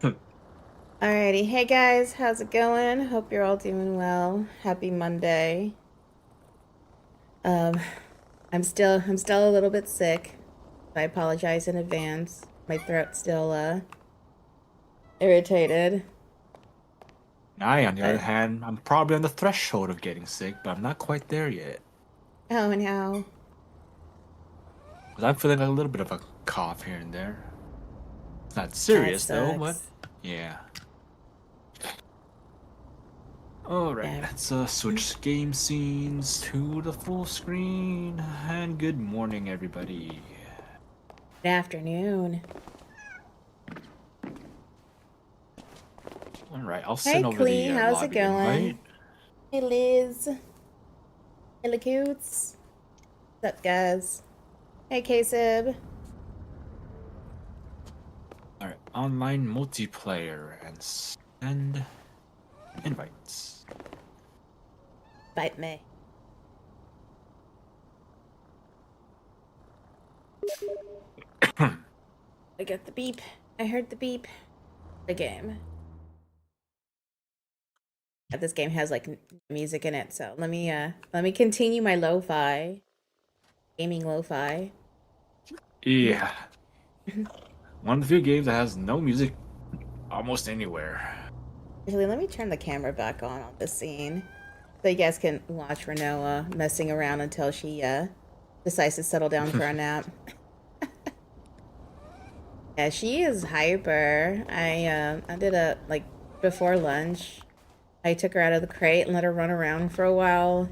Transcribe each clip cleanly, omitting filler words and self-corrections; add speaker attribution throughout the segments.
Speaker 1: Alrighty, hey guys, how's it going? Hope you're all doing well. Happy Monday. Um, I'm still a little bit sick. I apologize in advance. My throat's still irritated.
Speaker 2: I, on the other
Speaker 1: But
Speaker 2: hand, I'm probably on the threshold of getting sick, but I'm not quite there yet.
Speaker 1: oh no,
Speaker 2: 'Cause I'm feeling a little bit of a cough here and there. It's not
Speaker 1: that
Speaker 2: serious though, but
Speaker 1: sucks.
Speaker 2: yeah. Alright,
Speaker 1: Yeah.
Speaker 2: let's switch game scenes to the full screen. And good morning, everybody.
Speaker 1: Good afternoon.
Speaker 2: Alright, I'll
Speaker 1: Hey
Speaker 2: send over
Speaker 1: Clee,
Speaker 2: the
Speaker 1: how's it
Speaker 2: lobby
Speaker 1: going?
Speaker 2: invite.
Speaker 1: Hey Liz. Hey Lacoots. What's up guys? Hey K-Sib.
Speaker 2: Alright, online multiplayer and send invites.
Speaker 1: Bite me. I got the beep. I heard the beep. The game. This game has like music in it, so let me continue my lo-fi gaming lo-fi.
Speaker 2: Yeah, one of the few games that has no music almost anywhere.
Speaker 1: Actually, let me turn the camera back on this scene so you guys can watch Renoa messing around until she decides to settle down for a nap. Yeah, she is hyper. I did a like before lunch. I took her out of the crate and let her run around for a while.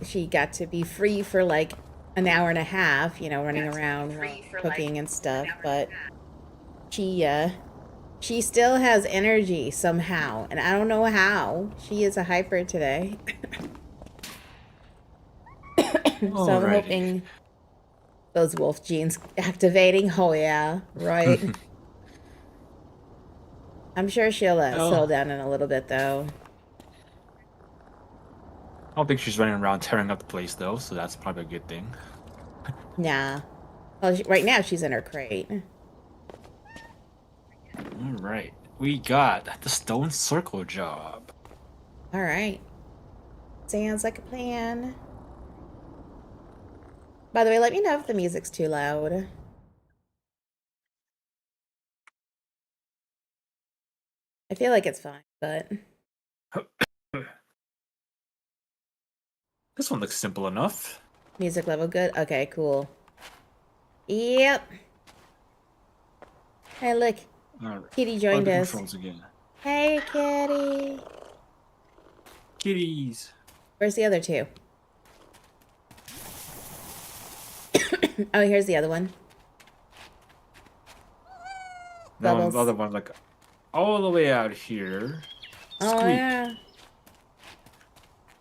Speaker 1: She got to be free for like an hour and a half, running around, cooking and stuff. But she still has energy somehow, and I don't know how. She is a hyper today, so I'm
Speaker 2: Alrighty.
Speaker 1: hoping those wolf genes activating. Oh yeah, right. I'm sure she'll settle
Speaker 2: Well,
Speaker 1: down in a little bit though.
Speaker 2: I don't think she's running around tearing up the place though, so that's probably a good thing.
Speaker 1: Nah. Well, right now she's in her crate.
Speaker 2: Alright. We got the stone circle job.
Speaker 1: All right. Sounds like a plan. By the way, let me know if the music's too loud. I feel like it's fine, but
Speaker 2: This one looks simple enough.
Speaker 1: music level good. Okay, cool. Yep. Hey, look.
Speaker 2: Alright.
Speaker 1: Kitty
Speaker 2: What are
Speaker 1: joined
Speaker 2: the
Speaker 1: us.
Speaker 2: controls again?
Speaker 1: Hey, Kitty.
Speaker 2: Kitties.
Speaker 1: Where's the other two? Oh, here's the other one.
Speaker 2: No, the
Speaker 1: Bubbles.
Speaker 2: other one's like all the way out here.
Speaker 1: Oh,
Speaker 2: Squeak.
Speaker 1: yeah.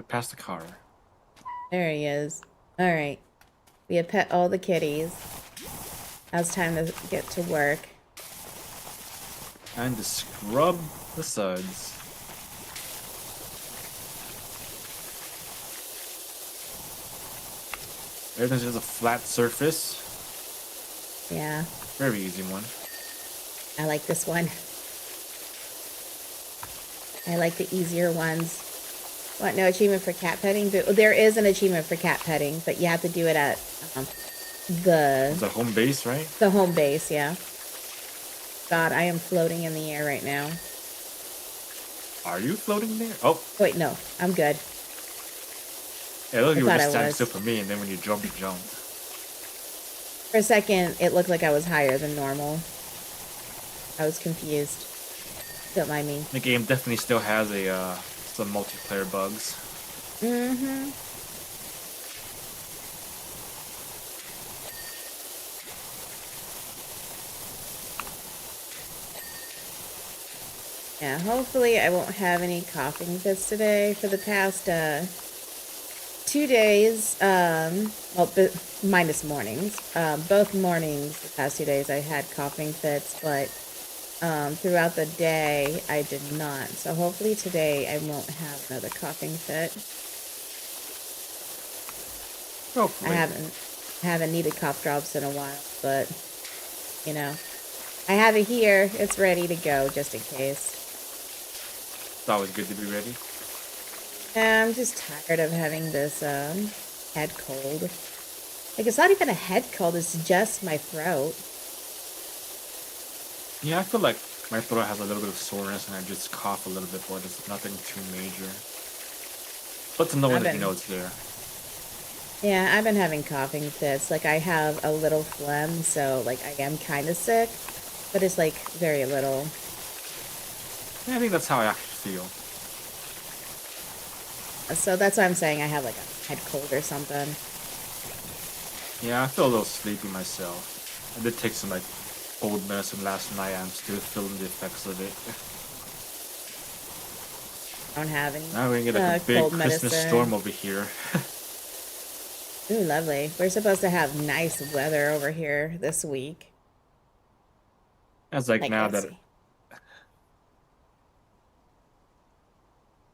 Speaker 2: Past the car.
Speaker 1: There he is. All right. We have pet all the kitties. Now it's time to get to work.
Speaker 2: And to scrub the suds. Everything's just a flat surface.
Speaker 1: Yeah.
Speaker 2: Very easy one.
Speaker 1: I like this one. I like the easier ones. What? No achievement for cat petting? But there is an achievement for cat petting, but you have to do it at the
Speaker 2: It's a home base, right?
Speaker 1: the home base. Yeah. God, I am floating in the air right now.
Speaker 2: Are you floating there? Oh,
Speaker 1: Wait, no, I'm good.
Speaker 2: yeah, look,
Speaker 1: I
Speaker 2: you were
Speaker 1: thought I
Speaker 2: just standing
Speaker 1: was.
Speaker 2: still for me, and then when you jump, you jump.
Speaker 1: For a second, it looked like I was higher than normal. I was confused. Don't mind me.
Speaker 2: The game definitely still has a some multiplayer bugs.
Speaker 1: Mm-hmm. Yeah, hopefully I won't have any coughing fits today. For the past 2 days, well, minus mornings, both mornings the past 2 days I had coughing fits, but throughout the day I did not. So hopefully today I won't have another coughing fit. I
Speaker 2: Hopefully.
Speaker 1: haven't needed cough drops in a while, but you know. I have it here. It's ready to go, just in case.
Speaker 2: It's always good to be ready.
Speaker 1: I'm just tired of having this head cold. Like, it's not even a head cold, it's just my throat.
Speaker 2: Yeah, I feel like my throat has a little bit of soreness and I just cough a little bit, but it's nothing too major. But to know that you know it's there.
Speaker 1: Yeah, I've been having coughing fits. Like, I have a little phlegm, so, like, I am kind of sick, but it's, like, very little.
Speaker 2: Yeah, I think that's how I actually feel.
Speaker 1: So that's why I'm saying I have, like, a head cold or something.
Speaker 2: Yeah, I feel a little sleepy myself. I did take some, like, cold medicine last night. I'm still feeling the effects of it.
Speaker 1: I don't have any
Speaker 2: Now we're gonna get like a big
Speaker 1: cold
Speaker 2: Christmas
Speaker 1: medicine.
Speaker 2: storm over here.
Speaker 1: Ooh, lovely. We're supposed to have nice weather over here this week.
Speaker 2: It's like now
Speaker 1: Let's
Speaker 2: that
Speaker 1: see.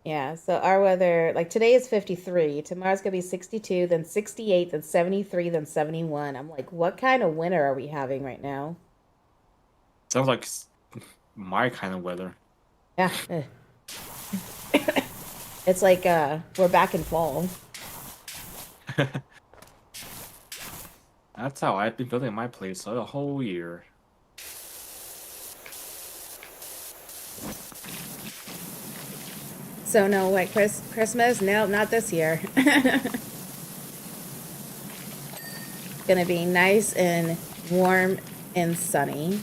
Speaker 1: Yeah, so our weather, like today is 53, tomorrow's gonna be 62, then 68, then 73, then 71. I'm like, what kind of winter are we having right now?
Speaker 2: sounds like my kind of weather.
Speaker 1: Yeah. It's like we're back in fall.
Speaker 2: That's how I've been feeling in my place the whole year.
Speaker 1: So no, what Christmas? No, not this year. Gonna be nice and warm and sunny.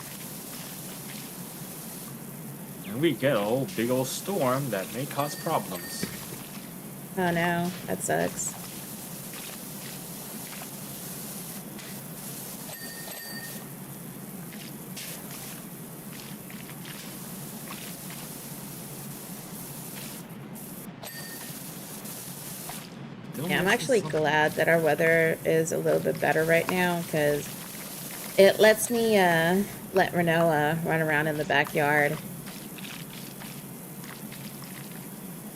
Speaker 2: And we get a big old storm that may cause problems.
Speaker 1: Oh no, that sucks. Yeah, I'm actually glad that our weather is a little bit better right now because it lets me let Renoa run around in the backyard.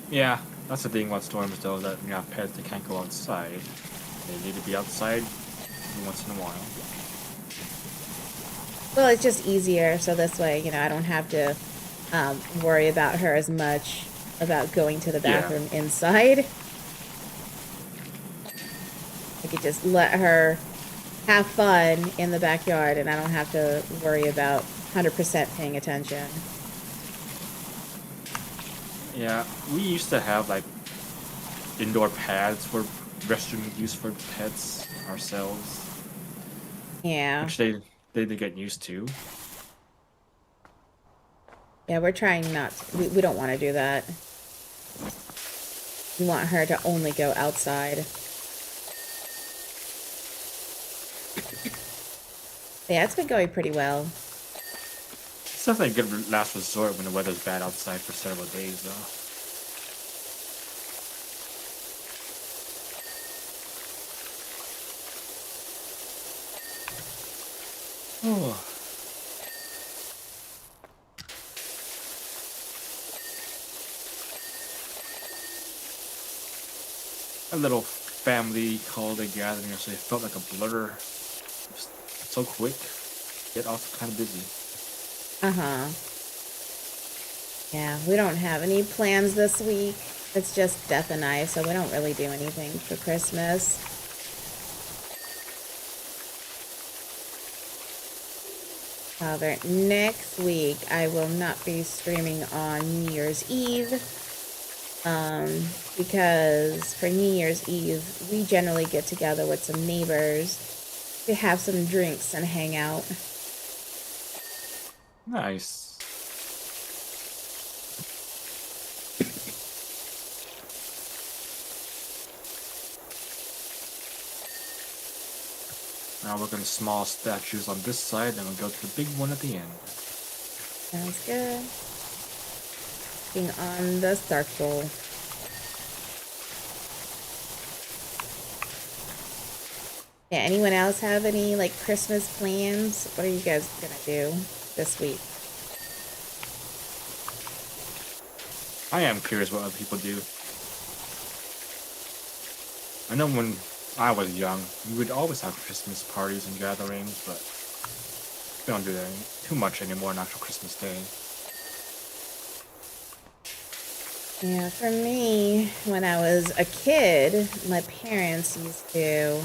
Speaker 2: Yeah, that's the thing about storms though, that you have pets that can't go outside. They need to be outside once in a while.
Speaker 1: Well, it's just easier, so this way, I don't have to worry about her as much about going to the bathroom inside. I could just let her have fun in the backyard, and I don't have to worry about 100% paying attention.
Speaker 2: Yeah, we used to have like indoor pads for restroom use for pets ourselves.
Speaker 1: Yeah.
Speaker 2: Which they did get used to.
Speaker 1: Yeah, we're trying not to, we don't want to do that. We want her to only go outside. Yeah, it's been going pretty well.
Speaker 2: It's definitely a good last resort when the weather's bad outside for several days, though. Oh. A little family holiday gathering, so it felt like a blur. So quick, yet also kind of busy.
Speaker 1: Uh-huh. Yeah, we don't have any plans this week. It's just Death and I, so we don't really do anything for Christmas. However, next week I will not be streaming on New Year's Eve. Because for New Year's Eve, we generally get together with some neighbors to have some drinks and hang out.
Speaker 2: Nice. Now we're gonna small statues on this side, and we'll go to the big one at the end.
Speaker 1: Sounds good. Being on the circle. Yeah, anyone else have any like Christmas plans? What are you guys gonna do this week?
Speaker 2: I am curious what other people do. I know when I was young, we would always have Christmas parties and gatherings, but We don't do that too much anymore on actual Christmas Day.
Speaker 1: Yeah, for me, when I was a kid, my parents used to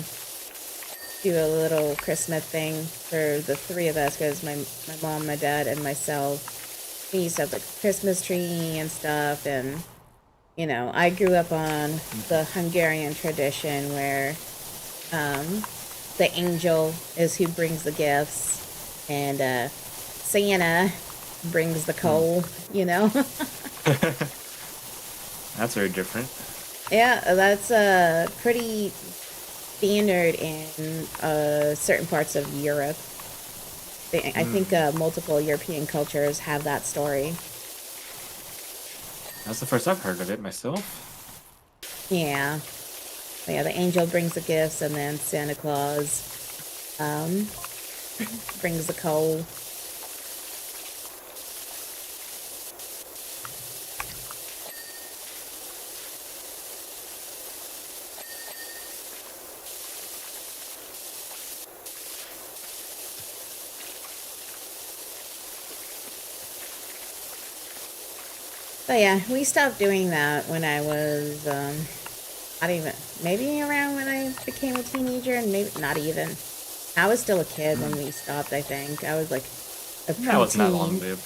Speaker 1: do a little Christmas thing for the three of us because my mom, my dad, and myself, we used to have the Christmas tree and stuff. And, you know, I grew up on the Hungarian tradition where the angel is who brings the gifts and Santa brings the coal, you know?
Speaker 2: That's very different.
Speaker 1: Yeah, that's pretty standard in certain parts of Europe. I think multiple European cultures have that story.
Speaker 2: That's the first I've heard of it myself.
Speaker 1: Yeah. But yeah, the angel brings the gifts and then Santa Claus brings the coal. But yeah, we stopped doing that when I was, not even, maybe around when I became a teenager, and maybe not even. I was still a kid when we stopped, I think. I was like a preteen.
Speaker 2: That was not long lived.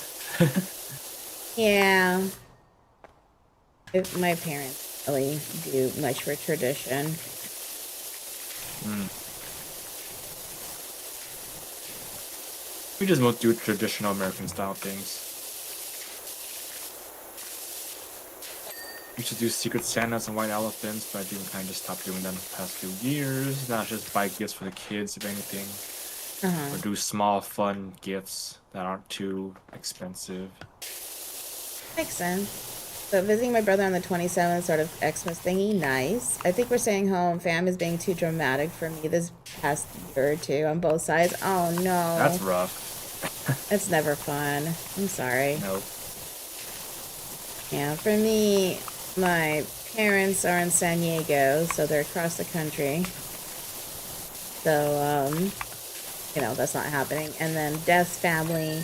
Speaker 1: Yeah. My parents really do much for tradition.
Speaker 2: We just won't do traditional American style things. We used to do Secret Santas and White Elephants, but I think we kind of just stopped doing that in the past few years. Now just buy gifts for the kids, if anything. Or do small, fun gifts that aren't too expensive.
Speaker 1: Makes sense. So visiting my brother on the 27th, sort of Xmas thingy, nice. I think we're staying home. Fam is being too dramatic for me this past year or two on both sides. Oh no.
Speaker 2: That's rough.
Speaker 1: It's never fun. I'm sorry.
Speaker 2: Nope.
Speaker 1: Yeah, for me, my parents are in San Diego, so they're across the country. So, you know, that's not happening. And then Death's family,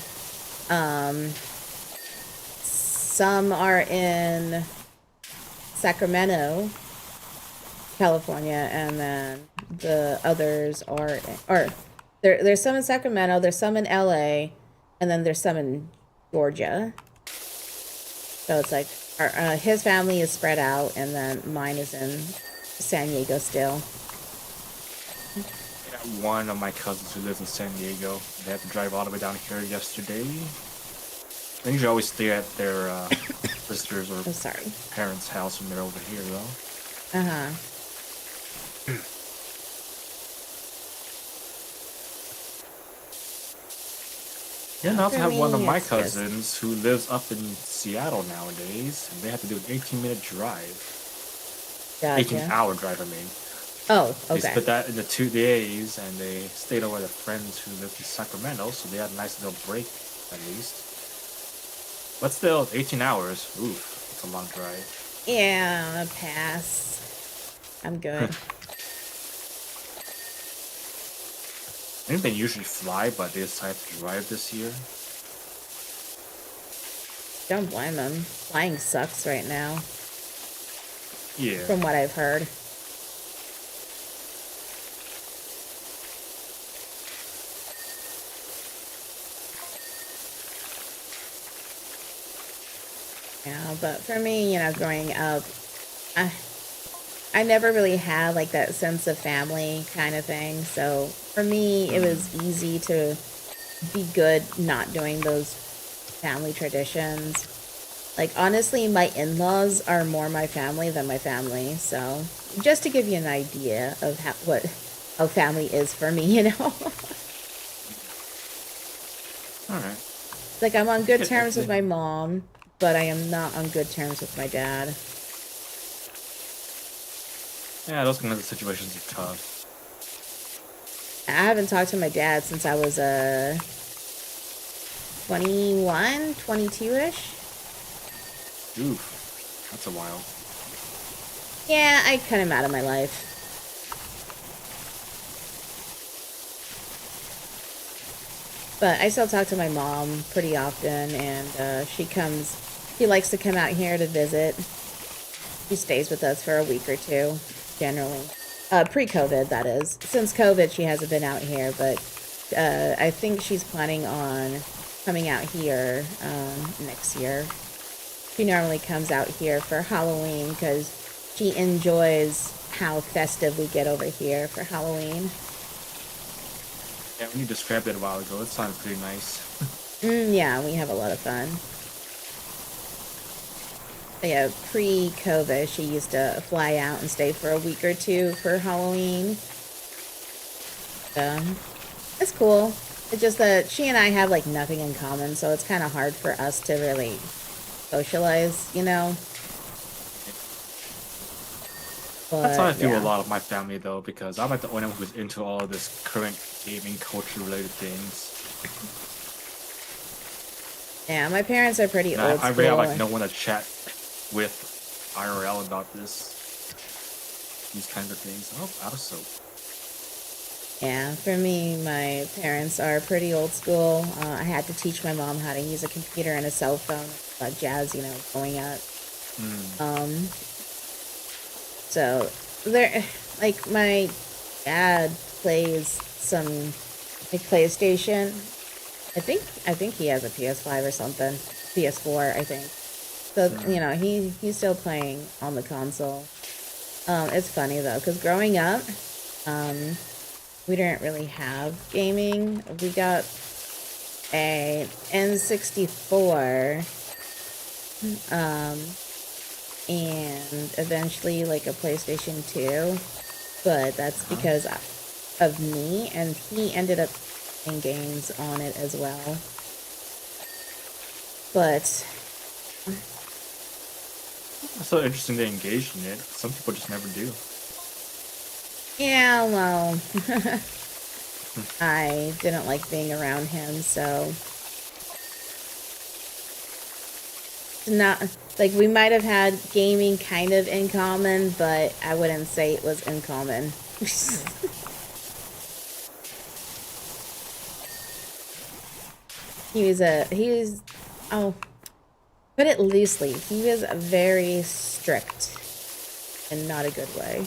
Speaker 1: some are in Sacramento, California, and then the others are, there's some in Sacramento, there's some in LA, and then there's some in Georgia. So it's like his family is spread out, and then mine is in San Diego still.
Speaker 2: I got one of my cousins who lives in San Diego. They had to drive all the way down here yesterday. They usually always stay at their sisters or parents' house when they're over here, though.
Speaker 1: Uh-huh.
Speaker 2: Yeah, and I also have one of my cousins who lives up in Seattle nowadays, and they have to do an 18-minute drive.
Speaker 1: Gotcha.
Speaker 2: 18-hour drive, I mean.
Speaker 1: Oh, okay.
Speaker 2: They split that into 2 days, and they stayed over with friends who lived in Sacramento, so they had a nice little break, at least. But still, 18 hours. Oof, it's a long drive.
Speaker 1: Yeah, pass. I'm good.
Speaker 2: I think they usually fly, but they decided to drive this year.
Speaker 1: Don't blame them. Flying sucks right now.
Speaker 2: Yeah.
Speaker 1: From what I've heard. Yeah, but for me, you know, growing up, I never really had like that sense of family kind of thing. So for me, it was easy to be good not doing those family traditions. Like honestly, my in-laws are more my family than my family. So just to give you an idea of how family is for me, you know.
Speaker 2: All right.
Speaker 1: Like I'm on good terms with my mom, but I am not on good terms with my dad.
Speaker 2: Yeah, those kind of situations are tough.
Speaker 1: I haven't talked to my dad since I was 21, 22-ish.
Speaker 2: Oof, that's a while.
Speaker 1: Yeah, I cut him out of my life. But I still talk to my mom pretty often, and she likes to come out here to visit. She stays with us for a week or two, generally. Pre-COVID, that is. Since COVID, she hasn't been out here, but I think she's planning on coming out here next year. She normally comes out here for Halloween because she enjoys how festive we get over here for Halloween.
Speaker 2: Yeah, when you described it a while ago, it sounded pretty nice.
Speaker 1: Yeah, we have a lot of fun. But yeah, pre-COVID, she used to fly out and stay for a week or two for Halloween. It's cool. It's just that she and I have like nothing in common, so it's kind of hard for us to really socialize, you know? But,
Speaker 2: that's how I feel a lot of my family, though, because I'm like the only one who's into all of this current gaming culture-related things.
Speaker 1: Yeah, my parents are pretty old school.
Speaker 2: I really have like no one to chat with IRL about these kinds of things. Oh, out of soap.
Speaker 1: Yeah, for me, my parents are pretty old school. I had to teach my mom how to use a computer and a cell phone, jazz, you know, going up. So there, like my dad plays some like PlayStation. I think he has a PS5 or something, PS4, I think. So you know, he's still playing on the console. It's funny though, because growing up, we didn't really have gaming. We got a N64, and eventually like a PlayStation 2, but that's because of me, and he ended up playing games on it as well. But
Speaker 2: It's so interesting they engage in it. Some people just never do.
Speaker 1: yeah, well, I didn't like being around him, so not like we might have had gaming kind of in common, but I wouldn't say it was in common. Oh, put it loosely, he was very strict and not a good way.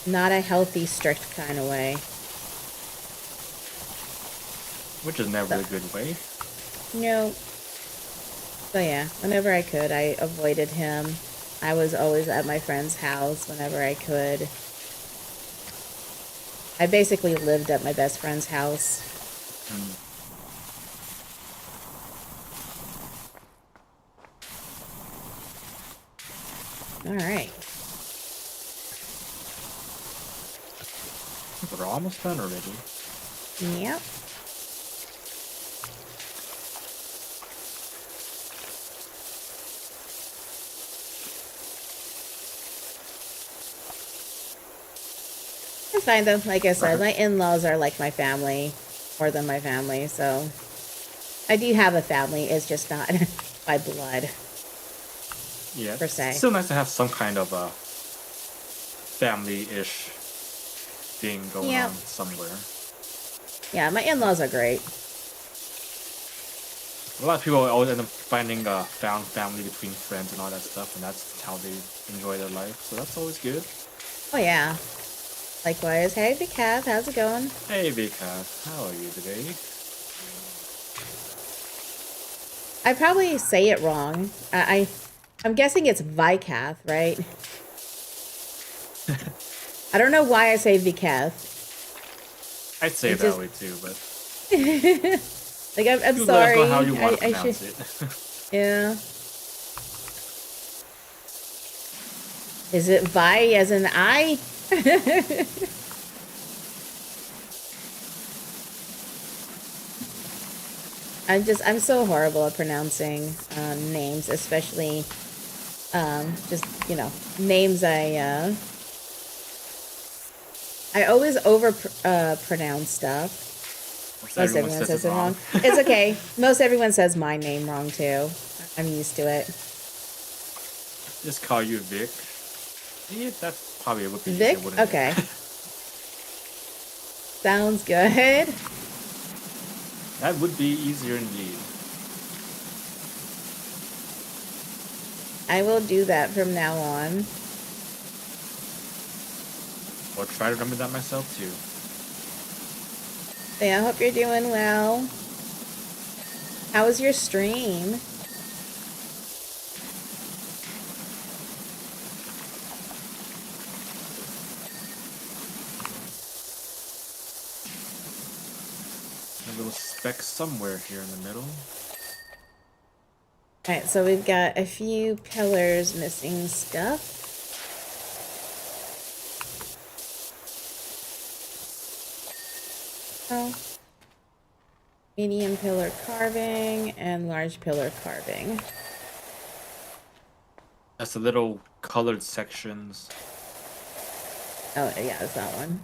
Speaker 1: Not a healthy, strict kind of way.
Speaker 2: Which is never a good way.
Speaker 1: No. So yeah, whenever I could, I avoided him. I was always at my friend's house whenever I could. I basically lived at my best friend's house. Alright.
Speaker 2: We're almost done already.
Speaker 1: Yep. It's fine though. Like I said, my in-laws are like my family, more than my family, so I do have a family. It's just not by blood.
Speaker 2: Yeah,
Speaker 1: per se.
Speaker 2: It's still nice to have some kind of a family-ish thing going on somewhere.
Speaker 1: Yeah, my in-laws are great.
Speaker 2: A lot of people always end up finding a found family between friends and all that stuff, and that's how they enjoy their life. So that's always good.
Speaker 1: Oh yeah. Likewise. Hey, Big Cav, how's it going?
Speaker 2: Hey, Vika, how are you today?
Speaker 1: I probably say it wrong. I'm guessing it's Vikath, right? I don't know why I say Vikath.
Speaker 2: I'd say it that way too, but
Speaker 1: like I'm
Speaker 2: you
Speaker 1: sorry.
Speaker 2: Know how you want to
Speaker 1: I
Speaker 2: pronounce
Speaker 1: should... it. Yeah. Is it Vi as in I? I'm so horrible at pronouncing names, especially just, you know, names I always pronounce stuff. Most everyone says it wrong. It's okay. Most everyone says my name wrong too. I'm used to it.
Speaker 2: Just call you Vic. Yeah, that's Probably it would be
Speaker 1: Vic?
Speaker 2: easier, wouldn't
Speaker 1: Okay.
Speaker 2: it?
Speaker 1: Sounds good.
Speaker 2: That would be easier indeed.
Speaker 1: I will do that from now on.
Speaker 2: Or try to remember that myself too.
Speaker 1: Yeah, I hope you're doing well. How was your stream?
Speaker 2: A little speck somewhere here in the middle.
Speaker 1: Alright, so we've got a few pillars missing stuff. Oh. Medium pillar carving and large pillar carving.
Speaker 2: That's the little colored sections.
Speaker 1: Oh, yeah, it's that one.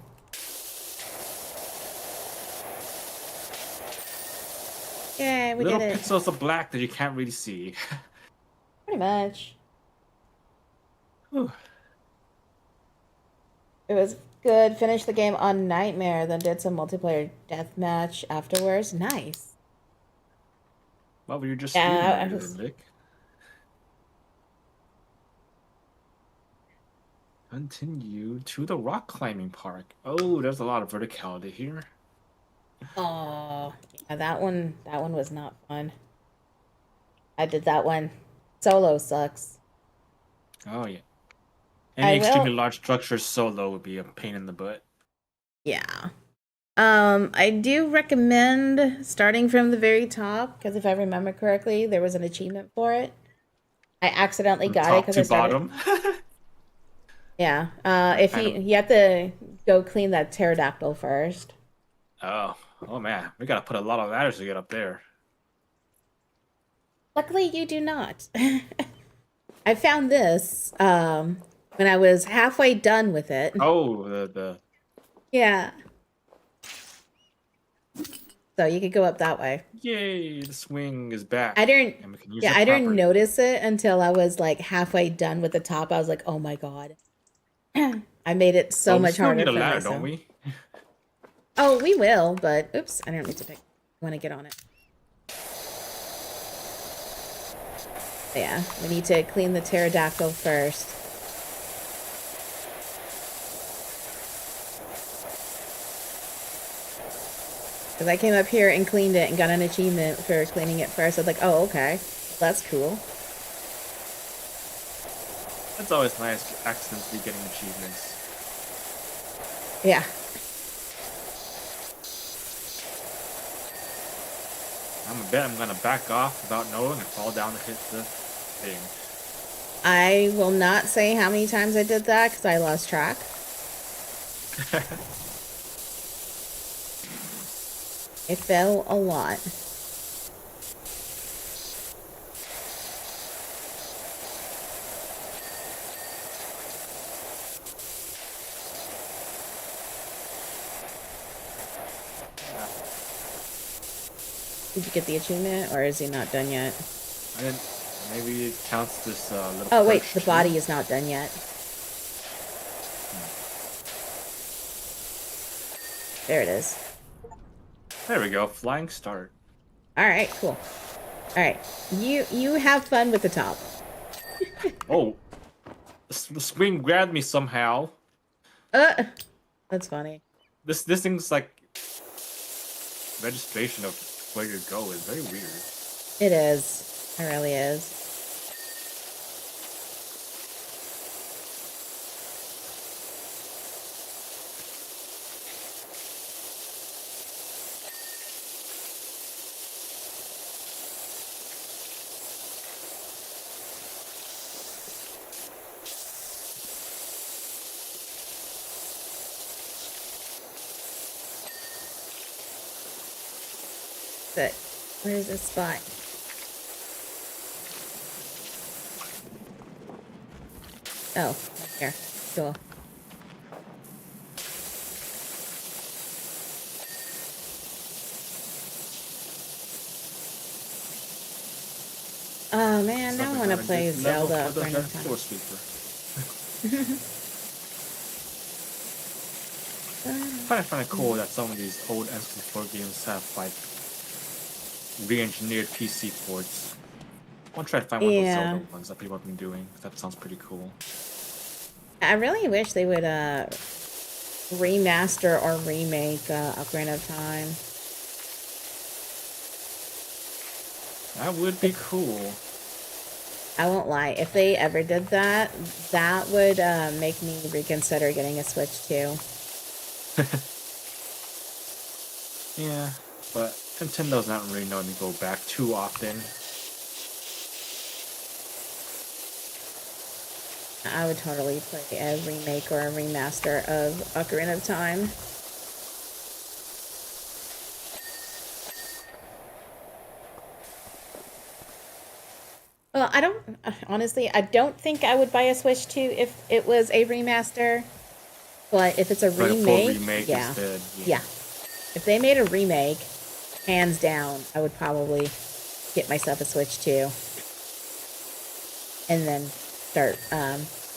Speaker 1: Yay, we
Speaker 2: Little
Speaker 1: did it.
Speaker 2: pixels of black that you can't really see.
Speaker 1: Pretty much.
Speaker 2: Whew.
Speaker 1: It was good. Finished the game on Nightmare, then did some multiplayer deathmatch afterwards. Nice.
Speaker 2: Well, we were just
Speaker 1: Yeah,
Speaker 2: streaming
Speaker 1: I
Speaker 2: earlier,
Speaker 1: was...
Speaker 2: Nick. Continue to the rock climbing park. Oh, there's a lot of verticality here.
Speaker 1: Oh, yeah, that one was not fun. I did that one. Solo sucks.
Speaker 2: Oh yeah.
Speaker 1: I
Speaker 2: Any extremely
Speaker 1: will...
Speaker 2: large structure solo would be a pain in the butt.
Speaker 1: Yeah. I do recommend starting from the very top, because if I remember correctly, there was an achievement for it. I accidentally
Speaker 2: From
Speaker 1: got it
Speaker 2: top
Speaker 1: because I
Speaker 2: to
Speaker 1: started...
Speaker 2: bottom.
Speaker 1: Yeah.
Speaker 2: That
Speaker 1: If
Speaker 2: kind of.
Speaker 1: you have to go clean that pterodactyl first.
Speaker 2: Oh man, we gotta put a lot of ladders to get up there.
Speaker 1: Luckily, you do not. I found this when I was halfway done with it.
Speaker 2: Oh, the
Speaker 1: Yeah. So you could go up that way.
Speaker 2: yay, the swing is back,
Speaker 1: I didn't.
Speaker 2: and we can use
Speaker 1: Yeah,
Speaker 2: it
Speaker 1: I didn't
Speaker 2: properly.
Speaker 1: notice it until I was like halfway done with the top. I was like, oh my god. I made it so
Speaker 2: Well, we
Speaker 1: much
Speaker 2: still
Speaker 1: harder
Speaker 2: need a
Speaker 1: for
Speaker 2: ladder, don't
Speaker 1: myself.
Speaker 2: we?
Speaker 1: Oh, we will, but oops, I didn't mean to pick. I want to get on it. Yeah, we need to clean the pterodactyl first. Because I came up here and cleaned it and got an achievement for cleaning it first. I was like, oh, okay. That's cool.
Speaker 2: It's always nice accidentally getting achievements.
Speaker 1: Yeah.
Speaker 2: I'm gonna back off without knowing and fall down and hit the thing.
Speaker 1: I will not say how many times I did that because I lost track. It fell a lot. Did you get the achievement, or is he not done yet?
Speaker 2: I didn't. Maybe it counts this little.
Speaker 1: Oh wait, the
Speaker 2: too.
Speaker 1: body is not done yet. There it is.
Speaker 2: There we go. Flying start.
Speaker 1: All right, cool. All right, you have fun with the top.
Speaker 2: Oh, the swing grabbed me somehow.
Speaker 1: That's funny.
Speaker 2: This thing's like registration of where you go is very weird.
Speaker 1: It is. It really is. But where's the spot? Oh, right here. Cool. Oh man, now I want to play Zelda for enough time.
Speaker 2: I find it cool that some of these old N64 games have like re-engineered PC ports. I want to try to find one of those
Speaker 1: Yeah.
Speaker 2: Zelda ones that people have been doing. That sounds pretty cool.
Speaker 1: I really wish they would remaster or remake Ocarina of Time.
Speaker 2: That would be cool.
Speaker 1: I won't lie. If they ever did that, that would make me reconsider getting a Switch too.
Speaker 2: Yeah, but Nintendo's not really known to go back too often.
Speaker 1: I would totally play a remake or a remaster of Ocarina of Time. Well, I don't, honestly, I don't think I would buy a Switch 2 if it was a remaster. But if it's a
Speaker 2: Like
Speaker 1: remake,
Speaker 2: a full remake
Speaker 1: yeah.
Speaker 2: instead.
Speaker 1: Yeah. If they made a remake, hands down, I would probably get myself a Switch 2. And then start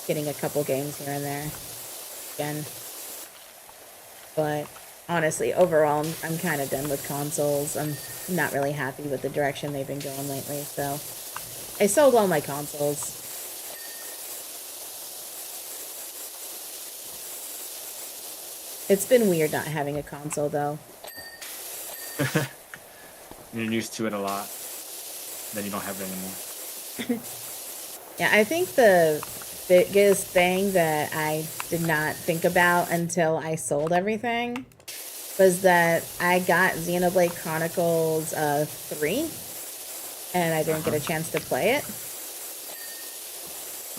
Speaker 1: getting a couple games here and there again. But honestly, overall, I'm kind of done with consoles. I'm not really happy with the direction they've been going lately, so I sold all my consoles. It's been weird not having a console, though.
Speaker 2: You're used to it a lot. Then you don't have it anymore.
Speaker 1: Yeah, I think the biggest thing that I did not think about until I sold everything was that I got Xenoblade Chronicles 3, and I didn't get a chance to play it.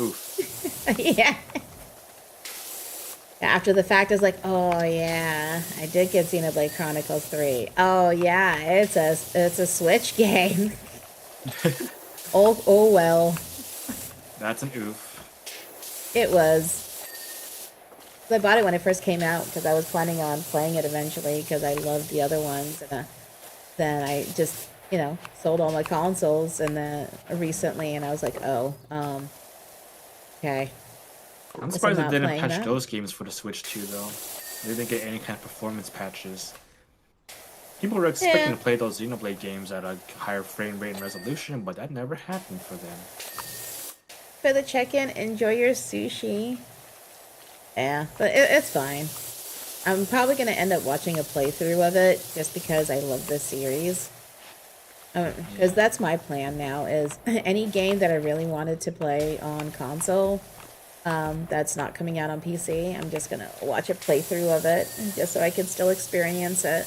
Speaker 2: Oof.
Speaker 1: Yeah. After the fact, I was like, oh yeah, I did get Xenoblade Chronicles 3. Oh yeah, it's a Switch game. Oh well.
Speaker 2: That's an oof.
Speaker 1: It was. I bought it when it first came out because I was planning on playing it eventually because I loved the other ones. And then I just, sold all my consoles and then recently, and I was like, oh, okay.
Speaker 2: I'm
Speaker 1: Guess
Speaker 2: surprised
Speaker 1: I'm
Speaker 2: they
Speaker 1: not
Speaker 2: didn't
Speaker 1: playing
Speaker 2: patch
Speaker 1: that.
Speaker 2: those games for the Switch 2, though. They didn't get any kind of performance patches. People were expecting
Speaker 1: Yeah.
Speaker 2: to play those Xenoblade games at a higher frame rate and resolution, but that never happened for them.
Speaker 1: For the check-in, enjoy your sushi. Yeah, but it's fine. I'm probably going to end up watching a playthrough of it just because I love this series. Because that's my plan now is any game that I really wanted to play on console that's not coming out on PC, I'm just going to watch a playthrough of it just so I can still experience it.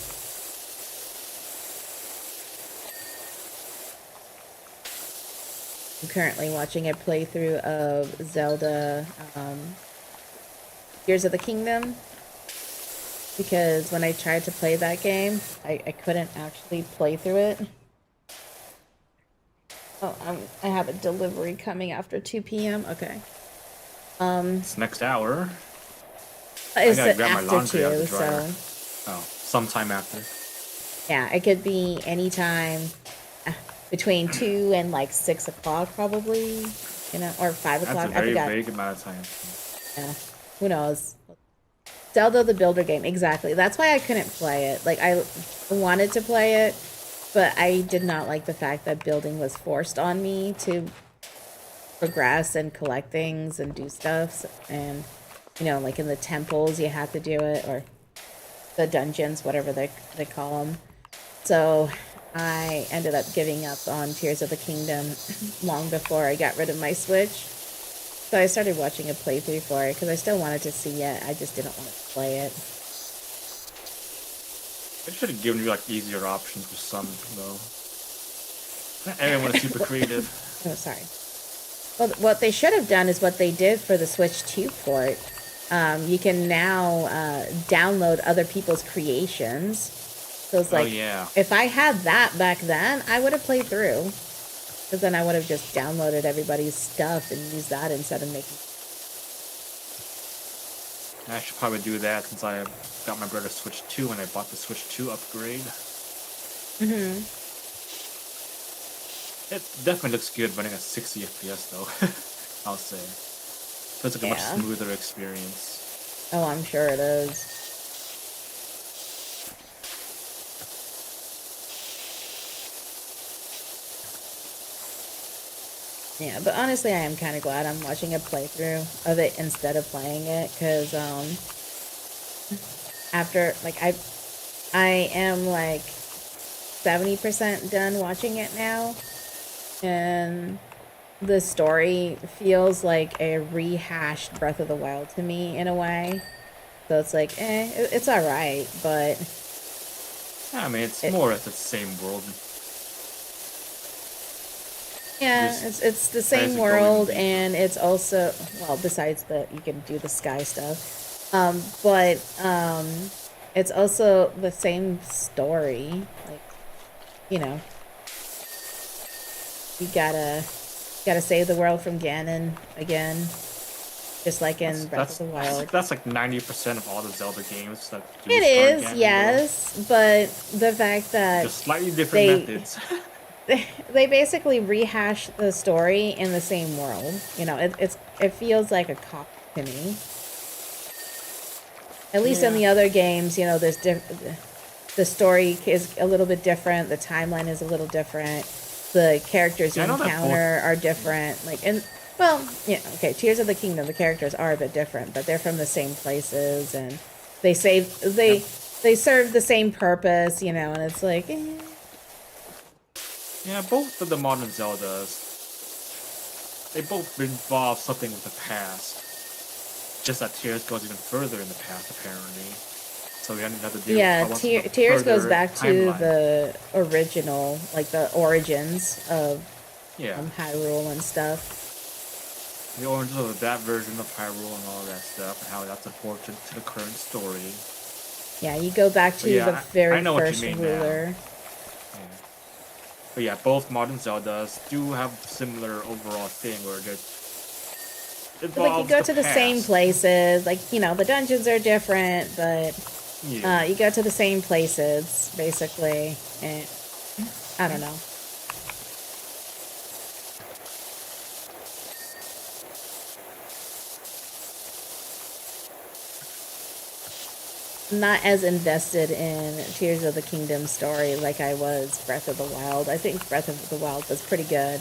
Speaker 1: I'm currently watching a playthrough of Zelda Tears of the Kingdom because when I tried to play that game, I couldn't actually play through it. Oh, I have a delivery coming after 2 p.m. Okay.
Speaker 2: It's next hour.
Speaker 1: It's
Speaker 2: I gotta grab my
Speaker 1: after
Speaker 2: laundry out of
Speaker 1: 2,
Speaker 2: the dryer.
Speaker 1: so
Speaker 2: Oh, sometime after.
Speaker 1: yeah, it could be anytime between 2 and like 6 o'clock probably, or 5 o'clock.
Speaker 2: That's a very
Speaker 1: I forgot.
Speaker 2: vague amount of time.
Speaker 1: Yeah, who knows? Zelda the Builder game, exactly. That's why I couldn't play it. Like, I wanted to play it, but I did not like the fact that building was forced on me to progress and collect things and do stuff. And, like in the temples, you have to do it, or the dungeons, whatever they call them. So I ended up giving up on Tears of the Kingdom long before I got rid of my Switch. So I started watching a playthrough for it because I still wanted to see it. I just didn't want to play it.
Speaker 2: They should have given you like easier options for some, though. Not everyone is super creative.
Speaker 1: Oh, sorry. Well, what they should have done is what they did for the Switch 2 port. You can now download other people's creations. So it's like, if I had that back then, I would have played through. Because then I would have just downloaded everybody's stuff and used that instead of making...
Speaker 2: I should probably do that since I got my brother Switch 2 when I bought the Switch 2 upgrade.
Speaker 1: Mm-hmm.
Speaker 2: It definitely looks good running at 60 FPS though, I'll say. Feels like a much smoother experience.
Speaker 1: Oh, I'm sure it is. Yeah, but honestly, I am kind of glad I'm watching a playthrough of it instead of playing it, because after like I am like 70% done watching it now, and the story feels like a rehashed Breath of the Wild to me in a way. So it's like, it's all right, but
Speaker 2: I mean, it's
Speaker 1: it,
Speaker 2: more or less the same world.
Speaker 1: yeah,
Speaker 2: Just
Speaker 1: it's the
Speaker 2: tries
Speaker 1: same
Speaker 2: to go even
Speaker 1: world,
Speaker 2: deeper.
Speaker 1: and it's also, well, besides that you can do the sky stuff, but it's also the same story. Like, you know, you gotta save the world from Ganon again, just like in Breath of the Wild.
Speaker 2: That's like 90% of all the Zelda games that do
Speaker 1: It
Speaker 2: start
Speaker 1: is,
Speaker 2: Ganon, though.
Speaker 1: yes, but the fact that
Speaker 2: Just slightly different
Speaker 1: they
Speaker 2: methods.
Speaker 1: they basically rehash the story in the same world. You know, it feels like a copy to me. At least in
Speaker 2: Yeah.
Speaker 1: the other games, you know, the story is a little bit different. The timeline is a little different. The characters you
Speaker 2: Yeah, I know that both.
Speaker 1: encounter are different. Like, and well, yeah, okay. Tears of the Kingdom, the characters are a bit different, but they're from the same places, and they save
Speaker 2: Yep.
Speaker 1: they serve the same purpose. You know, and it's like,
Speaker 2: Yeah, both of the modern Zeldas, they both involve something with the past. Just that Tears goes even further in the past, apparently. So we have to deal with
Speaker 1: yeah.
Speaker 2: problems with the
Speaker 1: Tears goes
Speaker 2: further
Speaker 1: back to
Speaker 2: timeline.
Speaker 1: the original, like the origins of
Speaker 2: Yeah.
Speaker 1: Hyrule and stuff.
Speaker 2: The origins of that version of Hyrule and all that stuff, and how that's important to the current story.
Speaker 1: Yeah, you go back
Speaker 2: But
Speaker 1: to the
Speaker 2: yeah, I
Speaker 1: very
Speaker 2: know what you
Speaker 1: first
Speaker 2: mean now.
Speaker 1: ruler.
Speaker 2: Yeah. But yeah, both modern Zeldas do have similar overall thing where it
Speaker 1: Like you
Speaker 2: involves
Speaker 1: go
Speaker 2: the
Speaker 1: to the same
Speaker 2: past.
Speaker 1: places. Like, you know, the dungeons are different, but
Speaker 2: Yeah.
Speaker 1: you go to the same places basically. And I don't know. Not as invested in Tears of the Kingdom story like I was Breath of the Wild. I think Breath of the Wild was pretty good.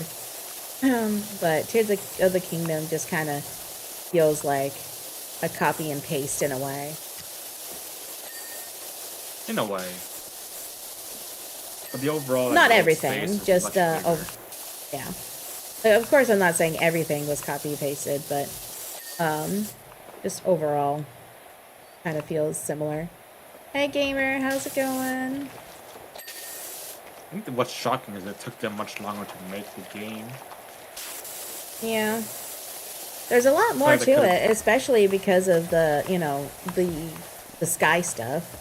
Speaker 1: But Tears of the Kingdom just kind of feels like a copy and paste in a way.
Speaker 2: In a way. But the overall like,
Speaker 1: Not
Speaker 2: world space
Speaker 1: everything,
Speaker 2: is
Speaker 1: just
Speaker 2: much bigger.
Speaker 1: yeah. Of course, I'm not saying everything was copy pasted, but just overall, kind of feels similar. Hey, gamer, how's it going?
Speaker 2: I think that what's shocking is it took them much longer to make the game.
Speaker 1: Yeah, there's a lot more
Speaker 2: Like they
Speaker 1: to
Speaker 2: could've-
Speaker 1: it, especially because of the, you know, the sky stuff.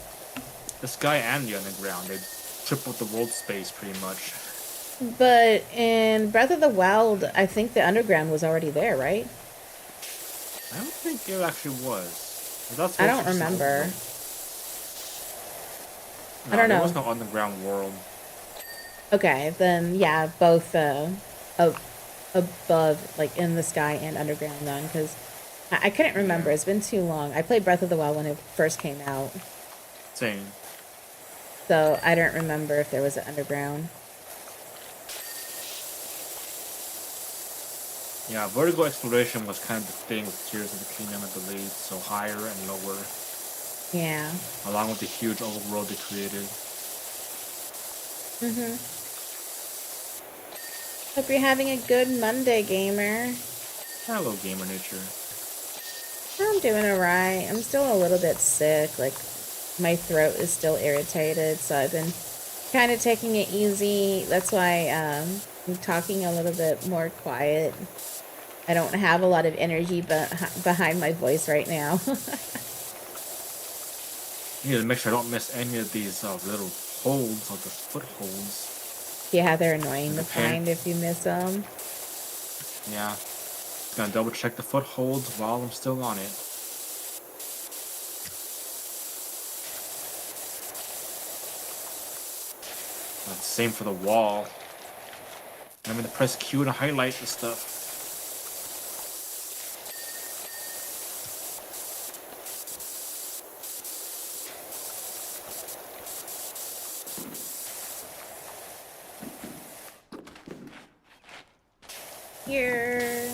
Speaker 2: the sky and the underground, they tripled the world space pretty much.
Speaker 1: But in Breath of the Wild, I think the underground was already there, right?
Speaker 2: I don't think it actually was.
Speaker 1: I don't remember.
Speaker 2: No,
Speaker 1: I don't
Speaker 2: there
Speaker 1: know.
Speaker 2: was no underground world.
Speaker 1: Okay, then yeah, both above, like in the sky and underground, then, because I couldn't remember.
Speaker 2: Yeah.
Speaker 1: It's been too long. I played Breath of the Wild when it first came out,
Speaker 2: Same.
Speaker 1: so I don't remember if there was an underground.
Speaker 2: Yeah, vertical exploration was kind of the thing with Tears of the Kingdom, I believe. So higher and lower,
Speaker 1: Yeah.
Speaker 2: along with the huge overworld they created.
Speaker 1: Hope you're having a good Monday, gamer.
Speaker 2: Hello, gamer nature.
Speaker 1: I'm doing alright. I'm still a little bit sick. Like, my throat is still irritated, so I've been kind of taking it easy. That's why I'm talking a little bit more quiet. I don't have a lot of energy behind my voice right now.
Speaker 2: I need to make sure I don't miss any of these little holds, like the footholds.
Speaker 1: Yeah, they're annoying to
Speaker 2: The pan.
Speaker 1: find if you miss them.
Speaker 2: Yeah. Gonna double check the footholds while I'm still on it. Same for the wall. I'm gonna press Q to highlight the stuff.
Speaker 1: here.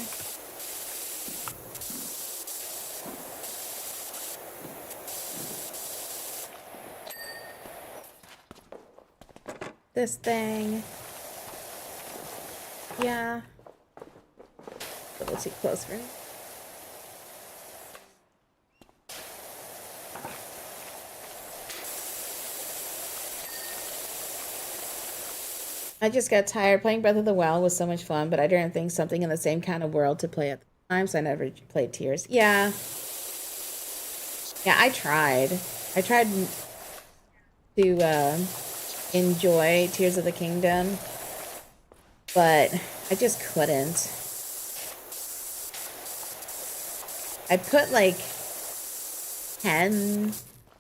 Speaker 1: This thing. Yeah. A little too close for me. I just got tired. Playing Breath of the Wild was so much fun, but I didn't think something in the same kind of world to play at the time, so I never played Tears. Yeah. Yeah, I tried. I tried to enjoy Tears of the Kingdom, but I just couldn't. I put like 10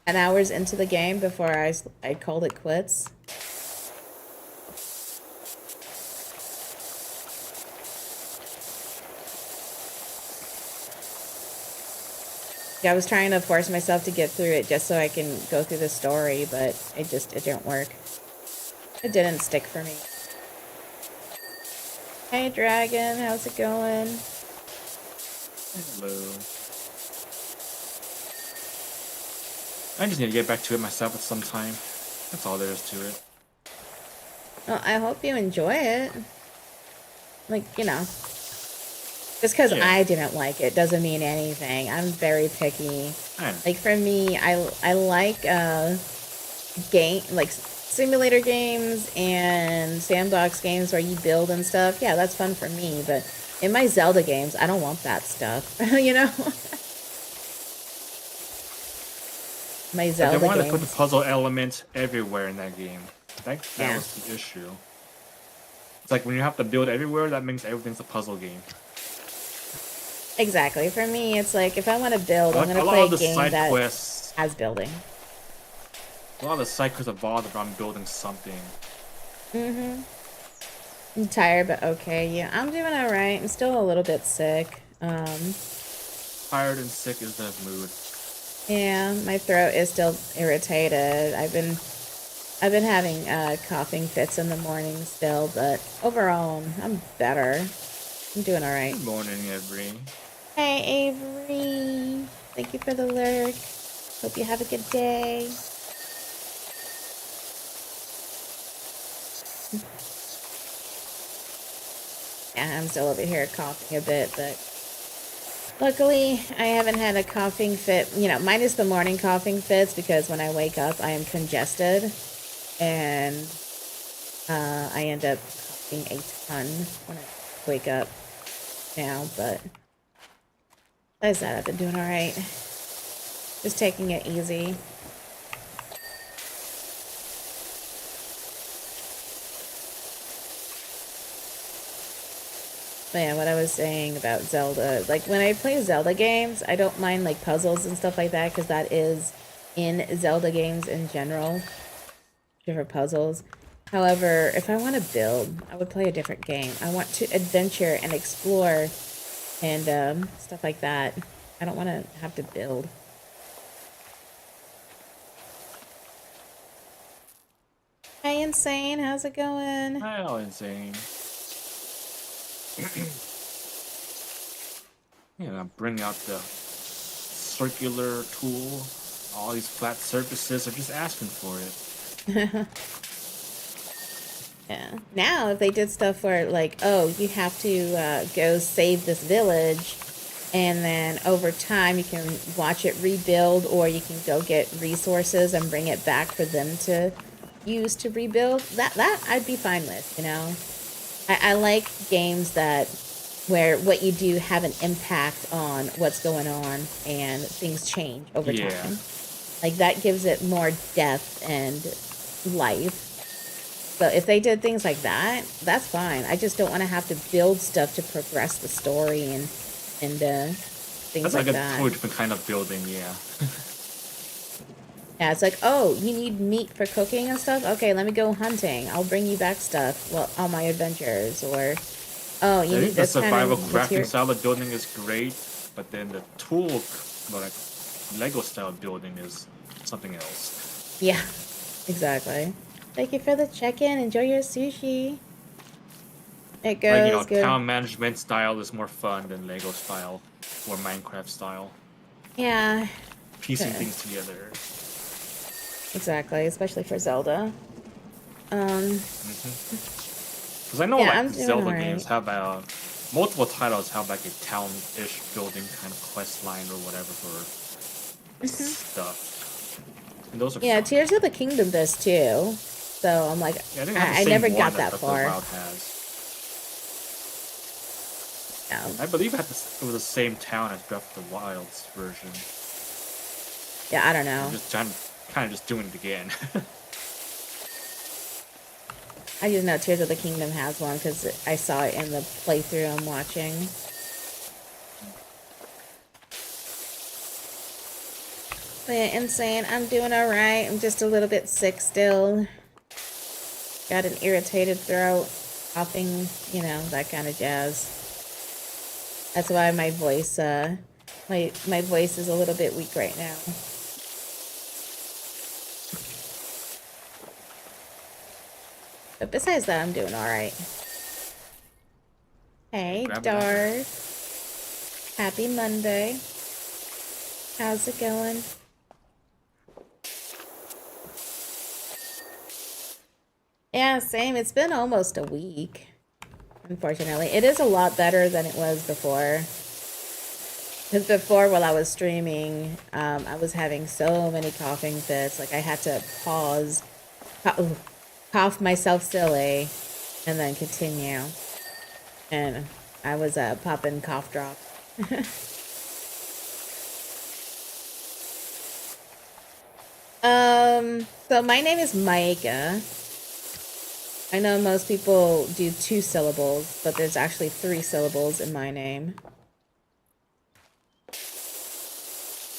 Speaker 1: hours into the game before I called it quits. I was trying to force myself to get through it just so I can go through the story, but it didn't work. It didn't stick for me. Hey Dragon, how's it going?
Speaker 2: Hello. I just need to get back to it myself at some time. That's all there is to it.
Speaker 1: Well, I hope you enjoy it. Like, you know. Just because I didn't like it doesn't mean anything. I'm very picky. Like for me, I like simulator games and sandbox games where you build and stuff. Yeah, that's fun for me. But in my Zelda games, I don't want that stuff. You know. My Zelda games.
Speaker 2: They wanted to put the puzzle element everywhere in that game. That was the issue. It's like when you have to build everywhere, that means everything's a puzzle game.
Speaker 1: Exactly. For me, it's like if I want to build, I'm going to play a game that has building.
Speaker 2: A lot of the side quests evolve around building something.
Speaker 1: Mm-hmm. I'm tired, but okay. Yeah, I'm doing all right. I'm still a little bit sick.
Speaker 2: Tired and sick is the mood.
Speaker 1: Yeah, my throat is still irritated. I've been having coughing fits in the morning still, but overall, I'm better. I'm doing all right.
Speaker 2: Good morning, Avery.
Speaker 1: Hey, Avery. Thank you for the lurk. Hope you have a good day. Yeah, I'm still over here coughing a bit, but luckily I haven't had a coughing fit, you know, minus the morning coughing fits, because when I wake up I am congested and I end up coughing a ton when I wake up now, but besides that, I've been doing all right. Just taking it easy. But yeah, what I was saying about Zelda, like when I play Zelda games, I don't mind like puzzles and stuff like that, because that is in Zelda games in general, different puzzles. However, if I want to build, I would play a different game. I want to adventure and explore and stuff like that. I don't want to have to build. Hey, Insane, how's it going?
Speaker 2: Hi, Insane. Yeah, bring out the circular tool. All these flat surfaces are just asking for it.
Speaker 1: Yeah. Now, if they did stuff where, like, oh, you have to go save this village, and then over time you can watch it rebuild, or you can go get resources and bring it back for them to use to rebuild, that I'd be fine with, you know? I like games that where what you do have an impact on what's going on and things change over time. Like that gives it more depth and life. So if they did things like that, that's fine. I just don't want to have to build stuff to progress the story and things
Speaker 2: that's
Speaker 1: like that.
Speaker 2: That's like a different kind of building, yeah.
Speaker 1: Yeah, it's like, oh, you need meat for cooking and stuff? Okay, let me go hunting. I'll bring you back stuff on my adventures. Or, oh, you need this kind of
Speaker 2: the survival crafting style of building is great, but then the tool, like Lego style building is something else.
Speaker 1: Yeah, exactly. Thank you for the check-in. Enjoy your sushi. It
Speaker 2: Like,
Speaker 1: goes good.
Speaker 2: town management style is more fun than Lego style or Minecraft style.
Speaker 1: Yeah.
Speaker 2: Piecing things together.
Speaker 1: Exactly, especially for Zelda. Um,
Speaker 2: Because I know,
Speaker 1: yeah,
Speaker 2: like,
Speaker 1: I'm
Speaker 2: the
Speaker 1: doing
Speaker 2: Zelda
Speaker 1: alright.
Speaker 2: games have multiple titles have like a town-ish building kind of quest line or whatever for stuff. And those are
Speaker 1: Yeah,
Speaker 2: fun.
Speaker 1: Tears of the Kingdom does too. So I'm like,
Speaker 2: Yeah, I think I have the
Speaker 1: I
Speaker 2: same
Speaker 1: never
Speaker 2: one
Speaker 1: got
Speaker 2: that
Speaker 1: that
Speaker 2: Breath of the
Speaker 1: far.
Speaker 2: Wild has.
Speaker 1: Yeah.
Speaker 2: I believe it was the same town as Breath of the Wild's version.
Speaker 1: Yeah, I don't
Speaker 2: I'm
Speaker 1: know.
Speaker 2: just kind of just doing it again.
Speaker 1: I just know Tears of the Kingdom has one because I saw it in the playthrough I'm watching. But yeah, insane. I'm doing alright. I'm just a little bit sick still. Got an irritated throat, coughing, that kind of jazz. That's why my voice, my voice is a little bit weak right now. But besides that, I'm doing alright. Hey,
Speaker 2: Grab it after.
Speaker 1: Darth. Happy Monday. How's it going? Yeah, same. It's been almost a week, unfortunately. It is a lot better than it was before. Because before, while I was streaming, I was having so many coughing fits. Like, I had to pause, cough myself silly, and then continue. And I was popping cough drops. So my name is Maeka. I know most people do 2 syllables, but there's actually 3 syllables in my name.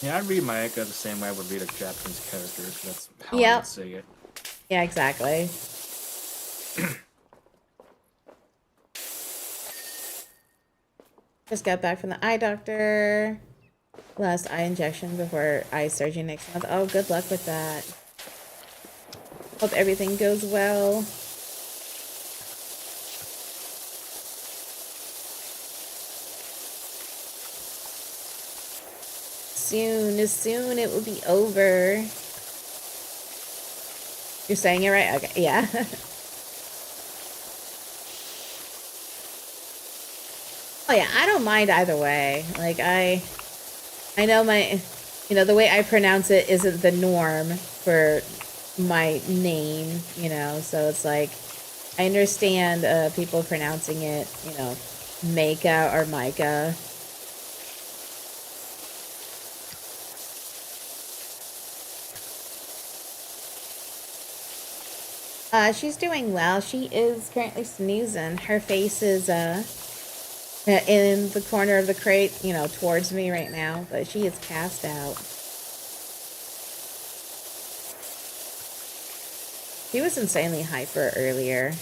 Speaker 2: Yeah, I read Maeka the same way I would read a Japanese character, because that's how I
Speaker 1: Yep.
Speaker 2: would say it.
Speaker 1: Yeah, exactly. Just got back from the eye doctor. Last eye injection before eye surgery next month. Oh, good luck with that. Hope everything goes well. Soon it will be over. You're saying it right? Okay, yeah. Oh yeah, I don't mind either way. Like I know the way I pronounce it isn't the norm for my name, so it's like, I understand people pronouncing it, Maeka or Micah. She's doing well. She is currently snoozing. Her face is, in the corner of the crate, towards me right now, but she is passed out. She was insanely hyper earlier.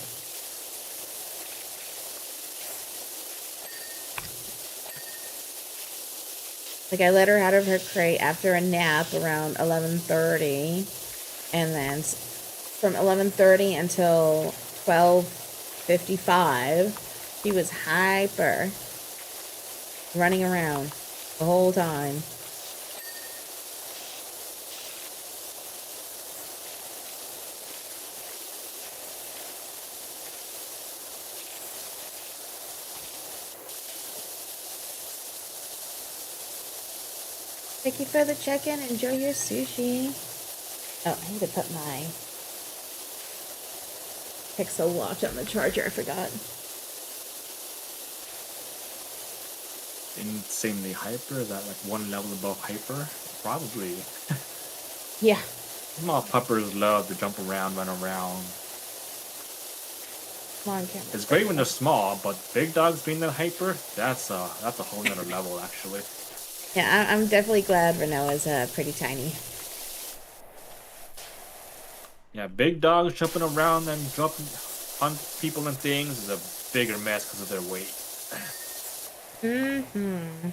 Speaker 1: Like, I let her out of her crate after a nap around 11:30, and then from 11:30 until 12:55, she was hyper, running around the whole time. Thank you for the check-in. Enjoy your sushi. Oh, I need to put my Pixel watch on the charger. I forgot.
Speaker 2: Insanely hyper? Is that like one level above hyper? Probably.
Speaker 1: Yeah.
Speaker 2: Small puppers love to jump around, run around.
Speaker 1: Come on, camera.
Speaker 2: It's great when they're small, but big dogs being that hyper, that's a whole nother level, actually.
Speaker 1: Yeah, I'm definitely glad Renault is pretty tiny.
Speaker 2: Yeah, big dogs jumping around and jumping on people and things is a bigger mess because of their weight.
Speaker 1: Mm-hmm.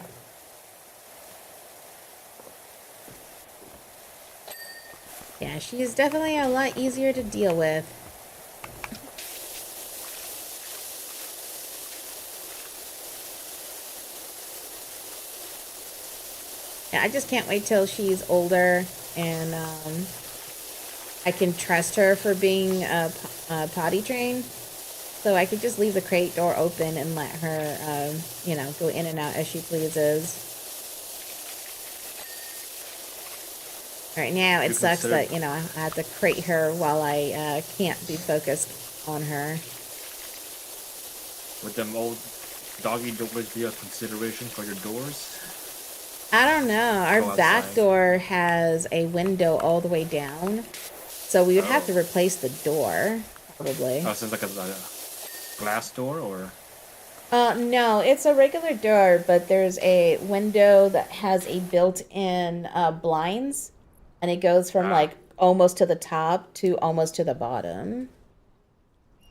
Speaker 1: Yeah, she is definitely a lot easier to deal with. I just can't wait till she's older and I can trust her for being potty trained. So I could just leave the crate door open and let her, you know, go in and out as she pleases. Right now, it sucks that, you know, I have to crate her while I can't be focused on her.
Speaker 2: Would them old doggy doors be a consideration for your doors?
Speaker 1: I don't know. Our back door has a window all the way down. So we would have to replace the door, probably.
Speaker 2: Oh, so it's like a glass door, or?
Speaker 1: No, it's a regular door, but there's a window that has a built-in blinds. And it goes from like almost to the top to almost to the bottom.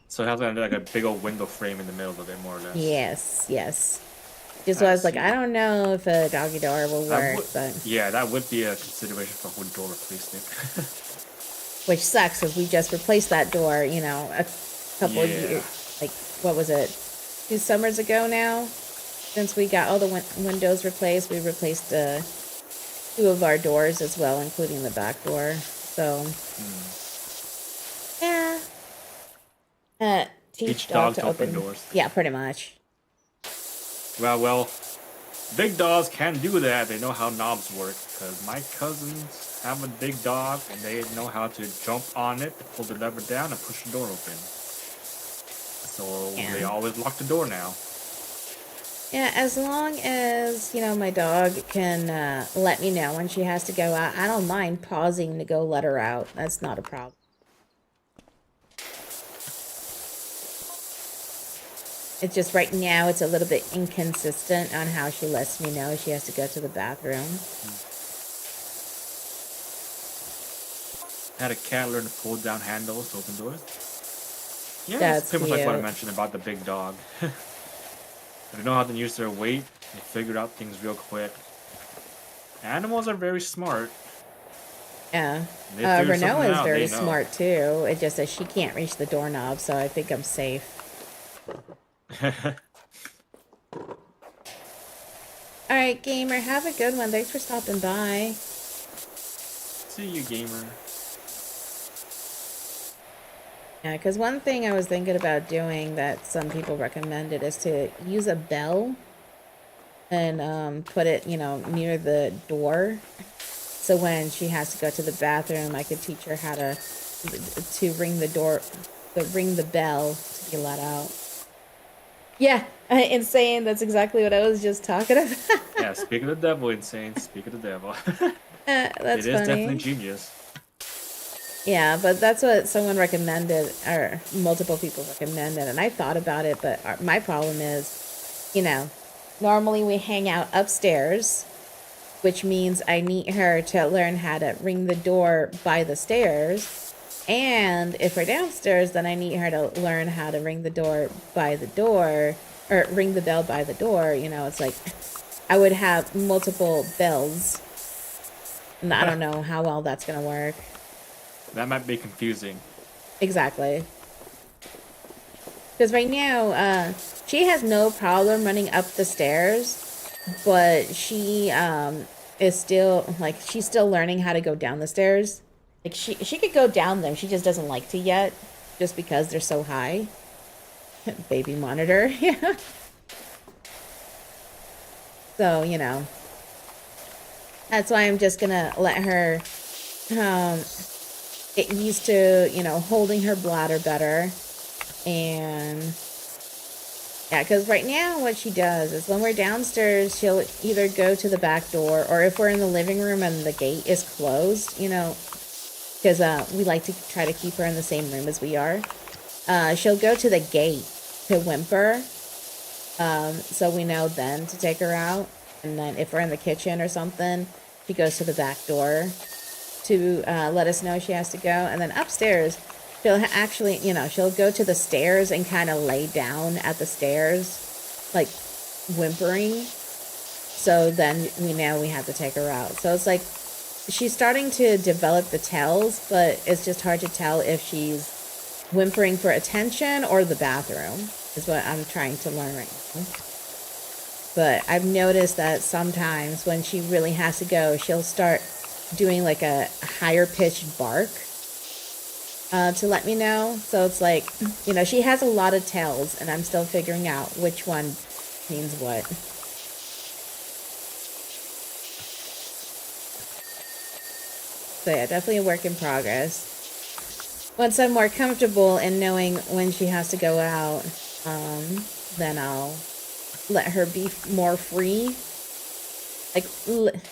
Speaker 2: So it has like a big old window frame in the middle of it, more or less.
Speaker 1: Yes, yes. Just I was like, I don't know if a doggy door will work, but
Speaker 2: yeah, that would be a consideration for whole door replacement.
Speaker 1: Which sucks because we just replaced that door, you know, a couple of years, like what was it, 2 summers ago now? Since we got all the windows replaced, we replaced 2 of our doors as well, including the back door. So, yeah. Teach dog to open doors. Yeah, pretty much.
Speaker 2: Well, big dogs can do that. They know how knobs work. Because my cousins have a big dog, and they know how to jump on it, pull the lever down, and push the door open. So they always lock the door now.
Speaker 1: Yeah, as long as, you know, my dog can let me know when she has to go out, I don't mind pausing to go let her out. That's not a problem. It's just right now it's a little bit inconsistent on how she lets me know she has to go to the bathroom.
Speaker 2: I had a cat learn to pull down handles to open doors. Yeah,
Speaker 1: that's
Speaker 2: pretty much like what I mentioned about the big dog. They know how to use their weight. They figure out things real quick. Animals are very smart.
Speaker 1: Yeah. Renault is very smart too. It just says she can't reach the doorknob, so I think I'm safe. Alright, gamer, have a good one. Thanks for stopping by.
Speaker 2: See you, gamer.
Speaker 1: Yeah, because one thing I was thinking about doing that some people recommended is to use a bell and put it, you know, near the door. So when she has to go to the bathroom, I could teach her how to ring the door, ring the bell to be let out. Yeah, insane. That's exactly what I was just talking about.
Speaker 2: Yeah, speak of the devil, insane. Speak of the devil.
Speaker 1: That's funny.
Speaker 2: It is definitely genius.
Speaker 1: Yeah, but that's what someone recommended, or multiple people recommended, and I thought about it, but my problem is, you know, normally we hang out upstairs, which means I need her to learn how to ring the door by the stairs, and if we're downstairs, then I need her to learn how to ring the door by the door, or ring the bell by the door. You know, it's like I would have multiple bells, and I don't know how well that's gonna work.
Speaker 2: That might be confusing.
Speaker 1: Exactly. Because right now, she has no problem running up the stairs, but she is still, like, she's still learning how to go down the stairs. Like, she could go down them, she just doesn't like to yet, just because they're so high. Baby monitor, yeah. So, you know, that's why I'm just gonna let her get used to, you know, holding her bladder better. And yeah, because right now what she does is when we're downstairs, she'll either go to the back door, or if we're in the living room and the gate is closed, you know, because we like to try to keep her in the same room as we are, she'll go to the gate to whimper, so we know then to take her out. And then if we're in the kitchen or something, she goes to the back door to let us know she has to go. And then upstairs, she'll actually, you know, she'll go to the stairs and kind of lay down at the stairs, like whimpering. So then we know we have to take her out. So it's like she's starting to develop the tells, but it's just hard to tell if she's whimpering for attention or the bathroom is what I'm trying to learn right now. But I've noticed that sometimes when she really has to go, she'll start doing like a higher pitched bark to let me know. So it's like, you know, she has a lot of tails, and I'm still figuring out which one means what. So yeah, definitely a work in progress. Once I'm more comfortable in knowing when she has to go out, then I'll let her be more free. Like,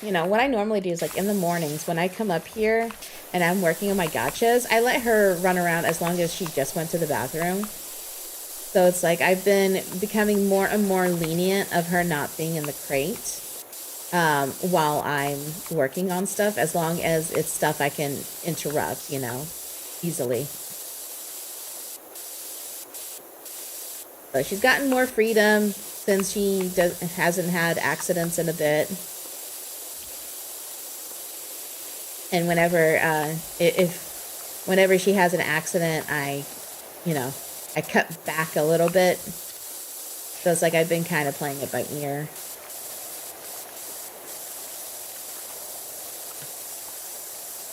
Speaker 1: you know, what I normally do is like in the mornings when I come up here and I'm working on my gotchas, I let her run around as long as she just went to the bathroom. So it's like I've been becoming more and more lenient of her not being in the crate while I'm working on stuff, as long as it's stuff I can interrupt, you know, easily. So she's gotten more freedom since she hasn't had accidents in a bit. And whenever she has an accident, I cut back a little bit. So it's like I've been kind of playing it by ear.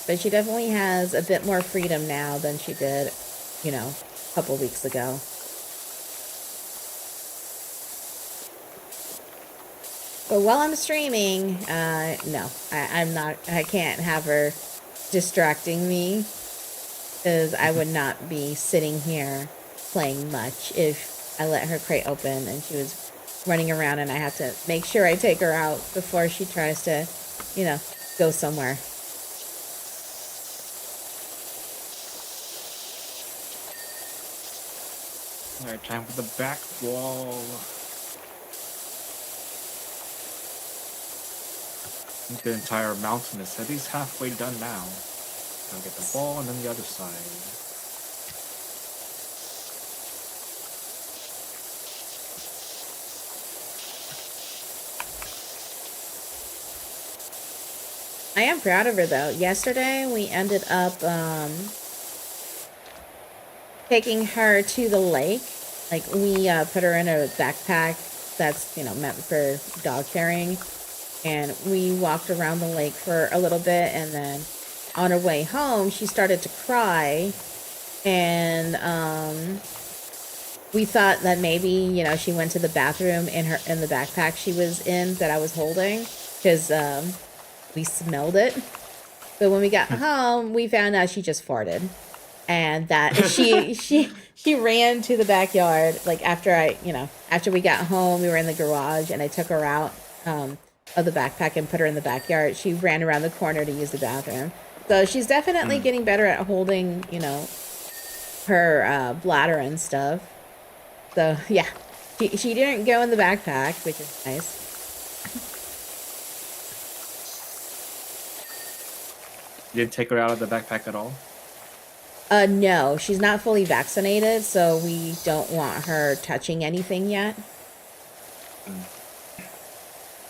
Speaker 1: But she definitely has a bit more freedom now than she did, you know, a couple weeks ago. But while I'm streaming, no, I can't have her distracting me, because I would not be sitting here playing much if I let her crate open and she was running around and I have to make sure I take her out before she tries to, you know, go somewhere.
Speaker 2: Alright, time for the back wall. I think the entire mountain is at least halfway done now. I'll get the ball and then the other side.
Speaker 1: I am proud of her though. Yesterday we ended up taking her to the lake. Like we put her in a backpack that's, you know, meant for dog carrying. And we walked around the lake for a little bit, and then on her way home, she started to cry. And we thought that maybe, you know, she went to the bathroom in the backpack she was in that I was holding, because we smelled it. But when we got home, we found out she just farted, and that she ran to the backyard. Like after we got home, we were in the garage, and I took her out of the backpack and put her in the backyard. She ran around the corner to use the bathroom. So she's definitely getting better at holding, you know, her bladder and stuff. So yeah, she didn't go in the backpack, which is nice.
Speaker 2: You didn't take her out of the backpack at all?
Speaker 1: No, she's not fully vaccinated, so we don't want her touching anything yet.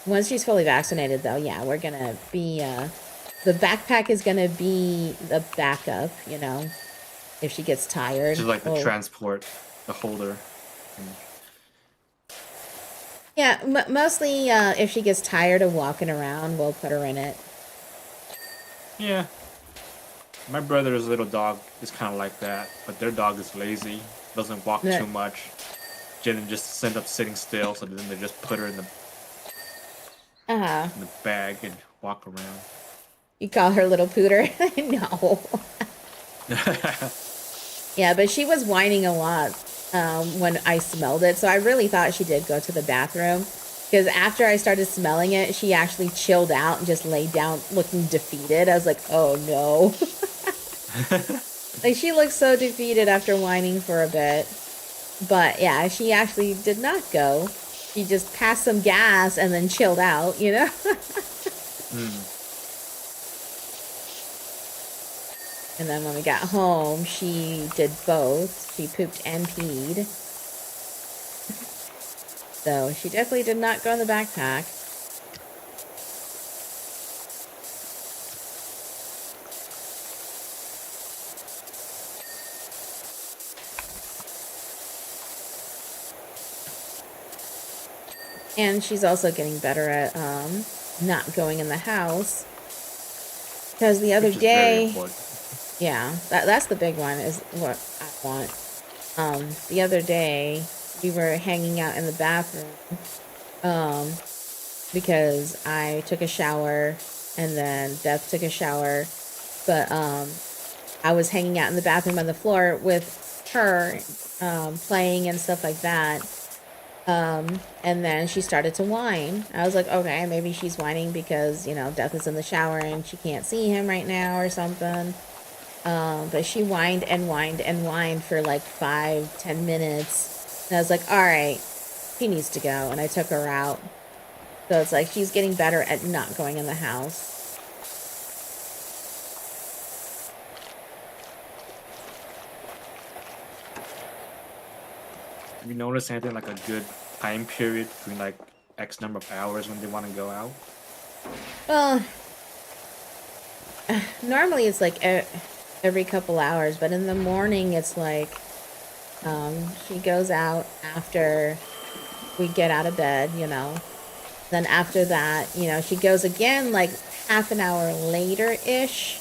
Speaker 1: Once she's fully vaccinated, though, yeah, we're gonna be, the backpack is gonna be the backup, you know, if she gets tired.
Speaker 2: Just like the transport, the holder.
Speaker 1: Yeah, mostly if she gets tired of walking around, we'll put her in it.
Speaker 2: Yeah. My brother's little dog is kind of like that, but their dog is lazy, doesn't walk too much. Jen just end up sitting still, so then they just put her in the bag and walk around.
Speaker 1: You call her little pooter? No. Yeah, but she was whining a lot when I smelled it, so I really thought she did go to the bathroom. Because after I started smelling it, she actually chilled out and just laid down looking defeated. I was like, oh no. Like, she looked so defeated after whining for a bit. But yeah, she actually did not go. She just passed some gas and then chilled out, you know? And then when we got home, she did both. She pooped and peed. So she definitely did not go in the backpack. And she's also getting better at not going in the house. Because the other
Speaker 2: Which is very
Speaker 1: day,
Speaker 2: important.
Speaker 1: yeah, that's the big one is what I want. The other day we were hanging out in the bathroom because I took a shower and then Beth took a shower, but I was hanging out in the bathroom on the floor with her, playing and stuff like that. And then she started to whine. I was like, okay, maybe she's whining because, you know, Death is in the shower and she can't see him right now or something. But she whined and whined and whined for like 5-10 minutes. And I was like, all right, she needs to go. And I took her out. So it's like she's getting better at not going in the house.
Speaker 2: Have you noticed anything like a good time period between like X number of hours when they want to go out?
Speaker 1: Well, normally it's like every couple hours, but in the morning it's like she goes out after we get out of bed, you know. Then after that, you know, she goes again like half an hour later-ish.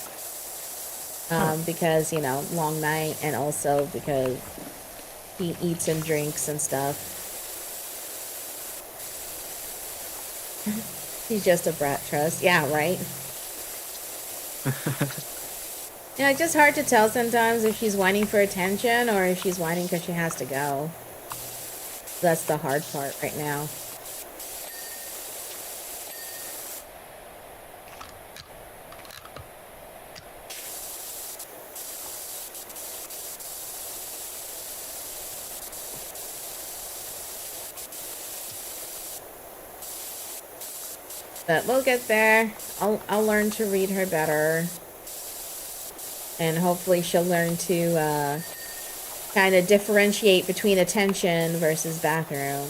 Speaker 1: Because, you know, long night, and also because he eats and drinks and stuff. He's just a brat trust. Yeah, right? You know, it's just hard to tell sometimes if she's whining for attention or if she's whining because she has to go. That's the hard part right now. But we'll get there. I'll learn to read her better. And hopefully she'll learn to kind of differentiate between attention versus bathroom.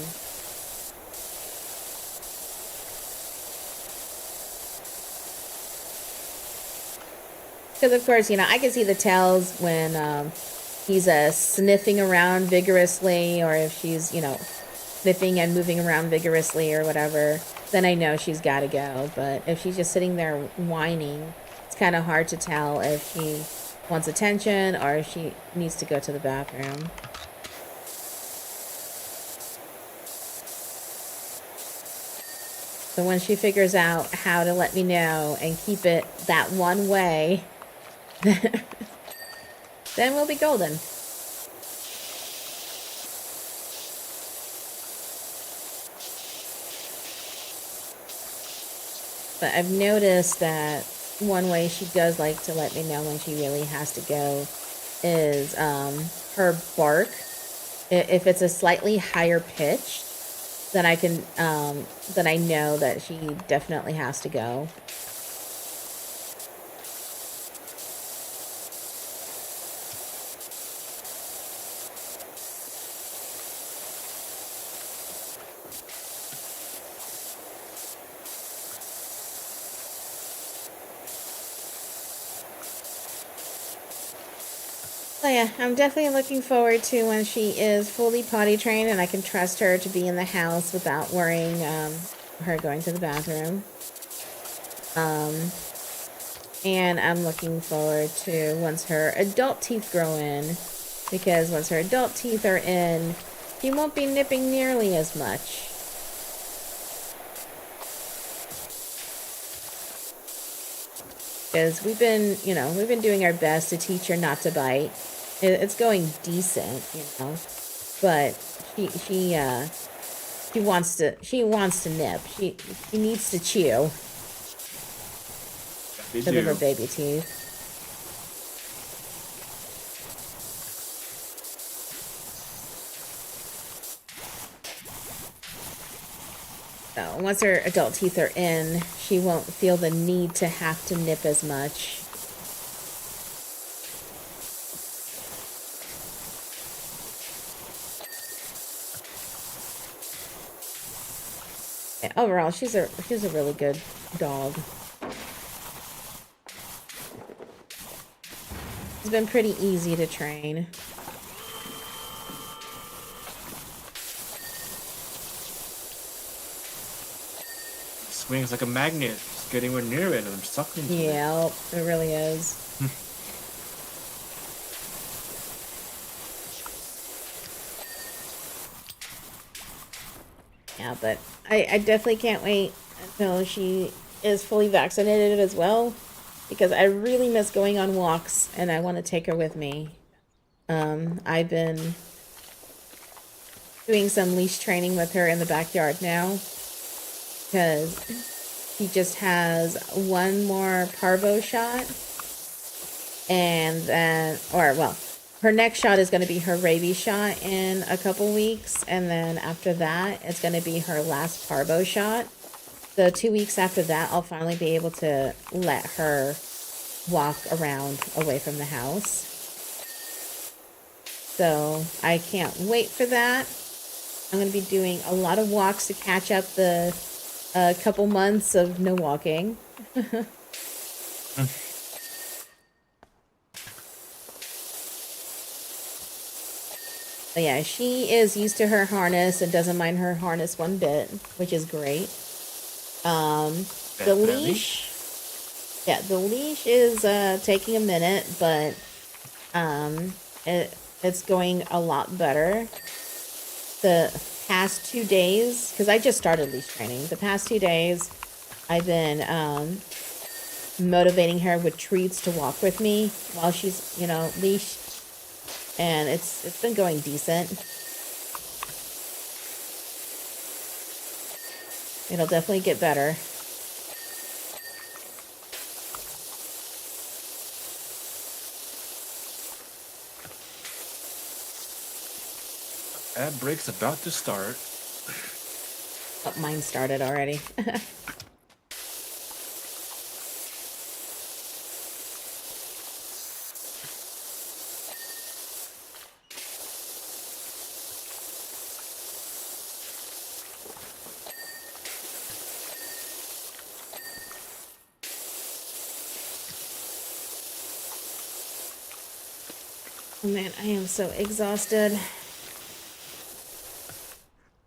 Speaker 1: Because, of course, you know, I can see the tells when he's sniffing around vigorously, or if she's, you know, sniffing and moving around vigorously or whatever, then I know she's got to go. But if she's just sitting there whining, it's kind of hard to tell if she wants attention or if she needs to go to the bathroom. So when she figures out how to let me know and keep it that one way, then we'll be golden. But I've noticed that one way she does like to let me know when she really has to go is her bark. If it's a slightly higher pitch, then then I know that she definitely has to go. So yeah, I'm definitely looking forward to when she is fully potty trained and I can trust her to be in the house without worrying her going to the bathroom. And I'm looking forward to once her adult teeth grow in, because once her adult teeth are in, she won't be nipping nearly as much. Because we've been doing our best to teach her not to bite. It's going decent, you know, but she wants to nip. She needs to chew because of her baby teeth. So once her adult teeth are in, she won't feel the need to have to nip as much. Yeah, overall, she's a really good dog. It's been pretty easy to train.
Speaker 2: wings like a magnet. Just get anywhere near it and I'm sucked into it.
Speaker 1: Yeah, it really is. Yeah, but I definitely can't wait until she is fully vaccinated as well, because I really miss going on walks and I want to take her with me. I've been doing some leash training with her in the backyard now because she just has one more parvo shot, and then, or well, her next shot is going to be her rabies shot in a couple weeks, and then after that, it's going to be her last parvo shot. So 2 weeks after that, I'll finally be able to let her walk around away from the house. So I can't wait for that. I'm going to be doing a lot of walks to catch up the couple months of no walking. But yeah, she is used to her harness and doesn't mind her harness one bit, which is great. The leash, yeah, the leash is taking a minute, but it's going a lot better. The past 2 days, because I just started leash training, the past 2 days, I've been motivating her with treats to walk with me while she's, you know, leashed, and it's been going decent. It'll definitely get better.
Speaker 2: Ad break's about to start.
Speaker 1: Oh, mine started already. Oh man, I am so exhausted.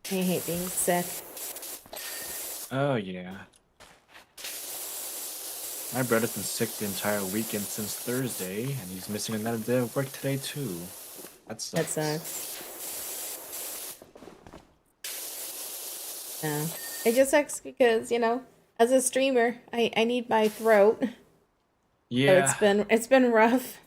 Speaker 1: I hate being sick.
Speaker 2: Oh yeah. My brother's been sick the entire weekend since Thursday, and he's missing another day of work today too. That sucks.
Speaker 1: That sucks. Yeah. It just sucks because, you know, as a streamer, I need my throat.
Speaker 2: Yeah.
Speaker 1: So it's been rough.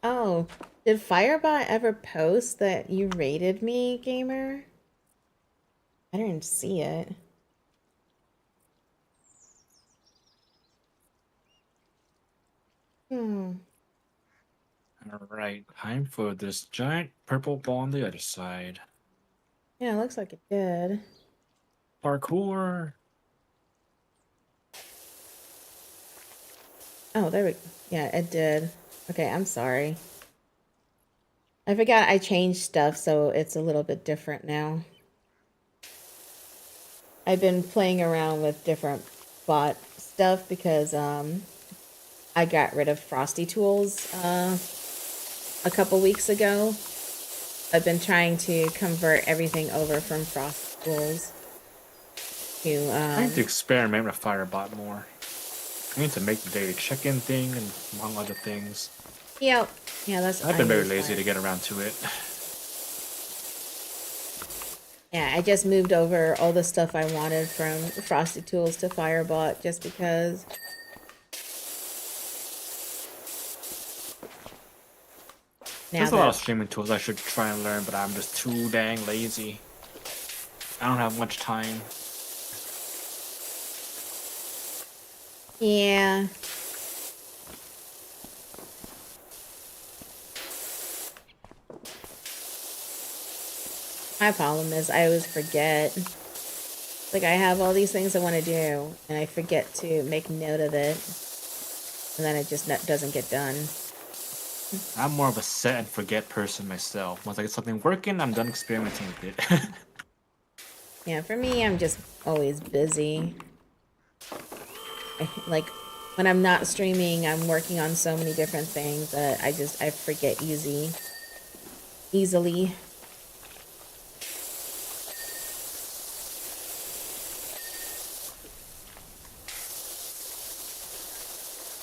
Speaker 1: Oh, did Firebot ever post that you rated me, gamer? I didn't see it. Hmm.
Speaker 2: Alright, time for this giant purple ball on the other side.
Speaker 1: Yeah, it looks like it did.
Speaker 2: Parkour!
Speaker 1: Oh, there we go. Yeah, it did. Okay, I'm sorry. I forgot I changed stuff, so it's a little bit different now. I've been playing around with different bot stuff because I got rid of Frosty Tools a couple weeks ago. I've been trying to convert everything over from Frosty Tools to
Speaker 2: I need to experiment with Firebot more. I need to make the daily check-in thing and among other things.
Speaker 1: Yep. Yeah, that's.
Speaker 2: I've been very lazy to get around to it.
Speaker 1: Yeah, I just moved over all the stuff I wanted from Frosty Tools to Firebot just because.
Speaker 2: There's a lot of streaming tools I should try and learn, but I'm just too dang lazy. I don't have much time.
Speaker 1: Yeah. My problem is I always forget. Like, I have all these things I want to do, and I forget to make note of it, and then it just doesn't get done.
Speaker 2: I'm more of a set and forget person myself. Once I get something working, I'm done experimenting with it.
Speaker 1: Yeah, for me, I'm just always busy. Like, when I'm not streaming, I'm working on so many different things that I forget easily.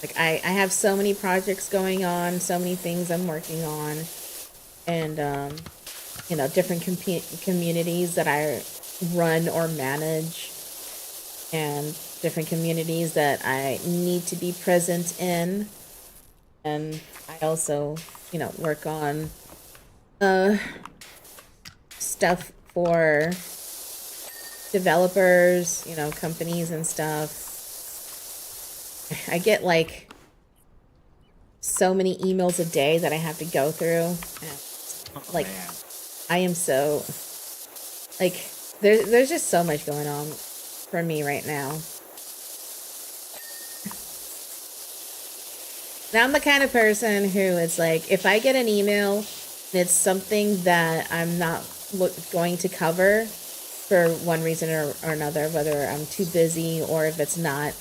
Speaker 1: Like, I have so many projects going on, so many things I'm working on, and, you know, different communities that I run or manage, and different communities that I need to be present in. And I also, you know, work on stuff for developers, you know, companies and stuff. I get like so many emails a day that I have to go through.
Speaker 2: Oh,
Speaker 1: Like,
Speaker 2: man.
Speaker 1: I am so, like, there's just so much going on for me right now. Now I'm the kind of person who it's like, if I get an email and it's something that I'm not going to cover for one reason or another, whether I'm too busy or if it's not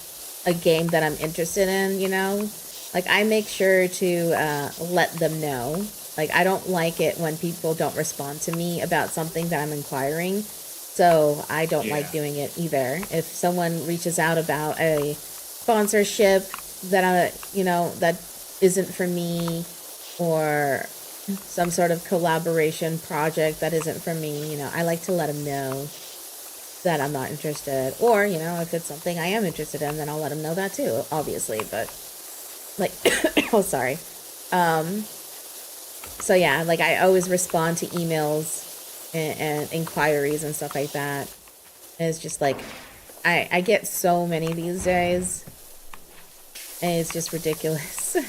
Speaker 1: a game that I'm interested in, you know, like, I make sure to let them know. Like, I don't like it when people don't respond to me about something that I'm inquiring. So I don't like doing it either. If someone reaches out about a sponsorship that you know, that isn't for me, or some sort of collaboration project that isn't for me, you know, I like to let them know that I'm not interested. Or, you know, if it's something I am interested in, then I'll let them know that too, obviously. But, like, oh, sorry. So yeah, like, I always respond to emails and inquiries and stuff like that. And it's just like, I get so many these days, and it's just ridiculous.
Speaker 2: I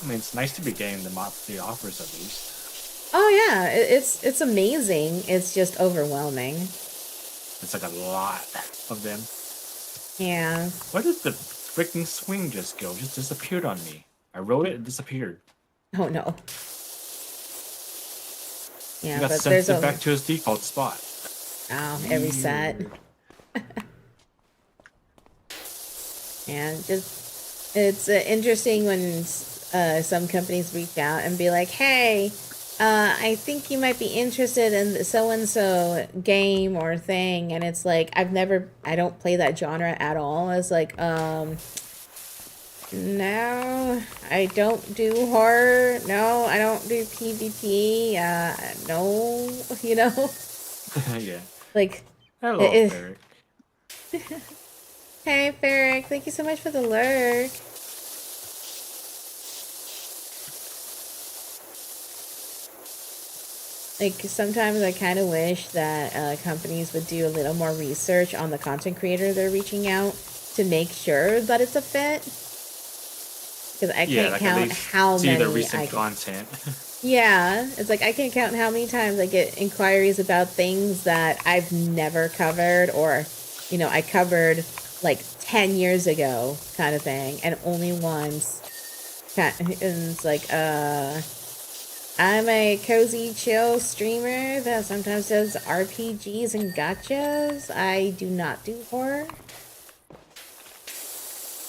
Speaker 2: mean, it's nice to be getting the monthly offers at least.
Speaker 1: Oh yeah, it's amazing. It's just overwhelming.
Speaker 2: It's like a lot of them.
Speaker 1: Yeah.
Speaker 2: Where did the freaking swing just go? It just disappeared on me. I wrote it, it disappeared.
Speaker 1: Oh no. Yeah,
Speaker 2: He got
Speaker 1: but
Speaker 2: sent back to his default spot.
Speaker 1: Oh, every set. And just, it's interesting when some companies reach out and be like, hey, I think you might be interested in so-and-so game or thing. And it's like, I don't play that genre at all. It's like, no, I don't do horror. No, I don't do PvP. No, you know?
Speaker 2: Yeah.
Speaker 1: Like,
Speaker 2: Hello, Ferric.
Speaker 1: Hey, Ferric. Thank you so much for the lurk. Like, sometimes I kind of wish that companies would do a little more research on the content creator they're reaching out to make sure that it's a fit. Because I can't count how many
Speaker 2: the recent content.
Speaker 1: Yeah, it's like I can't count how many times I get inquiries about things that I've never covered, or, you know, I covered like 10 years ago kind of thing, and only once. And it's like, I'm a cozy chill streamer that sometimes does RPGs and gachas. I do not do horror.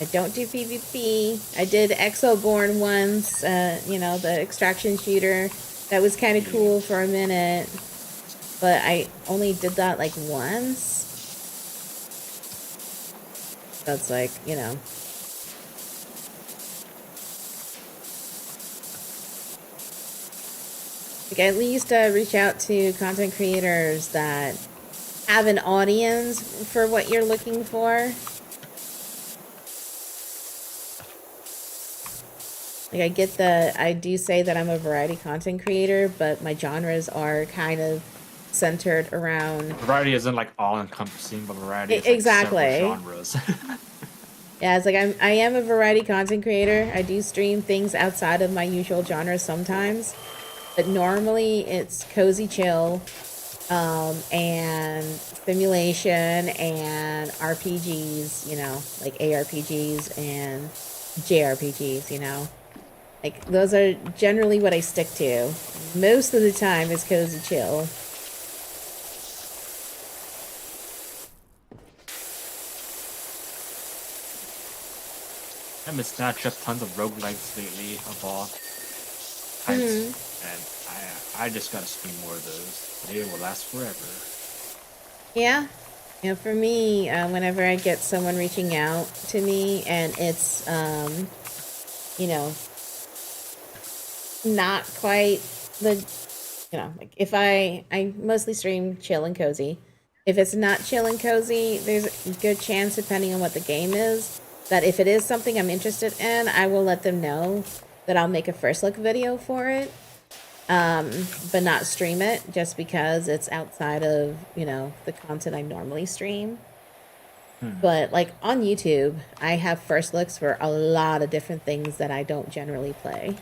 Speaker 1: I don't do PvP. I did Exoborn once, you know, the extraction shooter. That was kind of cool for a minute. But I only did that like once. That's like, you know. Like, at least reach out to content creators that have an audience for what you're looking for. Like, I do say that I'm a variety content creator, but my genres are kind of centered around...
Speaker 2: Variety isn't like all-encompassing, but variety is
Speaker 1: exactly.
Speaker 2: Like several genres.
Speaker 1: Yeah, it's like I am a variety content creator. I do stream things outside of my usual genres sometimes, but normally it's cozy chill, and simulation and RPGs, you know, like ARPGs and JRPGs, you know. Like, those are generally what I stick to. Most of the time is cozy chill.
Speaker 2: I've been snatched up tons of roguelikes lately of all
Speaker 1: Mm-hmm.
Speaker 2: types, and I just gotta stream more of those. They will last forever.
Speaker 1: Yeah. You know, for me, whenever I get someone reaching out to me and it's, you know, not quite the, you know, like if I mostly stream chill and cozy. If it's not chill and cozy, there's a good chance, depending on what the game is, that if it is something I'm interested in, I will let them know that I'll make a first look video for it, but not stream it just because it's outside of, you know, the content I normally stream. But like on YouTube, I have first looks for a lot of different things that I don't generally play.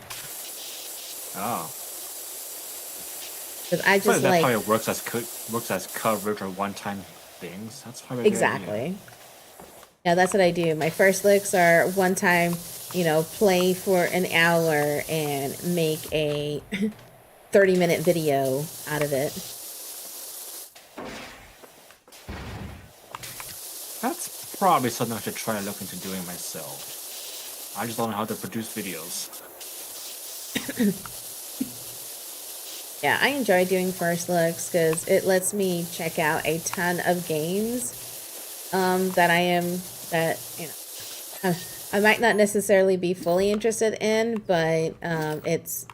Speaker 2: Oh.
Speaker 1: Because I
Speaker 2: But
Speaker 1: just
Speaker 2: that
Speaker 1: like,
Speaker 2: probably works as coverage or one-time things. That's probably a good idea.
Speaker 1: exactly. Yeah, that's what I do. My first looks are one time, you know, play for an hour and make a 30-minute video out of it.
Speaker 2: That's probably something I should try to look into doing myself. I just don't know how to produce videos.
Speaker 1: Yeah, I enjoy doing first looks because it lets me check out a ton of games that you know, I might not necessarily be fully interested in, but it's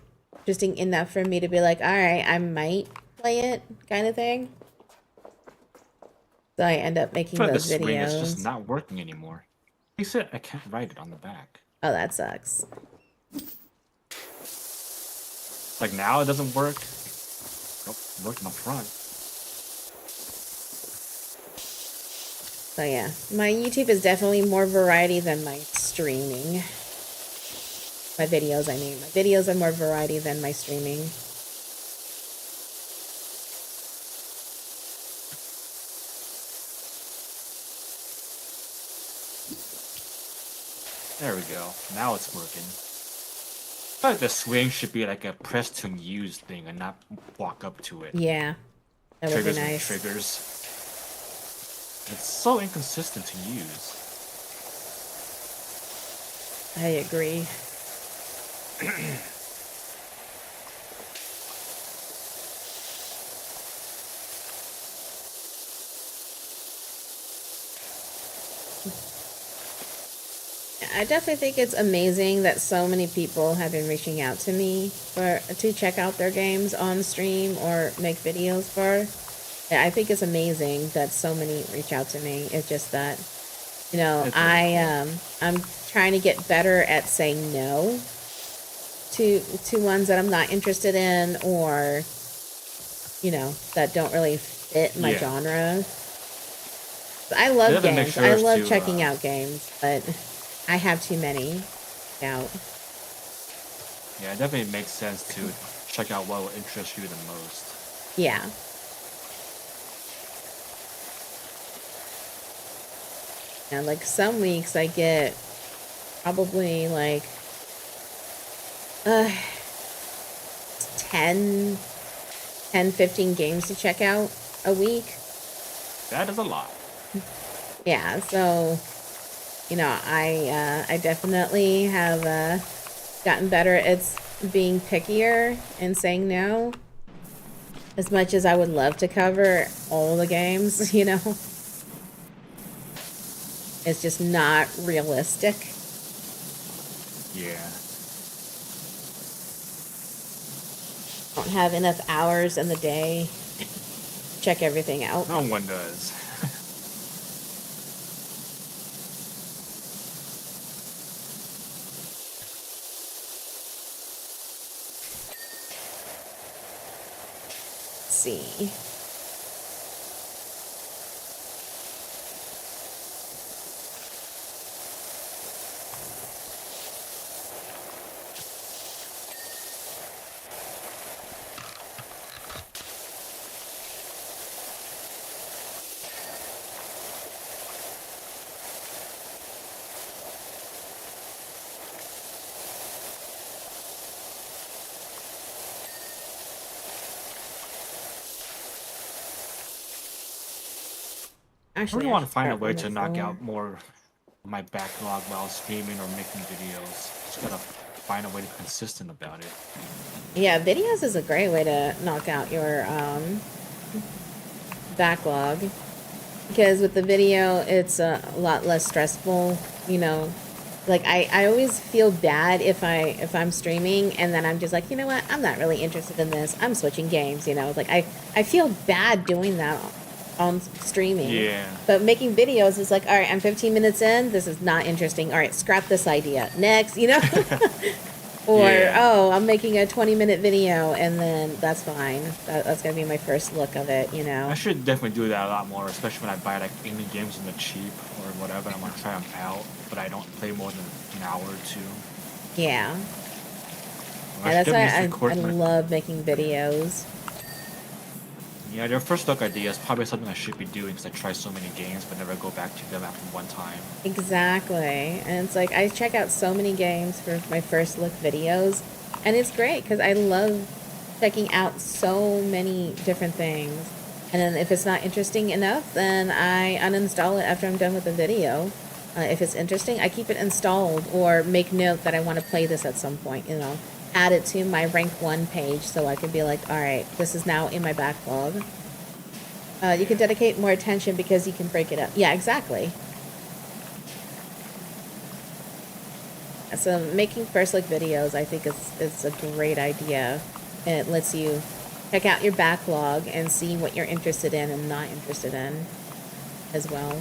Speaker 1: interesting enough for me to be like, all right, I might play it, kind of thing. So I end up
Speaker 2: I
Speaker 1: making
Speaker 2: feel like the
Speaker 1: those
Speaker 2: swing is just
Speaker 1: videos.
Speaker 2: not working anymore. He said I can't write it on the back.
Speaker 1: Oh, that sucks.
Speaker 2: Like now it doesn't work. Nope, it worked in the front.
Speaker 1: So yeah, my YouTube is definitely more variety than my streaming. My videos, I mean. My videos are more variety than my streaming.
Speaker 2: There we go. Now it's working. I feel like the swing should be like a press to use thing and not walk up to it.
Speaker 1: Yeah, that would be
Speaker 2: Triggers and
Speaker 1: nice.
Speaker 2: triggers. It's so inconsistent to use.
Speaker 1: I agree. I definitely think it's amazing that so many people have been reaching out to me to check out their games on stream or make videos for. Yeah, I think it's amazing that so many reach out to me. It's just that, you know,
Speaker 2: It's really cool.
Speaker 1: I'm trying to get better at saying no to ones that I'm not interested in, or, you know, that don't really fit my
Speaker 2: Yeah.
Speaker 1: genre. I
Speaker 2: You
Speaker 1: love
Speaker 2: have to make
Speaker 1: games.
Speaker 2: sure
Speaker 1: I
Speaker 2: to
Speaker 1: love checking out games, but I have too many out.
Speaker 2: yeah, it definitely makes sense to check out what will interest you the most.
Speaker 1: Yeah. And like some weeks I get probably like uh 10 15 games to check out a week.
Speaker 2: That is a lot.
Speaker 1: Yeah, so you know, I definitely have gotten better at being pickier and saying no. As much as I would love to cover all the games, you know, it's just not realistic.
Speaker 2: Yeah.
Speaker 1: I don't have enough hours in the day to check everything out.
Speaker 2: No one does.
Speaker 1: Let's see. Actually,
Speaker 2: really
Speaker 1: I
Speaker 2: want
Speaker 1: should
Speaker 2: to find a
Speaker 1: start
Speaker 2: way
Speaker 1: from
Speaker 2: to
Speaker 1: this
Speaker 2: knock
Speaker 1: door.
Speaker 2: out more of my backlog while streaming or making videos. Just gotta find a way to be consistent about it.
Speaker 1: Yeah, videos is a great way to knock out your backlog. Because with the video, it's a lot less stressful, you know. Like I always feel bad if I'm streaming and then I'm just like, you know what, I'm not really interested in this. I'm switching games, you know. Like I feel bad doing that on streaming.
Speaker 2: Yeah.
Speaker 1: But making videos is like, all right, I'm 15 minutes in. This is not interesting. All right, scrap this idea. Next, you know. Or,
Speaker 2: Yeah.
Speaker 1: oh, I'm making a 20-minute video, and then that's fine. That's going to be my first look of it, you know?
Speaker 2: I should definitely do that a lot more, especially when I buy like indie games in the cheap or whatever. I want to try them out, but I don't play more than an hour or two.
Speaker 1: Yeah.
Speaker 2: I
Speaker 1: Yeah,
Speaker 2: should
Speaker 1: that's
Speaker 2: definitely
Speaker 1: why I
Speaker 2: record my.
Speaker 1: love making videos.
Speaker 2: Yeah, their first look idea is probably something I should be doing because I try so many games but never go back to them after one time.
Speaker 1: Exactly. And it's like, I check out so many games for my first look videos, and it's great because I love checking out so many different things. And then if it's not interesting enough, then I uninstall it after I'm done with the video. If it's interesting, I keep it installed or make note that I want to play this at some point, you know. Add it to my rank 1 page so I can be like, all right, this is now in my backlog. You can dedicate more attention because you can break it up. Yeah, exactly. So making first look videos, I think is a great idea. It lets you check out your backlog and see what you're interested in and not interested in as well.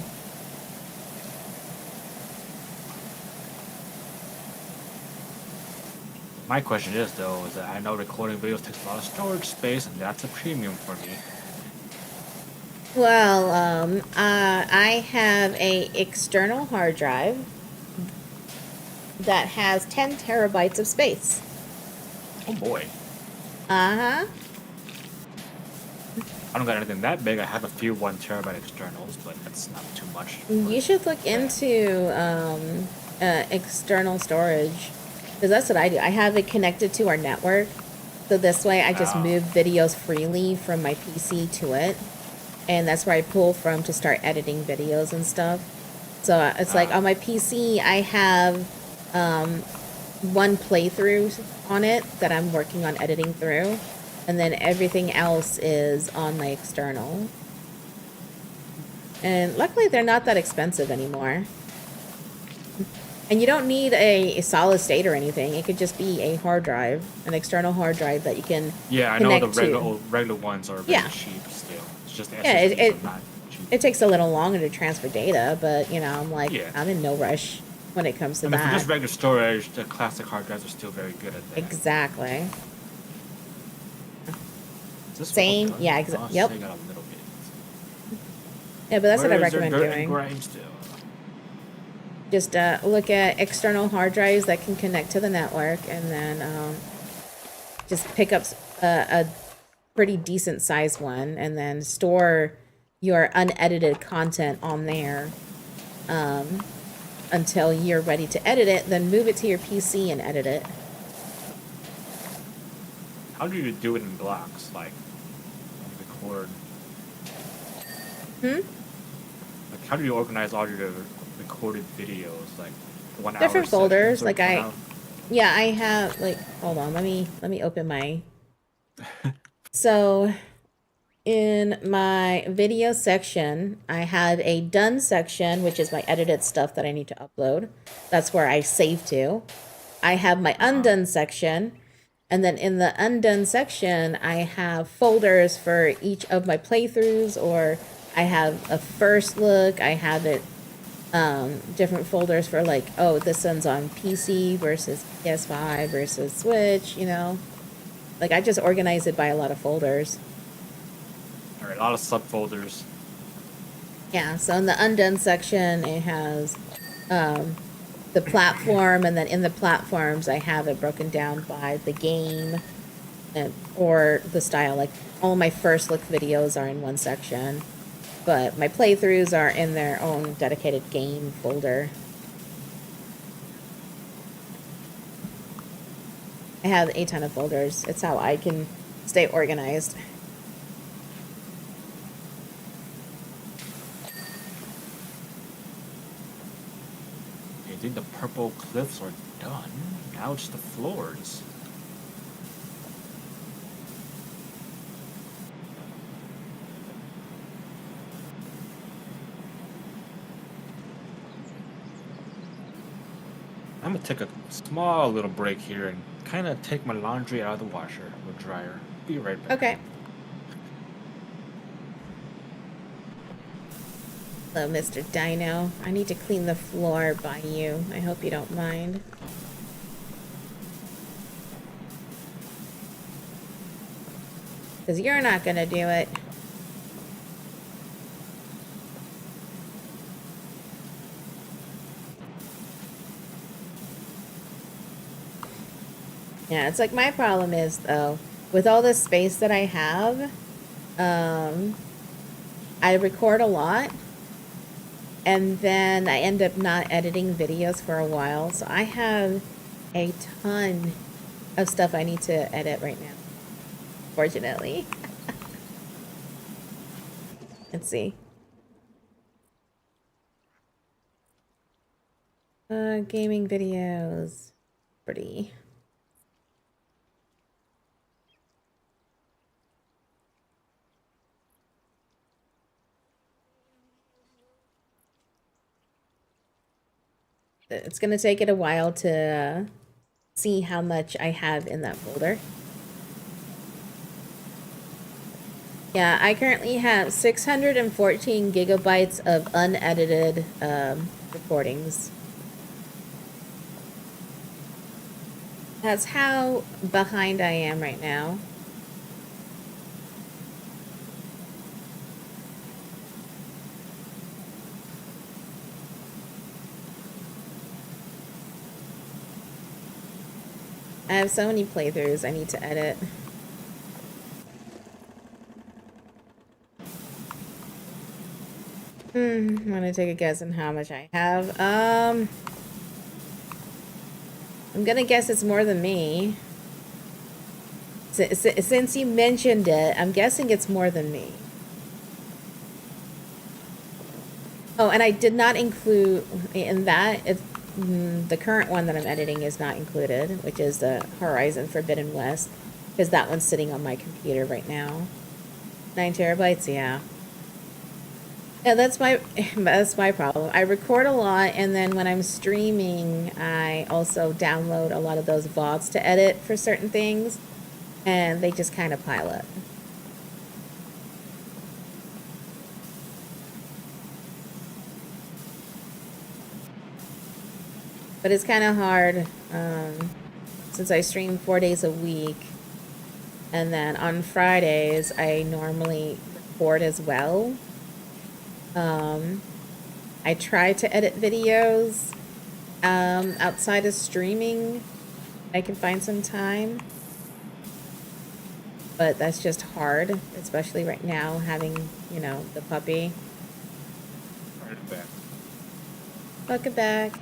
Speaker 2: My question is though, is that I know recording videos takes a lot of storage space and that's a premium for me.
Speaker 1: Well, I have a external hard drive that has 10 terabytes of space.
Speaker 2: Oh boy.
Speaker 1: Uh-huh.
Speaker 2: I don't got anything that big. I have a few 1 terabyte externals, but that's not too much.
Speaker 1: You should look into external storage, because that's what I do. I have it connected to our network, so this way I just move videos freely from my PC to it, and that's where I pull from to start editing videos and stuff. So it's like on my PC I have one playthrough on it that I'm working on editing through, and then everything else is on my external. And luckily, they're not that expensive anymore. And you don't need a solid state or anything. It could just be a hard drive, an external hard drive that you can
Speaker 2: I know the regular ones are very cheap still. It's just the SSDs are not cheap.
Speaker 1: It takes a little longer to transfer data, but, you know, I'm like, I'm in no ruch when it comes to that.
Speaker 2: For just regular storage, the classic hard drives are still very good at that.
Speaker 1: Exactly.
Speaker 2: Same,
Speaker 1: yeah, exactly. Yep.
Speaker 2: Got a little bit.
Speaker 1: Yeah, but that's what I recommend doing.
Speaker 2: Still?
Speaker 1: Just look at external hard drives that can connect to the network, and then just pick up a pretty decent sized one, and then store your unedited content on there until you're ready to edit it. Then move it to your PC and edit it.
Speaker 2: How do you do it in blocks? Like, record? Like, how do you organize all your recorded videos? Like, 1 hour
Speaker 1: different folders. Like I have like, hold on, let me open my. So, in my video section, I have a done section, which is my edited stuff that I need to upload. That's where I save to. I have my undone section. And then in the undone section, I have folders for each of my playthroughs, or I have a first look. I have it different folders for like, oh, this one's on PC versus PS5 versus Switch, you know. Like I just organize it by a lot of folders.
Speaker 2: All right, a lot of subfolders.
Speaker 1: Yeah, so in the undone section, it has the platform, and then in the platforms I have it broken down by the game or the style. Like all my first look videos are in one section, but my playthroughs are in their own dedicated game folder. I have a ton of folders. It's how I can stay organized.
Speaker 2: think the purple cliffs are done. Now it's the floors. I'm gonna take a small little break here and kind of take my laundry out of the washer or dryer. Be right back.
Speaker 1: Okay. Hello, Mr. Dino. I need to clean the floor by you. I hope you don't mind. Because you're not gonna do it. Yeah, it's like my problem is, though, with all this space that I have, I record a lot, and then I end up not editing videos for a while, so I have a ton of stuff I need to edit right now, fortunately. Let's see. Gaming videos. Pretty. It's gonna take it a while to see how much I have in that folder. Yeah, I currently have 614 gigabytes of unedited recordings. That's how behind I am right now. I have so many playthroughs I need to edit. I'm gonna take a guess on how much I have. I'm gonna guess it's more than me. Since you mentioned it, I'm guessing it's more than me. Oh, and I did not include in that, the current one that I'm editing is not included, which is the Horizon Forbidden West, because that one's sitting on my computer right now. 9 terabytes, yeah. Yeah, that's my problem. I record a lot, and then when I'm streaming, I also download a lot of those VODs to edit for certain things, and they just kind of pile up. But it's kind of hard, since I stream 4 days a week, and then on Fridays, I normally record as well. I try to edit videos outside of streaming. I can find some time, but that's just hard, especially right now, having, you know, the puppy.
Speaker 2: Right back.
Speaker 1: Welcome back.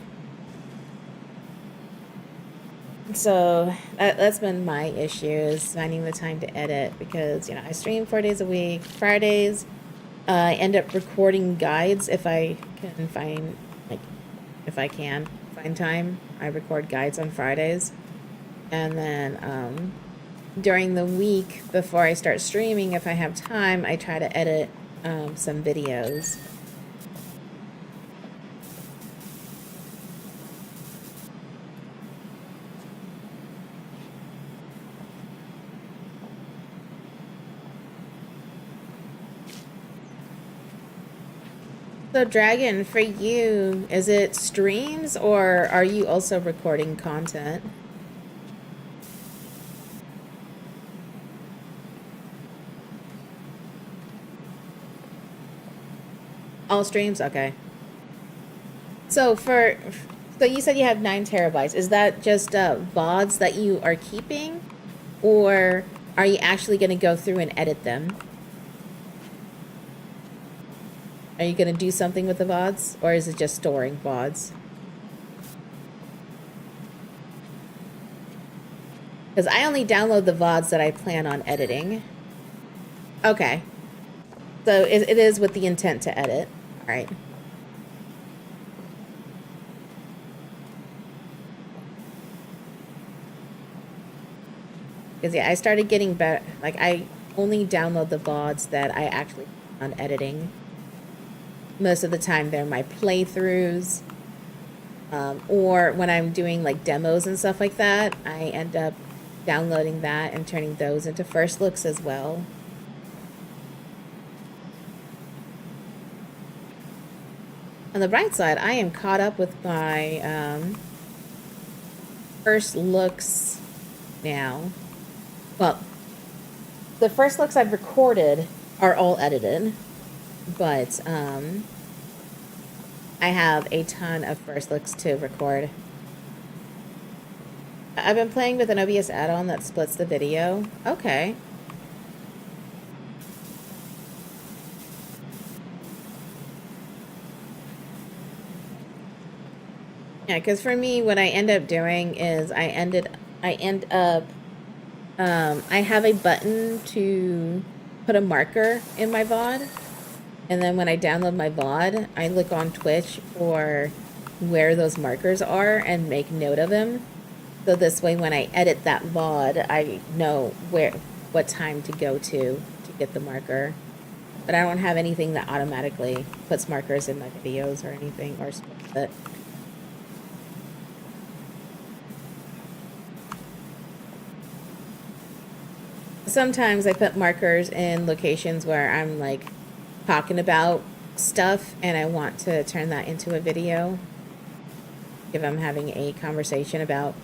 Speaker 1: So that's been my issue, is finding the time to edit, because, you know, I stream 4 days a week. Fridays, I end up recording guides if I can find, like, if I can find time. I record guides on Fridays. And then during the week before I start streaming, if I have time, I try to edit some videos. So Dragon, for you, is it streams, or are you also recording content? All streams? Okay. So so you said you have 9 terabytes. Is that just VODs that you are keeping, or are you actually going to go through and edit them? Are you going to do something with the VODs, or is it just storing VODs? Because I only download the VODs that I plan on editing. Okay. So it is with the intent to edit. All right. Because yeah, I started getting better. Like I only download the VODs that I actually on editing. Most of the time, they're my playthroughs, or when I'm doing like demos and stuff like that. I end up downloading that and turning those into first looks as well. On the bright side, I am caught up with my first looks now. Well, the first looks I've recorded are all edited, but I have a ton of first looks to record. I've been playing with an OBS add-on that splits the video. Okay. Yeah, because for me, what I end up doing is I have a button to put a marker in my VOD. And then when I download my VOD, I look on Twitch for where those markers are and make note of them. So this way, when I edit that VOD, I know what time to go to get the marker. But I don't have anything that automatically puts markers in my videos or anything or splits it. Sometimes I put markers in locations where I'm like talking about stuff and I want to turn that into a video. If I'm having a conversation about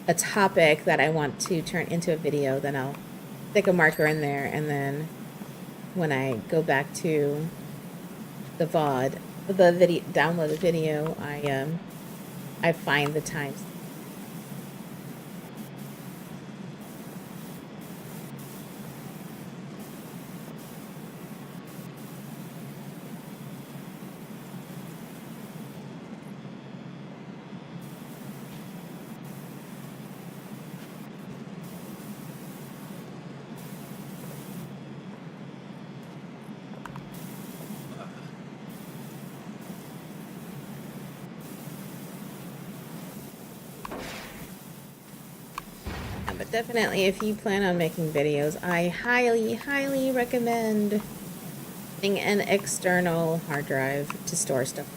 Speaker 1: a topic that I want to turn into a video, then I'll stick a marker in there, and then when I go back to the VOD, the video, download the video, I find the times. But definitely, if you plan on making videos, I highly, highly recommend getting an external hard drive to store stuff.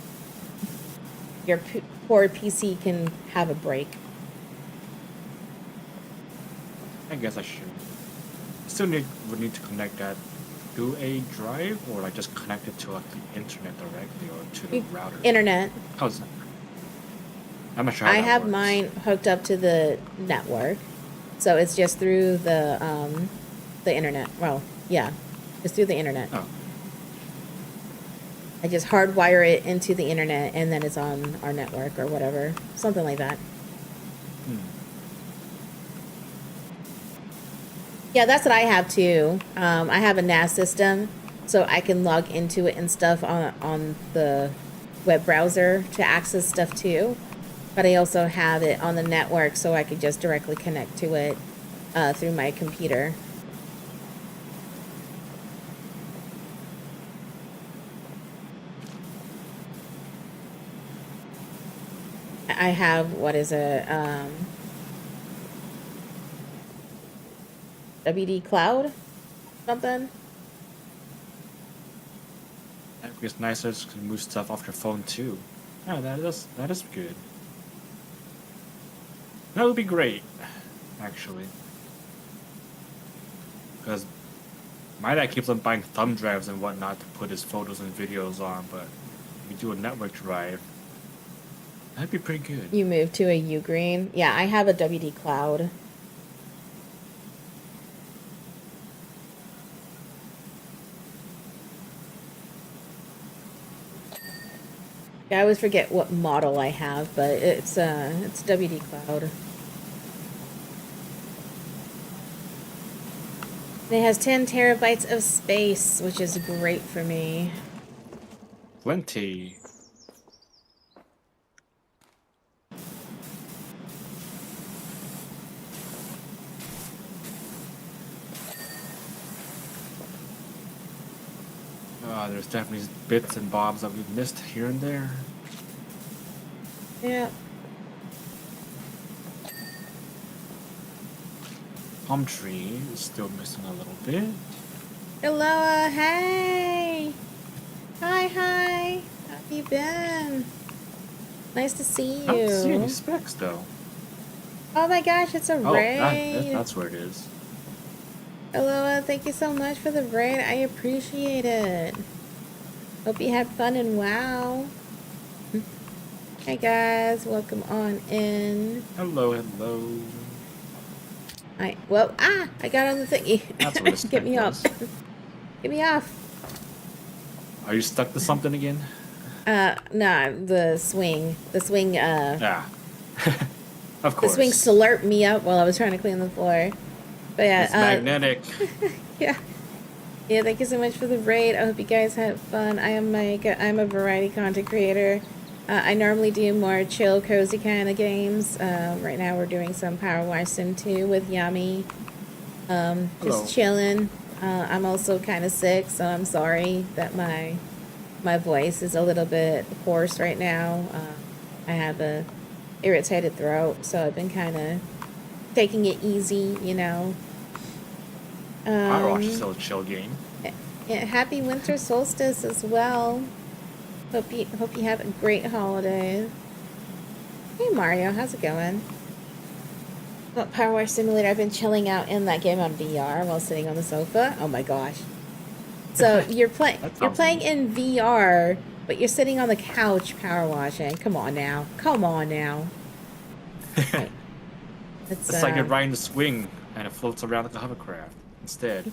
Speaker 1: Your poor PC can have a break.
Speaker 2: I guess I should. Would need to connect that to a drive, or like just connect it to like the internet directly or to the router.
Speaker 1: Internet.
Speaker 2: How's that? I'm not sure how
Speaker 1: I
Speaker 2: that
Speaker 1: have
Speaker 2: works.
Speaker 1: mine hooked up to the network, so it's just through the internet. Well, yeah, it's through the internet.
Speaker 2: Oh.
Speaker 1: I just hardwire it into the internet, and then it's on our network or whatever, something like that. Yeah, that's what I have too. I have a NAS system, so I can log into it and stuff on the web browser to access stuff too. But I also have it on the network, so I could just directly connect to it through my computer. I have, what is it? WD Cloud? Something?
Speaker 2: It's nicer to move stuff off your phone too. Oh, that is good. That would be great, actually. Because my dad keeps on buying thumb drives and whatnot to put his photos and videos on, but if you do a network drive, that'd be pretty good.
Speaker 1: You moved to a Ugreen? Yeah, I have a WD Cloud. Yeah, I always forget what model I have, but it's WD Cloud. It has 10 terabytes of space, which is great for me.
Speaker 2: Plenty. There's definitely bits and bobs that we've missed here and there.
Speaker 1: Yeah.
Speaker 2: palm tree is still missing a little bit.
Speaker 1: Hello, hey! Hi. How have you been? Nice to see you.
Speaker 2: I don't see any specks though.
Speaker 1: Oh my gosh, it's a
Speaker 2: Oh,
Speaker 1: raid.
Speaker 2: that's where it is.
Speaker 1: Hello, thank you so much for the raid. I appreciate it. Hope you had fun and wow. Hey guys, welcome on in.
Speaker 2: Hello.
Speaker 1: I got on the thingy.
Speaker 2: That's what the
Speaker 1: Get
Speaker 2: spec
Speaker 1: me
Speaker 2: was.
Speaker 1: off. Get me off.
Speaker 2: Are you stuck to something again?
Speaker 1: Nah, the swing.
Speaker 2: Yeah. Of
Speaker 1: The
Speaker 2: course.
Speaker 1: swing slurped me up while I was trying to clean the floor. But yeah,
Speaker 2: It's magnetic.
Speaker 1: yeah. Yeah, thank you so much for the raid. I hope you guys had fun. I am Maeka. I'm a variety content creator. I normally do more chill, cozy kind of games. Right now we're doing some PowerWash Sim 2 with Yummy. Just chilling. I'm also kind of sick, so I'm sorry that my voice is a little bit hoarse right now. I have a irritated throat, so I've been kind of taking it easy, you know.
Speaker 2: PowerWash is still a chill game.
Speaker 1: Yeah, happy winter solstice as well. Hope you have a great holiday. Hey Mario, how's it going? Well, PowerWash Simulator. I've been chilling out in that game on VR while sitting on the sofa. Oh my gosh! So you're playing in VR, but you're sitting on the couch power washing. Come on now. Right.
Speaker 2: It's like you're riding the swing and it floats around like a hovercraft instead.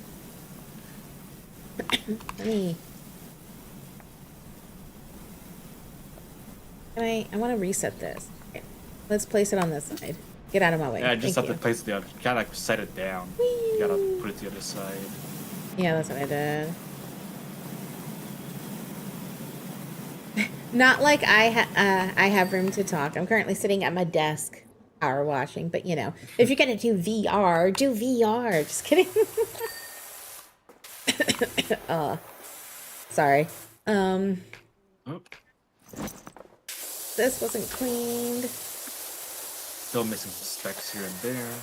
Speaker 1: I want to reset this. Okay. Let's place it on this side. Get out of my way.
Speaker 2: Yeah, just have to place it the other. You gotta like set it down. Whee! You gotta put it to the other side.
Speaker 1: Yeah, that's what I did. Not like I have room to talk. I'm currently sitting at my desk, power washing. But you know, if you're gonna do VR, do VR. Just kidding. Sorry.
Speaker 2: Oh.
Speaker 1: This wasn't cleaned.
Speaker 2: Still missing some specks here and there.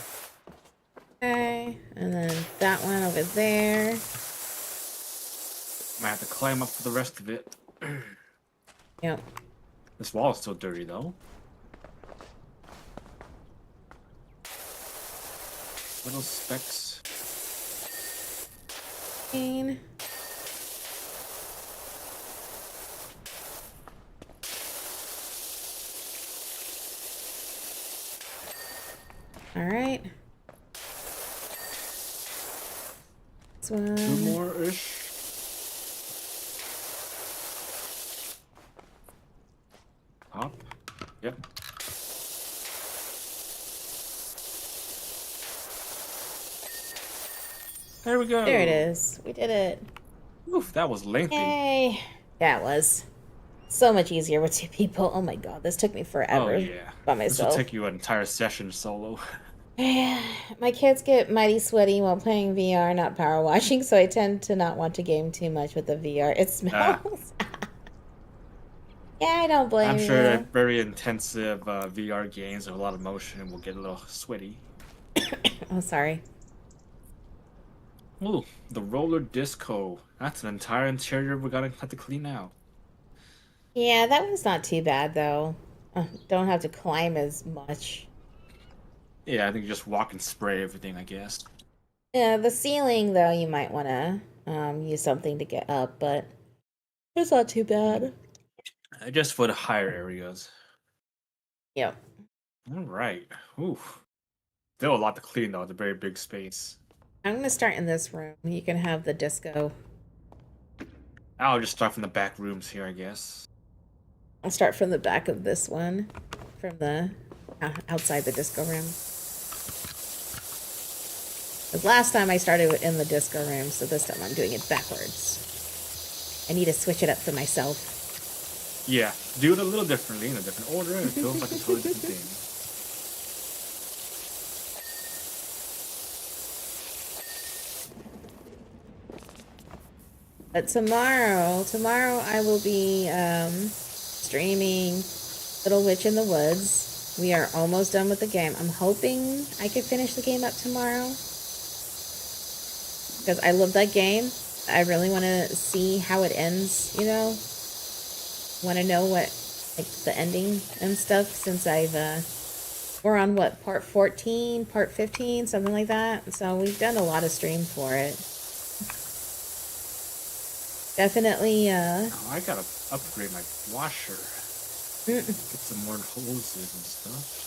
Speaker 1: Okay, and then that one over there.
Speaker 2: Might have to climb up for the rest of it.
Speaker 1: Yep.
Speaker 2: This wall is still dirty though. Little specks.
Speaker 1: Clean. All right. This one.
Speaker 2: 2 more-ish. Up. Yep. There we go.
Speaker 1: There it is. We did it.
Speaker 2: Oof, that was lengthy.
Speaker 1: Yay. That was so much easier with 2 people. Oh my god, this took me forever.
Speaker 2: Oh yeah.
Speaker 1: By
Speaker 2: This will
Speaker 1: myself.
Speaker 2: take you an entire session solo.
Speaker 1: My kids get mighty sweaty while playing VR, not power washing, so I tend to not want to game too much with the VR. It smells. Yeah, I don't blame you.
Speaker 2: I'm sure very intensive VR games with a lot of motion will get a little sweaty.
Speaker 1: Oh, sorry.
Speaker 2: Ooh, the roller disco. That's an entire interior we're gonna have to clean out.
Speaker 1: Yeah, that one's not too bad, though. Don't have to climb as much.
Speaker 2: Yeah, I think you just walk and spray everything, I guess.
Speaker 1: Yeah, the ceiling, though, you might want to use something to get up, but it's not too bad.
Speaker 2: Just for the higher areas.
Speaker 1: Yep.
Speaker 2: All right. Ooh. Still a lot to clean, though. It's a very big space.
Speaker 1: I'm going to start in this room. You can have the disco.
Speaker 2: I'll just start from the back rooms here, I guess.
Speaker 1: I'll start from the back of this one. From the outside the disco room. Because last time I started in the disco room, so this time I'm doing it backwards. I need to switch it up for myself.
Speaker 2: Yeah, do it a little differently in a different order, and it feels like a totally different thing.
Speaker 1: But tomorrow I will be streaming Little Witch in the Woods. We are almost done with the game. I'm hoping I could finish the game up tomorrow. because I love that game. I really want to see how it ends, you know? Want to know what, like, the ending and stuff, since we're on what, part 14, part 15, something like that. So we've done a lot of stream for it. Definitely,
Speaker 2: Oh, I gotta upgrade my washer. Get some more hoses and stuff.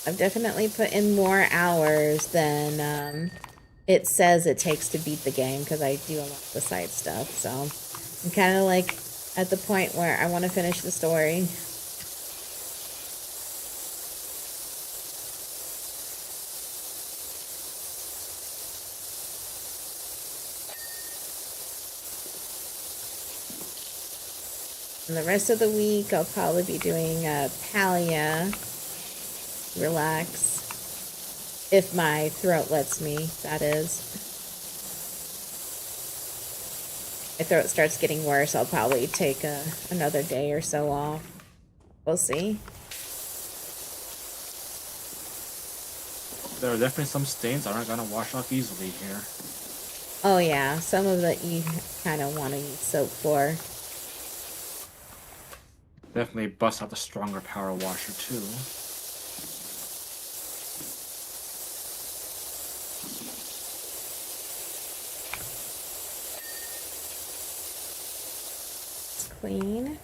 Speaker 1: I've definitely put in more hours than it says it takes to beat the game, because I do a lot of the side stuff. So I'm kind of like at the point where I want to finish the story. And the rest of the week, I'll probably be doing Palia, relax. If my throat lets me, that is. My throat starts getting worse, I'll probably take another day or so off. We'll see.
Speaker 2: There are definitely some stains that aren't gonna wash off easily here.
Speaker 1: Oh yeah, some of that you kind of want to use soap for.
Speaker 2: Definitely bust out the stronger power washer too.
Speaker 1: It's clean.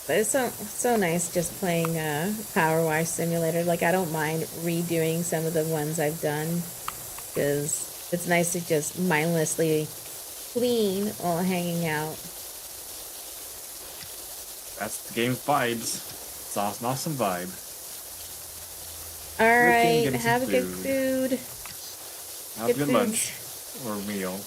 Speaker 1: But it's so nice just playing PowerWash Simulator. Like, I don't mind redoing some of the ones I've done, because it's nice to just mindlessly clean while hanging out.
Speaker 2: That's the game's vibes. It's an awesome vibe.
Speaker 1: Alright, have a good food.
Speaker 2: Have a good lunch or meal.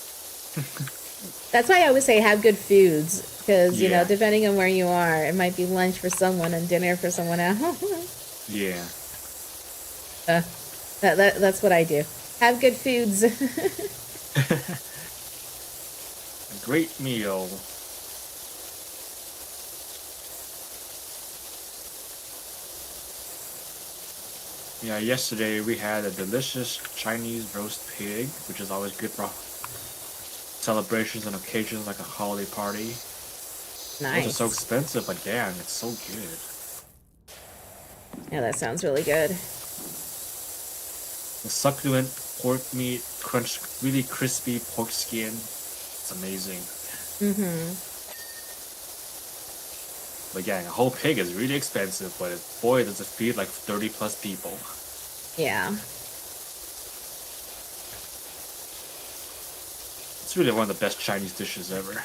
Speaker 1: That's why I always say have good foods, because, you know, depending on where you are, it might be lunch for someone and dinner for someone else.
Speaker 2: Yeah.
Speaker 1: That's what I do. Have good foods.
Speaker 2: A great meal. Yeah, yesterday we had a delicious Chinese roast pig, which is always good for celebrations and occasions like a holiday party.
Speaker 1: Nice.
Speaker 2: Those are so expensive, but damn, it's so good.
Speaker 1: Yeah, that sounds really good.
Speaker 2: The succulent pork meat, crunch, really crispy pork skin. It's amazing. But yeah, a whole pig is really expensive, but boy, does it feed like 30 plus people.
Speaker 1: Yeah.
Speaker 2: It's really one of the best Chinese dishes ever.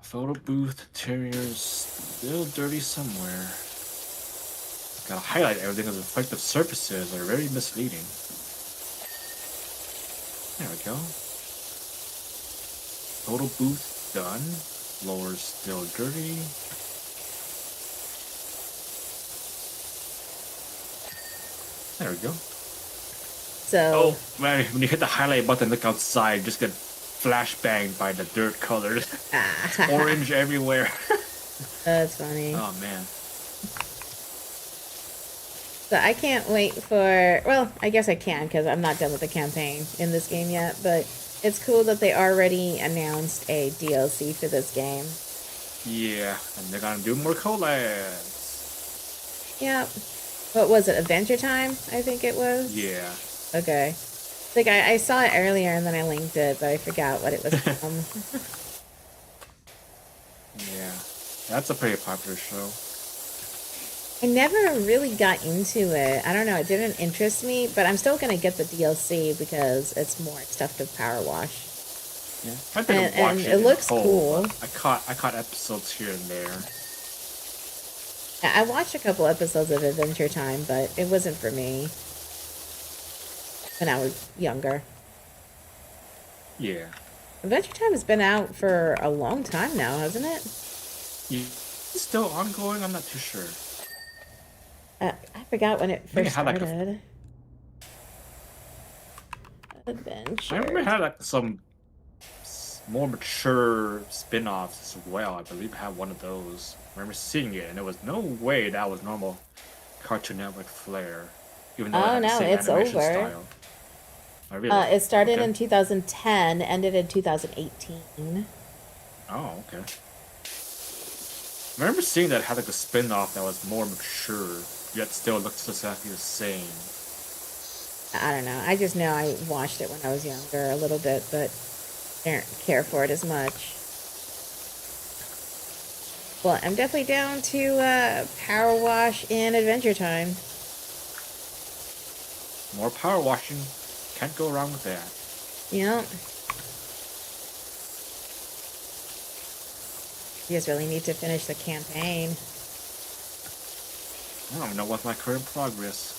Speaker 2: Photo booth interiors still dirty somewhere. Gotta highlight everything because reflective surfaces are very misleading. There we go. Photo booth done. Floor's still dirty. There we go.
Speaker 1: So.
Speaker 2: Oh man, when you hit the highlight button, look outside, just get flashbanged by the dirt colors. It's orange everywhere.
Speaker 1: That's funny.
Speaker 2: Oh man.
Speaker 1: So I can't wait for, well, I guess I can, because I'm not done with the campaign in this game yet, but it's cool that they already announced a DLC for this game.
Speaker 2: Yeah, and they're gonna do more collabs.
Speaker 1: Yep. What was it, Adventure Time, I think it was?
Speaker 2: Yeah.
Speaker 1: Okay. Like, I saw it earlier and then I linked it, but I forgot what it was from.
Speaker 2: Yeah. That's a pretty popular show.
Speaker 1: I never really got into it. I don't know, it didn't interest me, but I'm still gonna get the DLC because it's more stuff to power wash.
Speaker 2: Yeah, I didn't watch
Speaker 1: and
Speaker 2: it.
Speaker 1: It looks
Speaker 2: whole,
Speaker 1: cool.
Speaker 2: I caught episodes here and there.
Speaker 1: I watched a couple episodes of Adventure Time, but it wasn't for me when I was younger.
Speaker 2: Yeah.
Speaker 1: Adventure Time has been out for a long time now, hasn't it?
Speaker 2: It's still ongoing? I'm not too sure.
Speaker 1: I forgot when it
Speaker 2: I think it
Speaker 1: first
Speaker 2: had like
Speaker 1: started.
Speaker 2: I remember it
Speaker 1: Adventure.
Speaker 2: had like some more mature spin-offs as well. I believe I had one of those. I remember seeing it, and there was no way that was normal Cartoon Network flair, even though it
Speaker 1: Oh
Speaker 2: had the
Speaker 1: no,
Speaker 2: same
Speaker 1: it's
Speaker 2: animation
Speaker 1: over.
Speaker 2: style. Oh, really?
Speaker 1: It started
Speaker 2: Okay.
Speaker 1: in 2010, ended in 2018.
Speaker 2: Oh, okay. I remember seeing that it had like a spin-off that was more mature, yet still looked exactly the same.
Speaker 1: I don't know. I just know I watched it when I was younger a little bit, but didn't care for it as much. Well, I'm definitely down to power wash in Adventure Time.
Speaker 2: More power washing. Can't go wrong with that.
Speaker 1: Yep. You just really need to finish the campaign.
Speaker 2: I don't even know what's my current progress.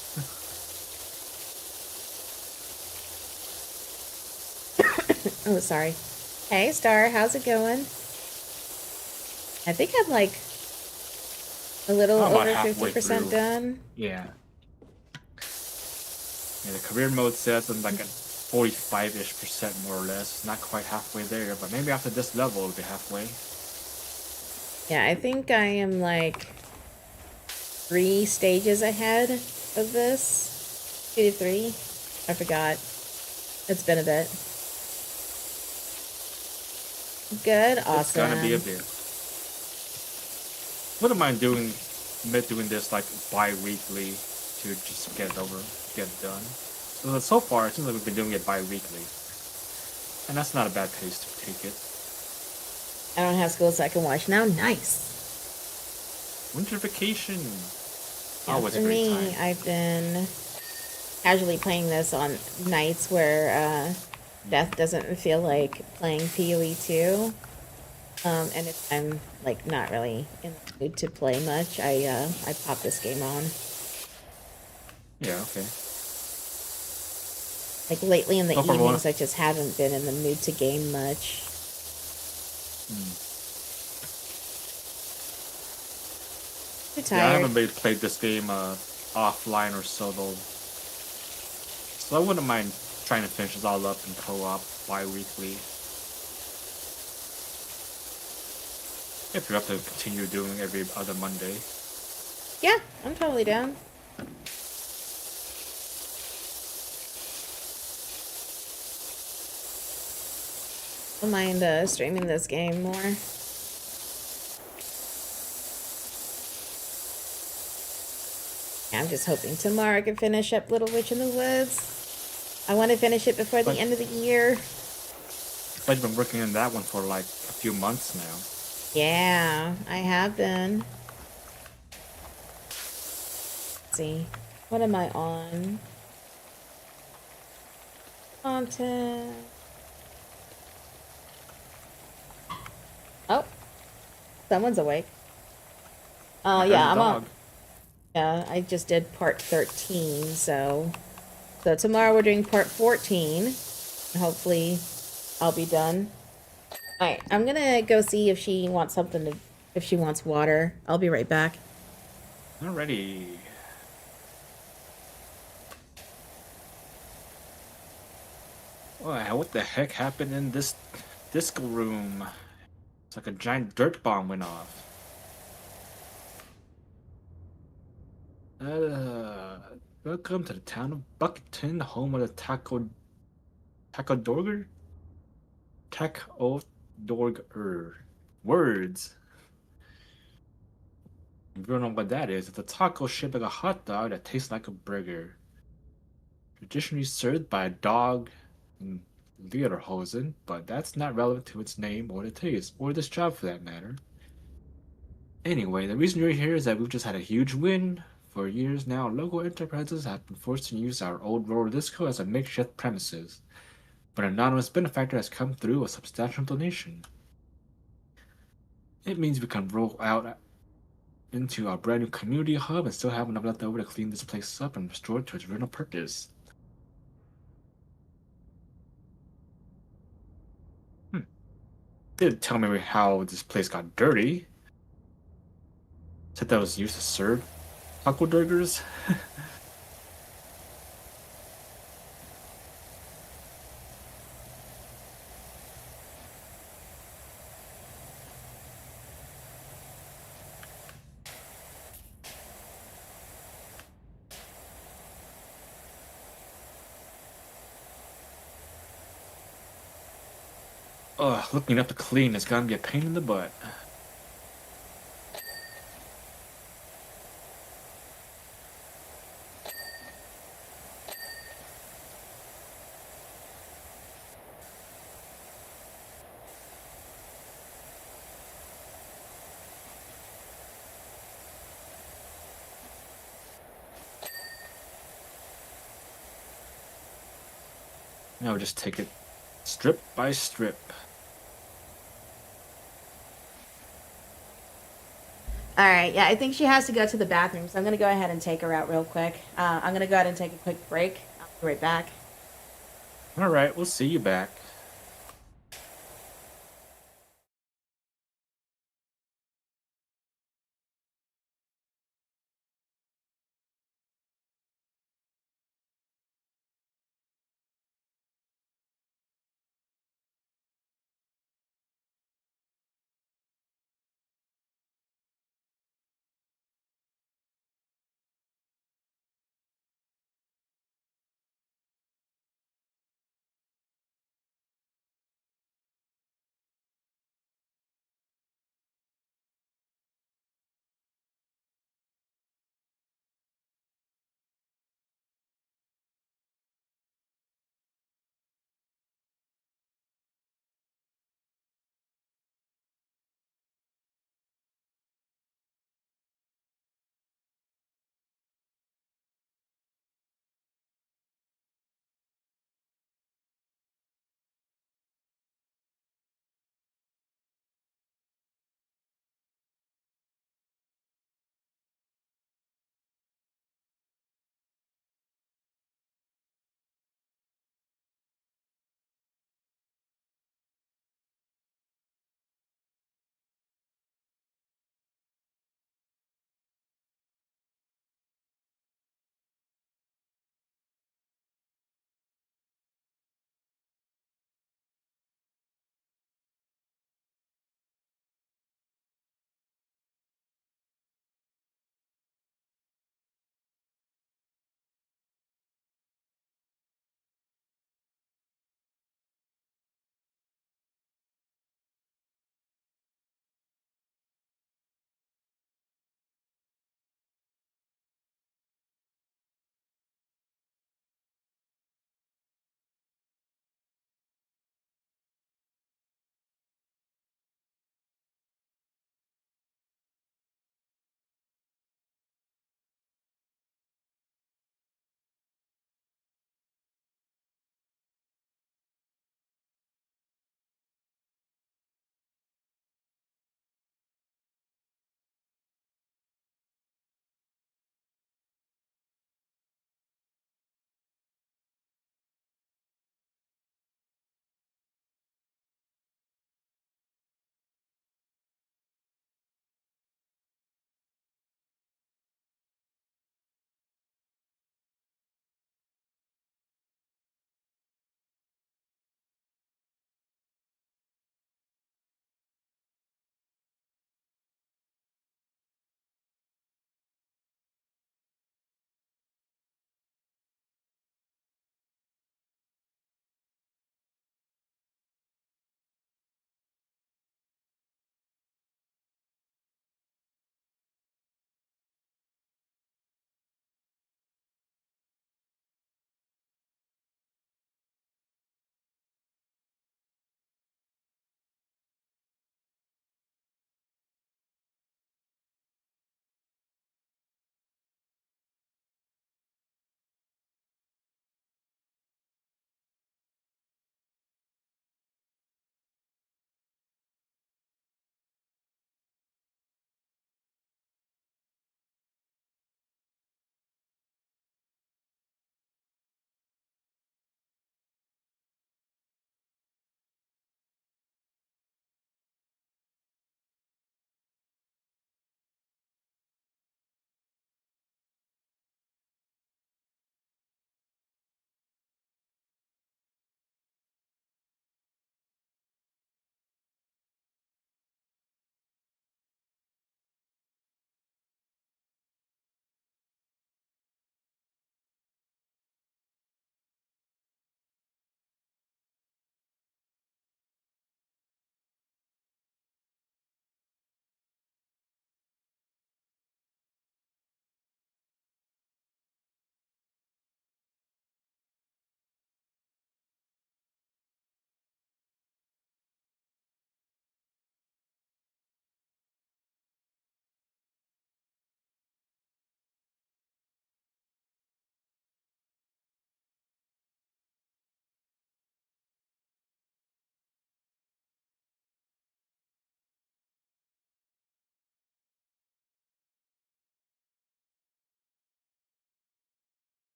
Speaker 1: Oh, sorry. Hey, Star, how's it going? I think I'm like a little
Speaker 2: I'm about
Speaker 1: over
Speaker 2: halfway
Speaker 1: 50%
Speaker 2: through.
Speaker 1: done.
Speaker 2: Yeah. Yeah, the career mode says I'm like at 45-ish% more or less. Not quite halfway there, but maybe after this level it'll be halfway.
Speaker 1: Yeah, I think I am like 3 stages ahead of this. 2 to 3. I forgot. It's been a bit. Good,
Speaker 2: It's gonna be a
Speaker 1: awesome.
Speaker 2: bit. Wouldn't mind doing this like bi-weekly to just get it over, get it done. So far, it seems like we've been doing it bi-weekly. And that's not a bad pace to take it.
Speaker 1: I don't have school, so I can watch now. Nice.
Speaker 2: Winter vacation.
Speaker 1: Yeah,
Speaker 2: Always
Speaker 1: for
Speaker 2: a great time.
Speaker 1: me, I've been casually playing this on nights where Beth doesn't feel like playing PoE 2. And if I'm like not really in the mood to play much, I pop this game on.
Speaker 2: Yeah, okay.
Speaker 1: Like lately in the
Speaker 2: So far, one.
Speaker 1: evenings, I just haven't been in the mood to game much. Too
Speaker 2: Yeah, I
Speaker 1: tired.
Speaker 2: haven't really played this game offline or solo. So I wouldn't mind trying to finish this all up in co-op bi-weekly. If you're up to continue doing every other Monday.
Speaker 1: Yeah, I'm totally down. Don't mind streaming this game more. I'm just hoping tomorrow I can finish up Little Witch in the Woods. I want to finish it before the
Speaker 2: But
Speaker 1: end of the year.
Speaker 2: I've been working on that one for like a few months now.
Speaker 1: Yeah, I have been. Let's see. What am I on? Content. Oh, someone's awake. Oh,
Speaker 2: I heard
Speaker 1: yeah,
Speaker 2: the
Speaker 1: I'm on.
Speaker 2: dog.
Speaker 1: Yeah, I just did part 13, so tomorrow we're doing part 14. And hopefully I'll be done. Alright, I'm gonna go see if she wants something to, if she wants water. I'll be right back.
Speaker 2: Alrighty. Wow, what the heck happened in this disco room? It's like a giant dirt bomb went off. Welcome to the town of Buckton, home of the Taco Dorger? Taco Dorger. Words. If you don't know what that is, it's a taco shaped like a hot dog that tastes like a burger. Traditionally served by a dog in Lederhosen, but that's not relevant to its name or the taste, or this job for that matter. Anyway, the reason you're here is that we've just had a huge win. For years now, local enterprises have been forced to use our old roller disco as a makeshift premises, but an anonymous benefactor has come through with a substantial donation. It means we can roll out into our brand new community hub and still have enough left over to clean this place up and restore it to its original purpose. Hmm. Didn't tell me how this place got dirty. Said that was used to serve Taco burgers. Ugh, looking up to clean is gonna be a pain in the butt. Now just take it strip by strip.
Speaker 1: All right, yeah, I think she has to go to the bathroom, so I'm gonna go ahead and take her out real quick. I'm gonna go ahead and take a quick break. I'll be right back.
Speaker 2: All right, we'll see you back.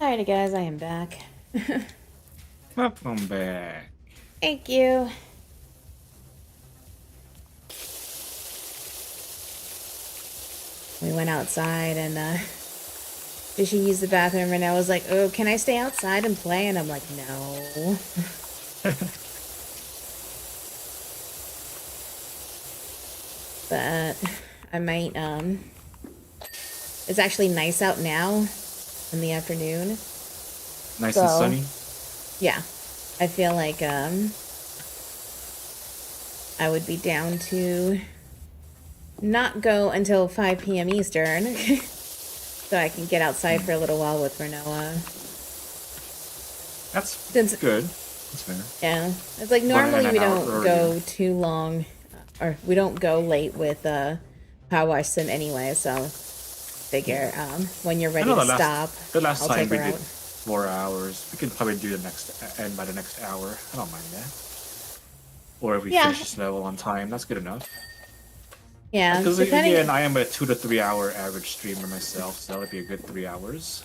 Speaker 1: Alrighty, guys, I am back.
Speaker 2: Welcome back.
Speaker 1: Thank you. We went outside and she used the bathroom and I was like, oh, can I stay outside and play? And I'm like, no. But I might, it's actually nice out now in the afternoon.
Speaker 2: Nice and sunny?
Speaker 1: Yeah. I feel like, I would be down to not go until 5 p.m. Eastern. So I can get outside for a little while with Renoa.
Speaker 2: That's good. That's fair.
Speaker 1: Yeah. It's like normally we don't go too long, or we don't go late with PowerWash Sim anyway, so figure when you're ready to stop,
Speaker 2: the last
Speaker 1: I'll
Speaker 2: time
Speaker 1: take
Speaker 2: we
Speaker 1: her
Speaker 2: did
Speaker 1: out.
Speaker 2: 4 hours. We can probably do the next end by the next hour. I don't mind that. Or if we finish this level on time, that's good enough.
Speaker 1: Yeah,
Speaker 2: because again, I am a 2 to 3 hour average streamer myself, so that would be a good 3 hours.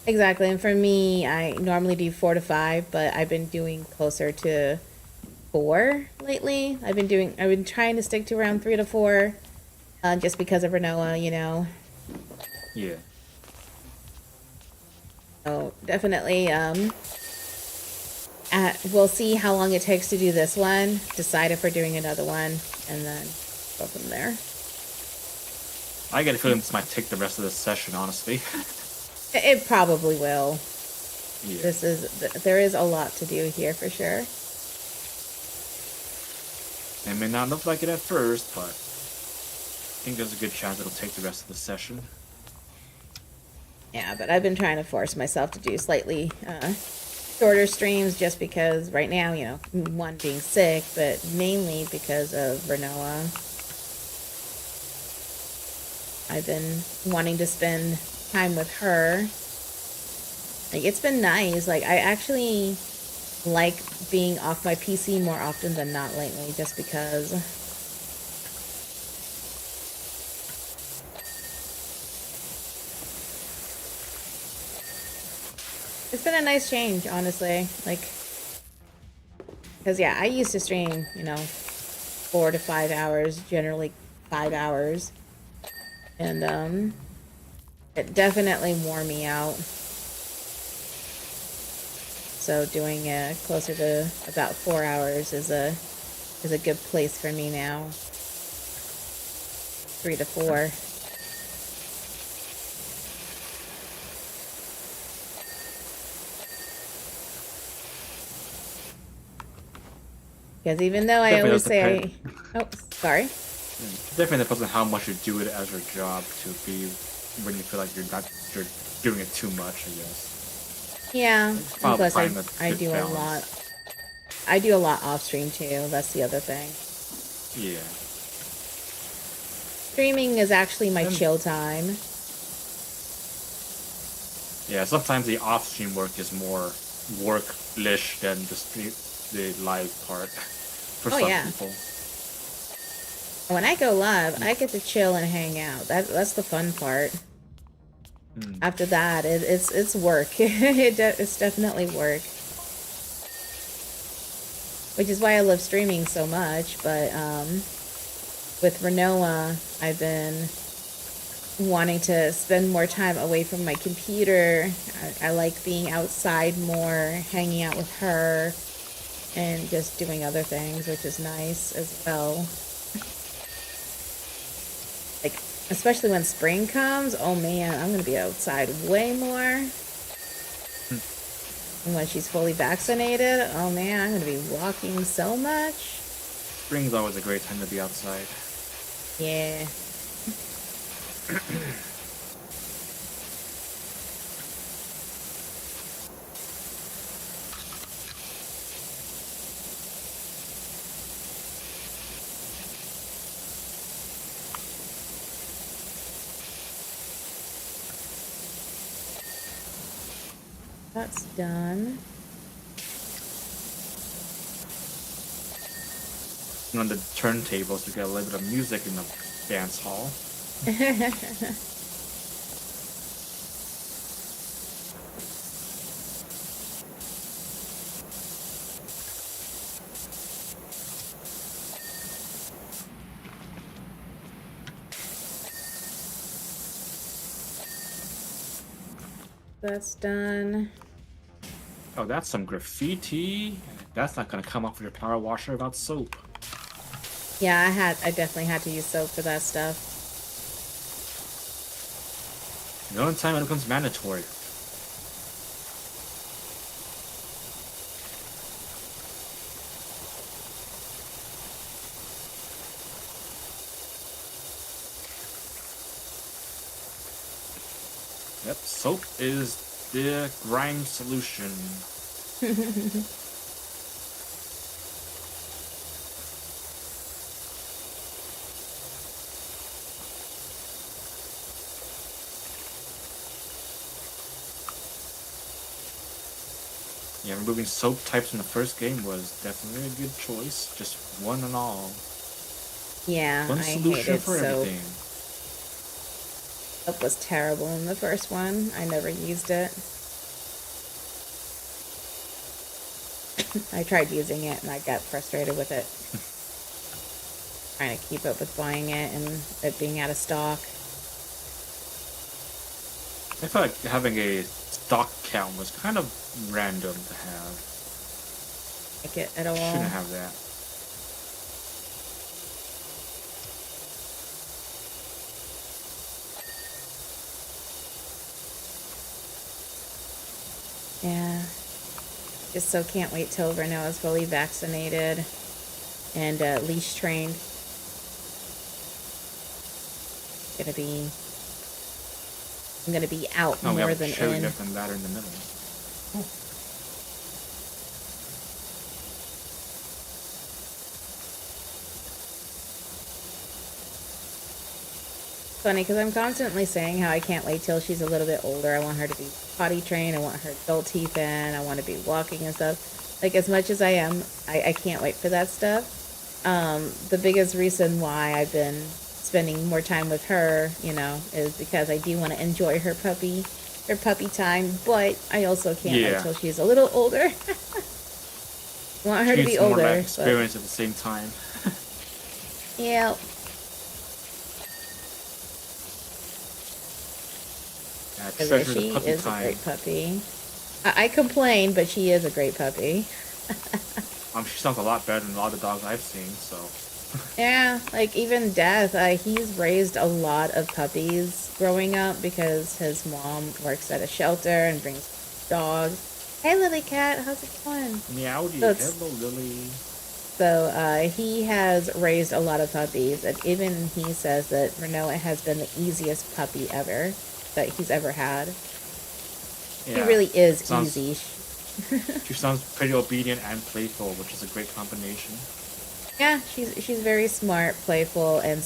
Speaker 1: Exactly, and for me, I normally do 4 to 5, but I've been doing closer to 4 lately. I've been trying to stick to around 3 to 4, just because of Renoa, you know.
Speaker 2: Yeah.
Speaker 1: So definitely, we'll see how long it takes to do this one, decide if we're doing another one, and then go from there.
Speaker 2: I get a feeling this might take the rest of the session, honestly.
Speaker 1: It probably will.
Speaker 2: Yeah.
Speaker 1: There is a lot to do here for sure.
Speaker 2: It may not look like it at first, but I think there's a good chance it'll take the rest of the session.
Speaker 1: Yeah, but I've been trying to force myself to do slightly shorter streams just because right now, you know, one, being sick, but mainly because of Renoa. I've been wanting to spend time with her. Like, it's been nice. Like, I actually like being off my PC more often than not lately, just because it's been a nice change, honestly. Like, because yeah, I used to stream, you know, 4 to 5 hours, generally 5 hours, and it definitely wore me out. So doing closer to about 4 hours is a good place for me now. 3 to 4. Because even though I always say oh, sorry.
Speaker 2: Definitely depends on how much you do it as your job to be when you feel like you're doing it too much, I guess.
Speaker 1: Yeah, and plus I do
Speaker 2: balance.
Speaker 1: a lot. I do a lot off stream too. That's the other thing.
Speaker 2: Yeah.
Speaker 1: Streaming is actually my chill time.
Speaker 2: Yeah, sometimes the off stream work is more work-ish than the live part for some people.
Speaker 1: When I go live, I get to chill and hang out. That's the fun part. After that, it's work. It's definitely work. Which is why I love streaming so much. But with Renoa, I've been wanting to spend more time away from my computer. I like being outside more, hanging out with her, and just doing other things, which is nice as well. Like, especially when spring comes, oh man, I'm gonna be outside way more. And when she's fully vaccinated, oh man, I'm gonna be walking so much.
Speaker 2: Spring's always a great time to be outside.
Speaker 1: Yeah. That's done.
Speaker 2: And on the turntables, we got a little bit of music in the dance hall.
Speaker 1: That's done.
Speaker 2: Oh, that's some graffiti. That's not gonna come off with your power washer without soap.
Speaker 1: Yeah, I definitely had to use soap for that stuff.
Speaker 2: The only time it becomes mandatory. Yep, soap is the grime solution. Yeah, removing soap types in the first game was definitely a good choice. Just one and all.
Speaker 1: Yeah,
Speaker 2: One
Speaker 1: I
Speaker 2: solution
Speaker 1: hated
Speaker 2: for
Speaker 1: soap.
Speaker 2: everything.
Speaker 1: Soap was terrible in the first one. I never used it. I tried using it and I got frustrated with it. Trying to keep up with buying it and it being out of stock.
Speaker 2: I feel like having a stock count was kind of random to have.
Speaker 1: Like it at all.
Speaker 2: Shouldn't have that.
Speaker 1: Yeah. Just so can't wait till Renault is fully vaccinated and leash trained. I'm gonna be out
Speaker 2: Oh, we
Speaker 1: more
Speaker 2: have a
Speaker 1: than
Speaker 2: cherry
Speaker 1: in.
Speaker 2: left and batter in the middle. Oh.
Speaker 1: Funny because I'm constantly saying how I can't wait till she's a little bit older. I want her to be potty trained. I want her adult teeth in. I want to be walking and stuff. Like as much as I am, I can't wait for that stuff. The biggest reason why I've been spending more time with her, you know, is because I do want to enjoy her puppy time. But I also can't wait till she's a little older. I want her to be older.
Speaker 2: More life experience at the same time.
Speaker 1: Yeah. She is a great puppy. I complain, but she is a great puppy.
Speaker 2: She sounds a lot better than a lot of the dogs I've seen, so.
Speaker 1: Yeah, like even Death, he's raised a lot of puppies growing up because his mom works at a shelter and brings dogs. Hey, Lily Cat, how's it going?
Speaker 2: Meowdy, hello, Lily.
Speaker 1: So he has raised a lot of puppies, and even he says that Renault has been the easiest puppy ever that he's ever had. Yeah, he really is easy.
Speaker 2: She sounds pretty obedient and playful, which is a great combination.
Speaker 1: Yeah, she's very smart, playful, and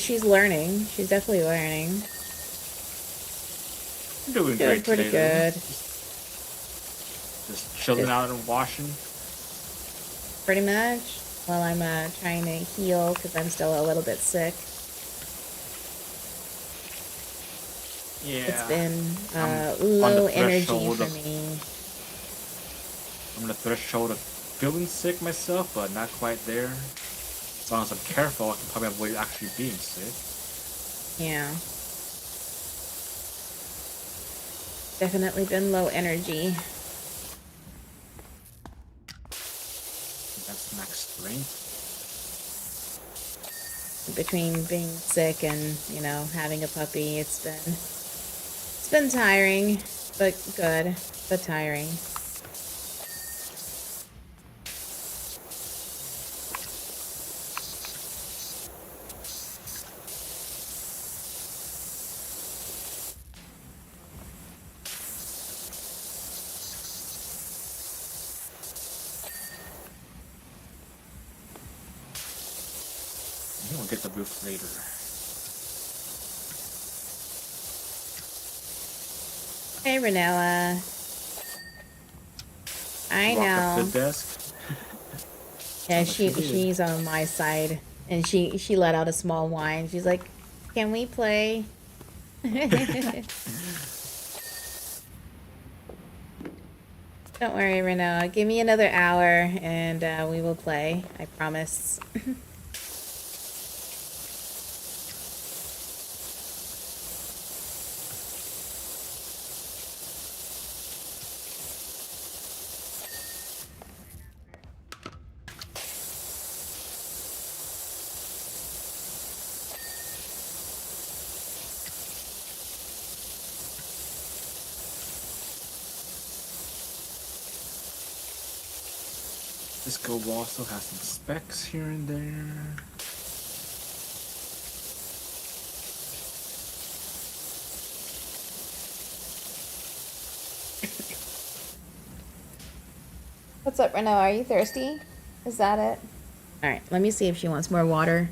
Speaker 1: she's learning. She's definitely learning.
Speaker 2: I'm doing great
Speaker 1: pretty
Speaker 2: today,
Speaker 1: good.
Speaker 2: Just chilling out and washing.
Speaker 1: Pretty much. While I'm trying to heal because I'm still a little bit sick.
Speaker 2: Yeah.
Speaker 1: It's been low energy for me.
Speaker 2: I'm on the threshold of feeling sick myself, but not quite there. As long as I'm careful, I can probably avoid actually being sick.
Speaker 1: Yeah. Definitely been low energy.
Speaker 2: That's max strength.
Speaker 1: Between being sick and, you know, having a puppy, it's been tiring, but good, but tiring.
Speaker 2: We'll get the roof later.
Speaker 1: Hey, Renella. I know.
Speaker 2: Up the desk.
Speaker 1: Yeah, she's on my side, and she let out a small whine. She's like, "Can we play?" Don't worry, Renella. Give me another hour, and we will play. I promise.
Speaker 2: Cisco also has some specs here and there.
Speaker 1: What's up, Renault? Are you thirsty? Is that it? Alright, let me see if she wants more water.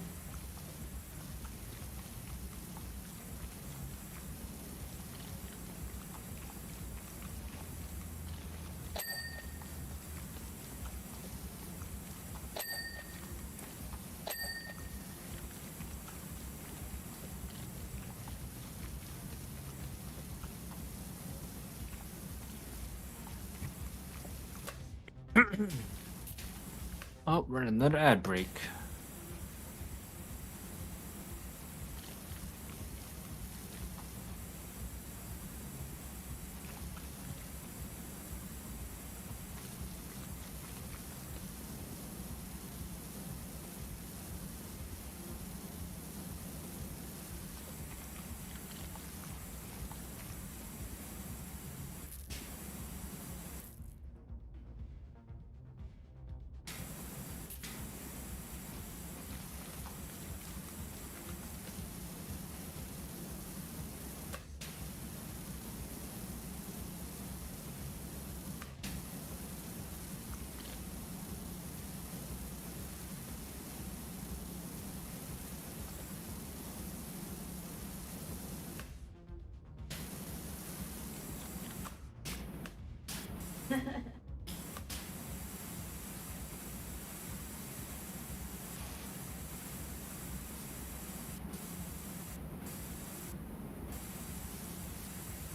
Speaker 2: Oh, we're in another ad break.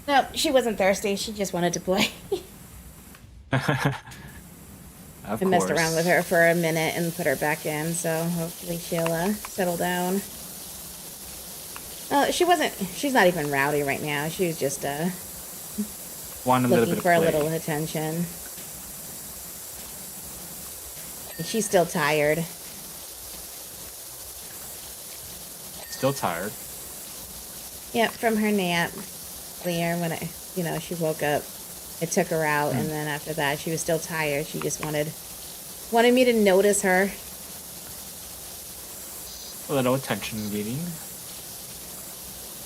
Speaker 2: No, she wasn't thirsty. She just wanted to play. Of
Speaker 1: I messed
Speaker 2: course.
Speaker 1: around with her for a minute and put her back in, so hopefully she'll settle down. She's not even rowdy right now. She was just
Speaker 2: Want a little
Speaker 1: looking
Speaker 2: bit
Speaker 1: for a
Speaker 2: of play.
Speaker 1: little attention. She's still tired.
Speaker 2: Still tired.
Speaker 1: Yep, from her nap. Earlier when she woke up, I took her out, and then after that, she was still tired. She just wanted me to notice her.
Speaker 2: A little attention getting.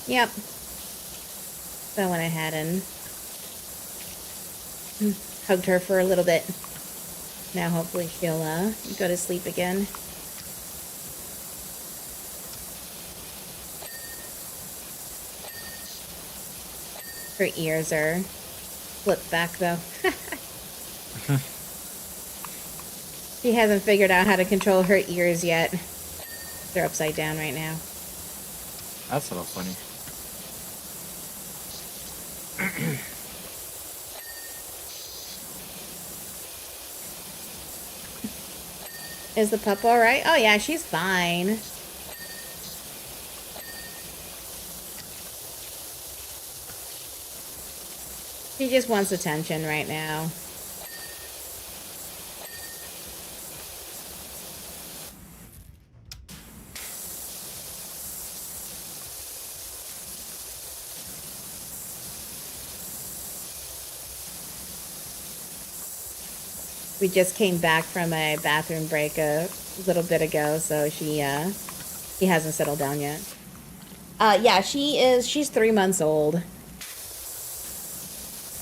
Speaker 1: Yep. So I went ahead and hugged her for a little bit. Now hopefully she'll go to sleep again. Her ears are flipped back though. She hasn't figured out how to control her ears yet. They're upside down right now.
Speaker 2: That's a little funny.
Speaker 1: Is the pup alright? Oh yeah, she's fine. She just wants attention right now. We just came back from a bathroom break a little bit ago, so she hasn't settled down yet. Yeah, she's 3 months old.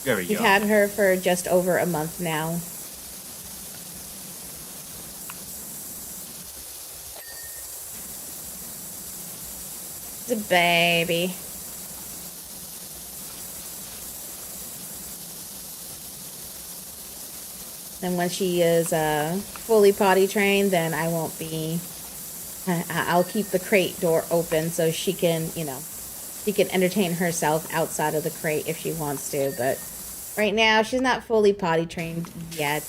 Speaker 2: There we
Speaker 1: We've
Speaker 2: go.
Speaker 1: had her for just over a month now. It's a baby. And when she is fully potty trained, then I won't be. I'll keep the crate door open so she can, she can entertain herself outside of the crate if she wants to. But right now, she's not fully potty trained yet.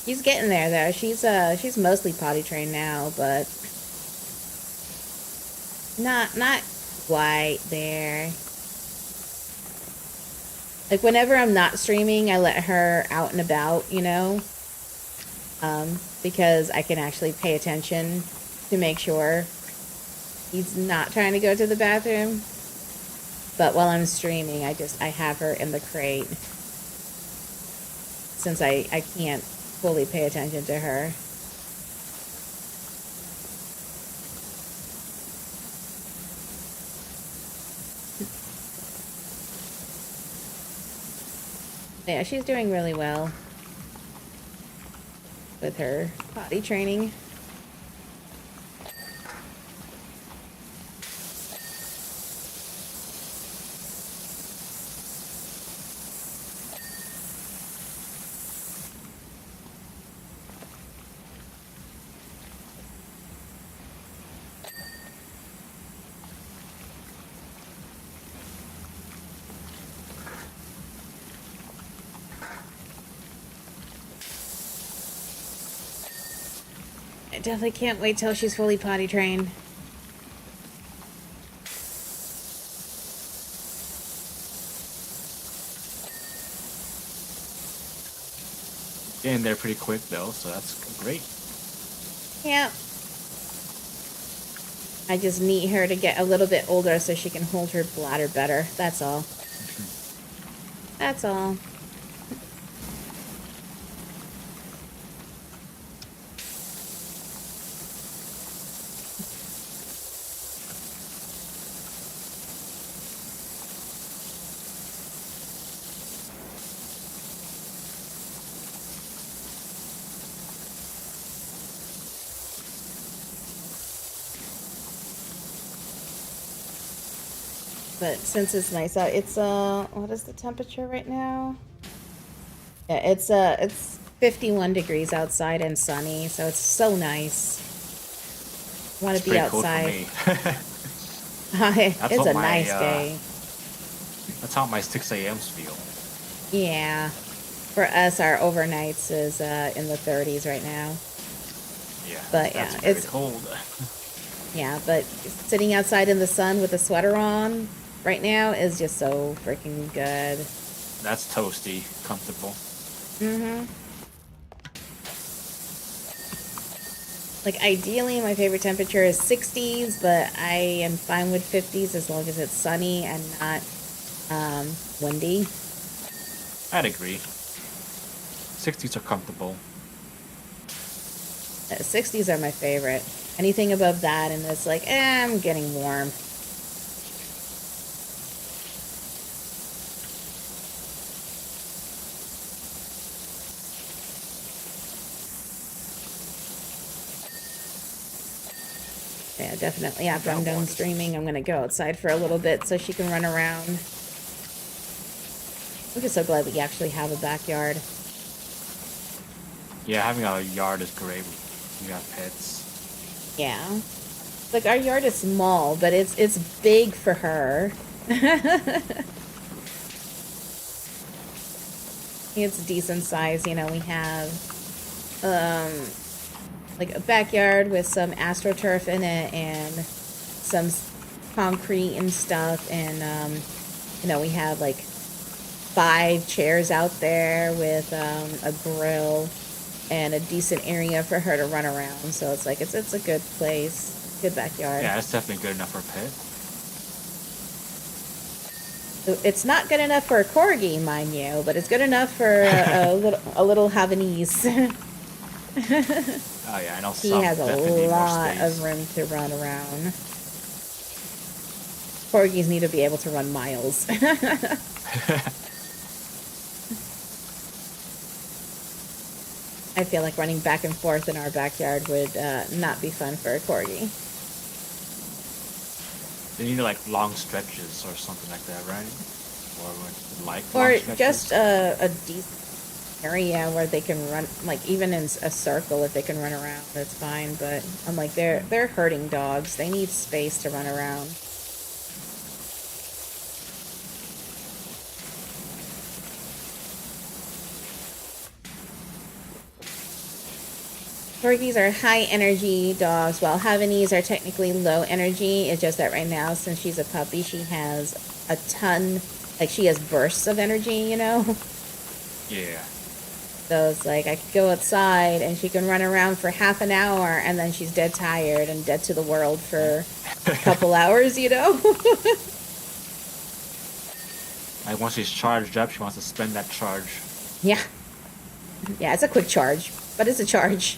Speaker 1: She's getting there though. She's mostly potty trained now, but not quite there. Like, whenever I'm not streaming, I let her out and about, because I can actually pay attention to make sure he's not trying to go to the bathroom. But while I'm streaming, I have her in the crate. Since I can't fully pay attention to her. Yeah, she's doing really well with her potty training. I definitely can't wait till she's fully potty trained.
Speaker 2: Getting there pretty quick though, so that's great.
Speaker 1: Yeah. I just need her to get a little bit older so she can hold her bladder better. That's all. That's all. But since it's nice out, it's what is the temperature right now? Yeah, it's 51 degrees outside and sunny, so it's so nice. Want to be outside. It's a nice day.
Speaker 2: That's how my 6 a.m.s feel.
Speaker 1: Yeah. For us, our overnights is in the 30s right now.
Speaker 2: Yeah.
Speaker 1: But
Speaker 2: that's
Speaker 1: yeah,
Speaker 2: very
Speaker 1: it's
Speaker 2: cold.
Speaker 1: Yeah, but sitting outside in the sun with a sweater on right now is just so freaking good.
Speaker 2: That's toasty, comfortable.
Speaker 1: Mm-hmm. Like, ideally, my favorite temperature is 60s, but I am fine with 50s as long as it's sunny and not windy.
Speaker 2: I'd agree. 60s are comfortable.
Speaker 1: 60s are my favorite. Anything above that, and it's like, I'm getting warm. Yeah, definitely. After I'm done streaming, I'm gonna go outside for a little bit so she can run around. I'm just so glad we actually have a backyard.
Speaker 2: Yeah, having a yard is great. You got pets.
Speaker 1: Yeah. Like, our yard is small, but it's big for her. It's decent size, you know. We have like a backyard with some astroturf in it and some concrete and stuff, and you know, we have like 5 chairs out there with a grill and a decent area for her to run around. So it's like it's a good place, good backyard.
Speaker 2: Yeah, it's definitely good enough for a pet.
Speaker 1: It's not good enough for a corgi, mind you, but it's good enough for a little Havanese.
Speaker 2: Oh yeah, I know.
Speaker 1: He has a lot of room to run around. Corgis need to be able to run miles. I feel like running back and forth in our backyard would not be fun for a corgi.
Speaker 2: They need like long stretches or something like that, right?
Speaker 1: Or just a decent area where they can run, like even in a circle, if they can run around, that's fine. But I'm like, they're herding dogs. They need space to run around. Corgis are high energy dogs, while Havanese are technically low energy. It's just that right now, since she's a puppy, she has a ton, like she has bursts of energy, you know?
Speaker 2: Yeah.
Speaker 1: So it's like I could go outside and she can run around for half an hour and then she's dead tired and dead to the world for a couple hours, you know?
Speaker 2: Like once she's charged up, she wants to spend that charge.
Speaker 1: Yeah. Yeah, it's a quick charge, but it's a charge.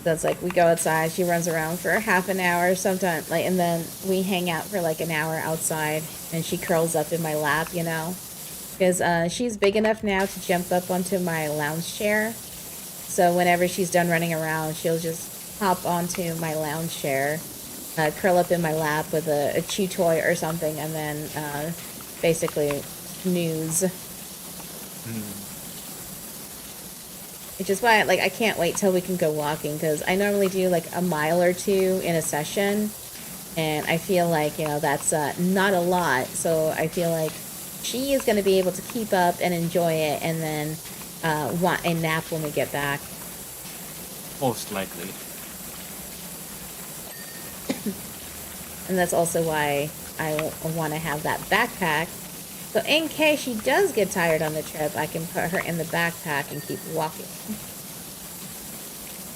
Speaker 1: That's like we go outside. She runs around for half an hour, sometimes like, and then we hang out for like an hour outside, and she curls up in my lap, you know, because she's big enough now to jump up onto my lounge chair. So whenever she's done running around, she'll just hop onto my lounge chair, curl up in my lap with a chew toy or something, and then basically snooze. Which is why, like, I can't wait till we can go walking, because I normally do, like, a mile or two in a session, and I feel like, you know, that's not a lot, so I feel like she is going to be able to keep up and enjoy it, and then want a nap when we get back.
Speaker 2: Most likely.
Speaker 1: And that's also why I want to have that backpack. So in case she does get tired on the trip, I can put her in the backpack and keep walking.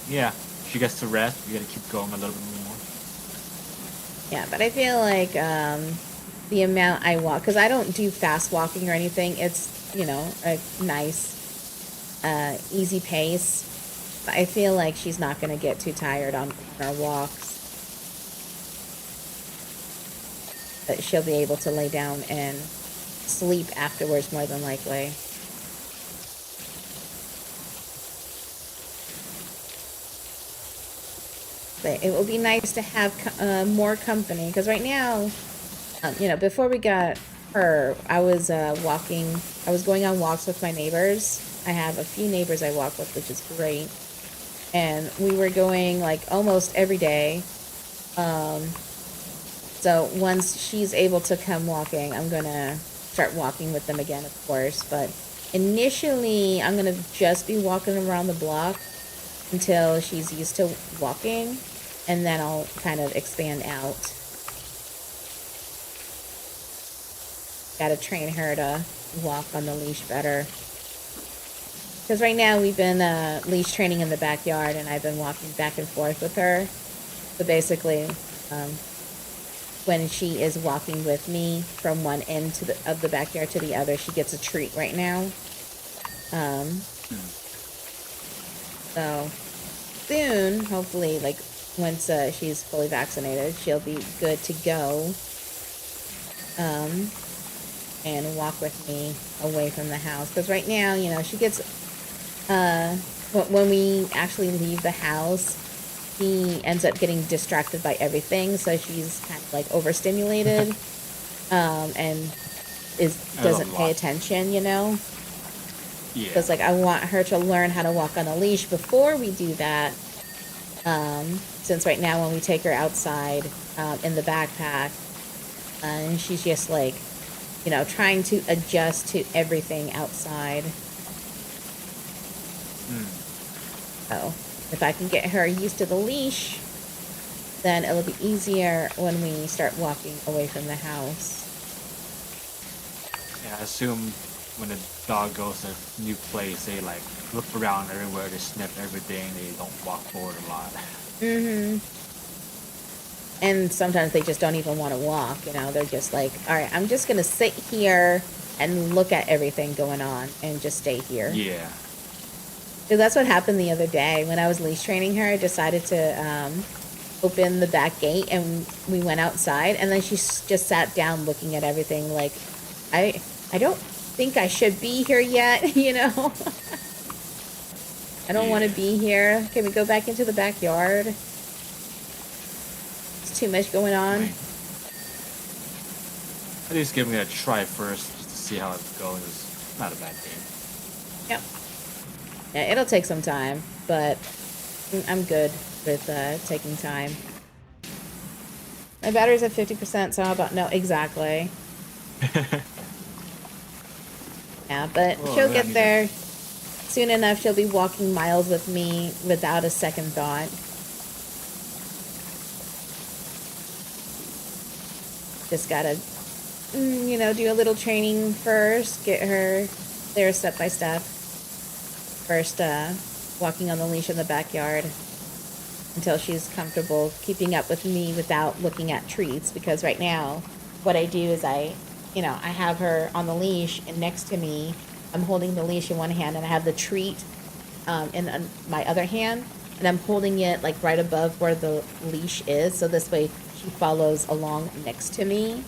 Speaker 2: Yeah, she gets to rest. You gotta keep going a little bit more.
Speaker 1: Yeah, but I feel like the amount I walk, because I don't do fast walking or anything. It's, you know, a nice, easy pace. But I feel like she's not going to get too tired on our walks. But she'll be able to lay down and sleep afterwards, more than likely. But it will be nice to have more company, because right now, you know, before we got her, I was going on walks with my neighbors. I have a few neighbors I walk with, which is great. And we were going like almost every day. So once she's able to come walking, I'm gonna start walking with them again, of course. But initially, I'm gonna just be walking around the block until she's used to walking, and then I'll kind of expand out. Gotta train her to walk on the leash better. Because right now we've been leash training in the backyard, and I've been walking back and forth with her. So basically, when she is walking with me from one end of the backyard to the other, she gets a treat right now. So soon, hopefully, like once she's fully vaccinated, she'll be good to go. And walk with me away from the house. Because right now, you know, she gets, when we actually leave the house, she ends up getting distracted by everything. So she's kind of like overstimulated, and doesn't pay attention, you know? Yeah. Because like I want her to learn how to walk on a leash before we do that. Since right now when we take her outside in the backpack, and she's just like, you know, trying to adjust to everything outside. So if I can get her used to the leash, then it'll be easier when we start walking away from the house.
Speaker 2: Yeah, I assume when a dog goes to a new place, they like look around everywhere, they sniff everything, they don't walk forward a lot.
Speaker 1: And sometimes they just don't even want to walk, you know, they're just like, all right, I'm just going to sit here and look at everything going on and just stay here.
Speaker 2: Yeah.
Speaker 1: So that's what happened the other day when I was leash training her. I decided to open the back gate and we went outside, and then she just sat down looking at everything like, I don't think I should be here yet, you know? I don't want to be here. Can we go back into the backyard? Too much going on.
Speaker 2: At least giving it a try first, just to see how it goes. It's not a bad thing.
Speaker 1: Yep. Yeah, it'll take some time, but I'm good with taking time. My battery's at 50%, so how about no? Exactly. Yeah, but she'll get there soon enough. She'll be walking miles with me without a second thought. Just gotta, you know, do a little training first, get her there step by step. First, walking on the leash in the backyard until she's comfortable keeping up with me without looking at treats. Because right now, what I do is I have her on the leash and next to me, I'm holding the leash in one hand and I have the treat in my other hand, and I'm holding it like right above where the leash is, so this way she follows along next to me,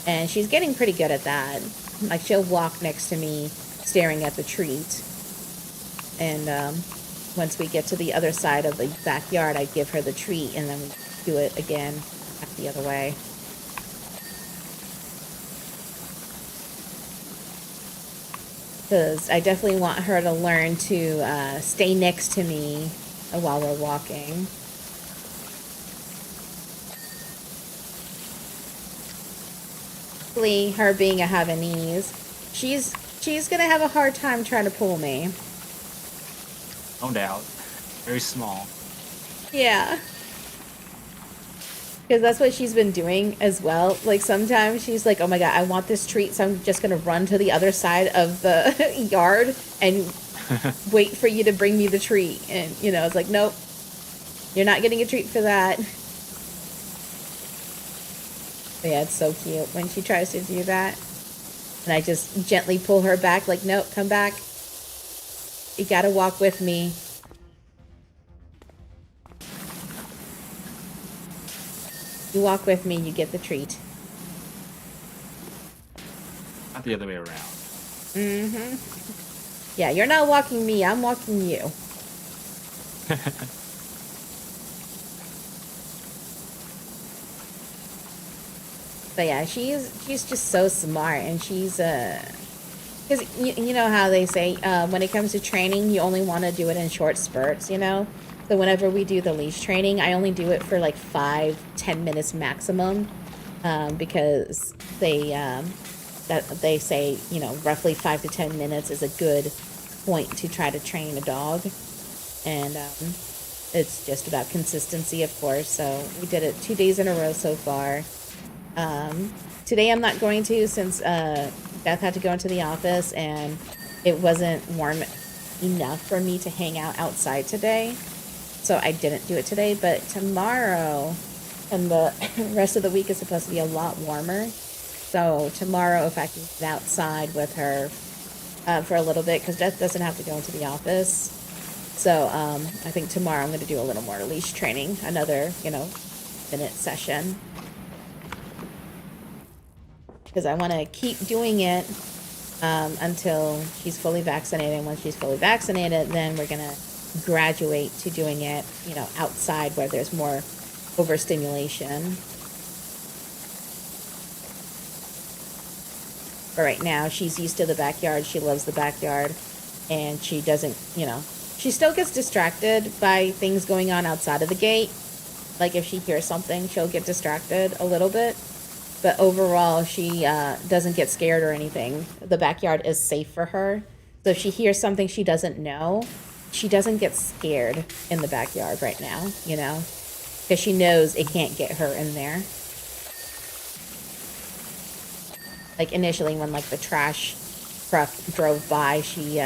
Speaker 1: and she's getting pretty good at that. Like, she'll walk next to me staring at the treat, and once we get to the other side of the backyard, I give her the treat, and then we do it again back the other way. Because I definitely want her to learn to stay next to me while we're walking. Hopefully, her being a Havanese, she's gonna have a hard time trying to pull me.
Speaker 3: No doubt. Very small.
Speaker 1: Yeah. Because that's what she's been doing as well. Like, sometimes she's like, oh my god, I want this treat, so I'm just going to run to the other side of the yard and wait for you to bring me the treat. And, you know, it's like, nope, you're not getting a treat for that. But yeah, it's so cute when she tries to do that. And I just gently pull her back, like, nope, come back. You gotta walk with me. You walk with me, you get the treat.
Speaker 3: Not the other way around.
Speaker 1: Mm-hmm. Yeah, you're not walking me, I'm walking you. But yeah, she's just so smart, and she's because you know how they say when it comes to training, you only want to do it in short spurts, you know. So whenever we do the leash training, I only do it for like 5-10 minutes maximum, because they say, you know, roughly 5 to 10 minutes is a good point to try to train a dog, and it's just about consistency, of course. So we did it 2 days in a row so far. Today I'm not going to, since Beth had to go into the office and it wasn't warm enough for me to hang out outside today. So I didn't do it today, but tomorrow and the rest of the week is supposed to be a lot warmer. So tomorrow, if I can get outside with her for a little bit, because Beth doesn't have to go into the office. So I think tomorrow I'm going to do a little more leash training, another, you know, minute session. Because I want to keep doing it until she's fully vaccinated. And once she's fully vaccinated, then we're going to graduate to doing it, you know, outside where there's more overstimulation. But right now, she's used to the backyard. She loves the backyard. And she doesn't, you know, she still gets distracted by things going on outside of the gate. Like, if she hears something, she'll get distracted a little bit. But overall, she doesn't get scared or anything. The backyard is safe for her. So if she hears something she doesn't know, she doesn't get scared in the backyard right now, you know? Because she knows it can't get her in there. Like, initially when, like, the trash truck drove by, she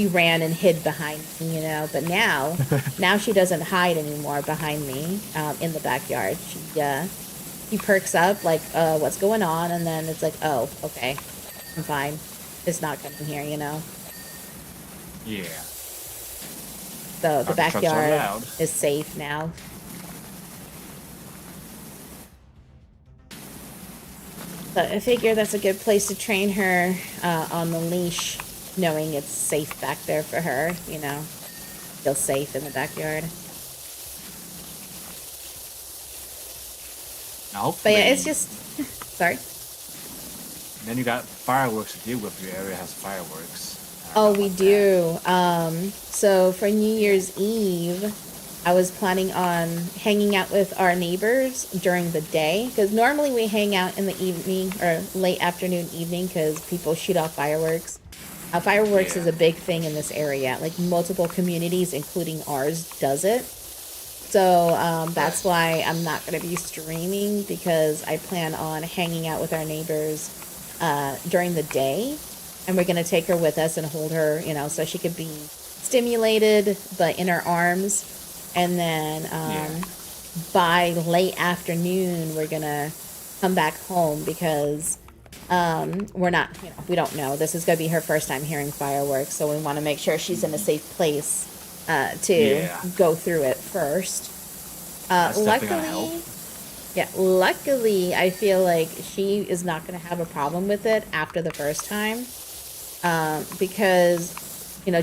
Speaker 1: ran and hid behind me, you know? But now she doesn't hide anymore behind me in the backyard. She perks up, like, what's going on? And then it's like, oh, okay, I'm fine. It's not coming here, you know?
Speaker 3: Yeah.
Speaker 1: So the backyard is safe now. But I figure that's a good place to train her on the leash, knowing it's safe back there for her, you know? Feel safe in the backyard. But yeah, it's just... Sorry?
Speaker 3: And then you got fireworks to deal with. Your area has fireworks.
Speaker 1: Oh, we do. So for New Year's Eve, I was planning on hanging out with our neighbors during the day. Because normally we hang out in the evening or late afternoon, evening, because people shoot off fireworks. Fireworks is a big thing in this area. Like, multiple communities, including ours, does it. So that's why I'm not going to be streaming, because I plan on hanging out with our neighbors during the day. And we're going to take her with us and hold her, you know, so she could be stimulated, but in her arms. And then by late afternoon, we're going to come back home, because We're not, we don't know. This is going to be her first time hearing fireworks, so we want to make sure she's in a safe place to go through it first.
Speaker 3: That's definitely gonna help.
Speaker 1: Luckily, I feel like she is not going to have a problem with it after the first time. Because,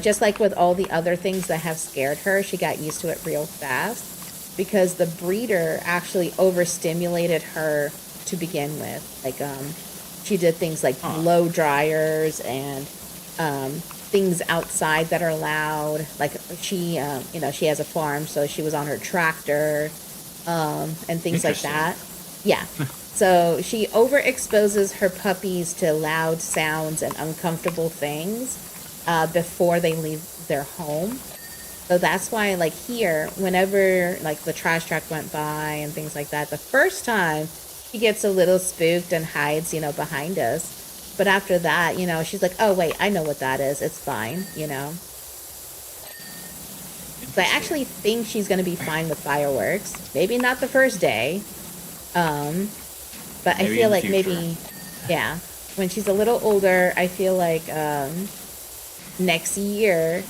Speaker 1: just like with all the other things that have scared her, she got used to it real fast. Because the breeder actually overstimulated her to begin with. Like, she did things like blow dryers and things outside that are loud. Like, she has a farm, so she was on her tractor. And things like that. Yeah. So she overexposes her puppies to loud sounds and uncomfortable things before they leave their home. So that's why, like, here, whenever, like, the trash truck went by and things like that, the first time she gets a little spooked and hides, behind us. But after that, she's like, oh, wait, I know what that is. It's fine, So I actually think she's going to be fine with fireworks. Maybe not the first day. But I feel like maybe, when she's a little older, I feel like next year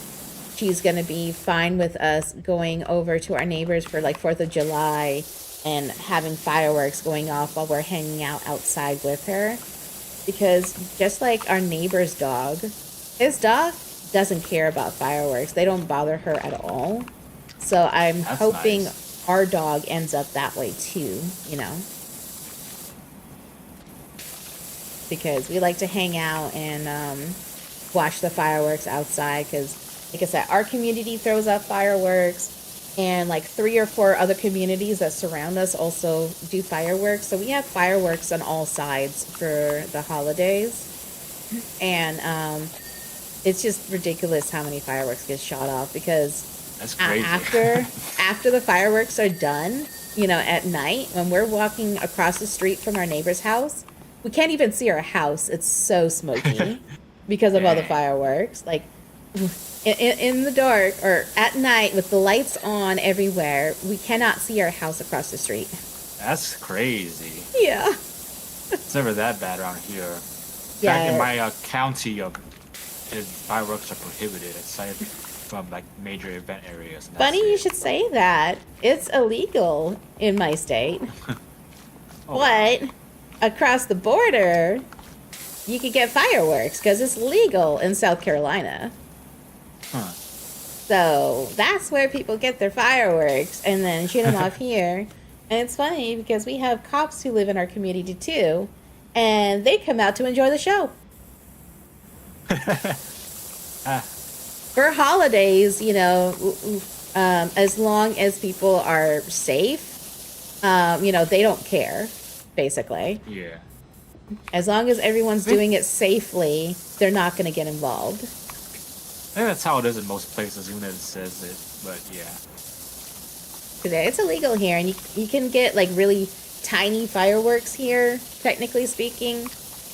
Speaker 1: she's going to be fine with us going over to our neighbors for like 4th of July and having fireworks going off while we're hanging out outside with her. Because just like our neighbor's dog, his dog doesn't care about fireworks. They don't bother her at all. So I'm hoping our dog ends up that way too, because we like to hang out and watch the fireworks outside. Because, like I said, our community throws up fireworks, and like 3 or 4 other communities that surround us also do fireworks. So we have fireworks on all sides for the holidays, and it's just ridiculous how many fireworks get shot off. Because
Speaker 3: that's crazy.
Speaker 1: After the fireworks are done, at night when we're walking across the street from our neighbor's house, we can't even see our house. It's so smoky because of all the fireworks. Like, in the dark or at night with the lights on everywhere, we cannot see our house across the street.
Speaker 3: That's crazy.
Speaker 1: Yeah.
Speaker 3: It's never that bad around here.
Speaker 1: Yeah.
Speaker 3: Back in my county, fireworks are prohibited aside from like major event areas.
Speaker 1: Funny you should say that. It's illegal in my state. But across the border, you could get fireworks because it's legal in South Carolina.
Speaker 3: Huh.
Speaker 1: So that's where people get their fireworks and then shoot them off here. And it's funny because we have cops who live in our community too, and they come out to enjoy the show. For holidays, as long as people are safe, they don't care, basically.
Speaker 3: Yeah.
Speaker 1: As long as everyone's doing it safely, they're not going to get involved.
Speaker 3: I think that's how it is in most places, even if it says it. But yeah.
Speaker 1: Today it's illegal here, and you can get like really tiny fireworks here, technically speaking.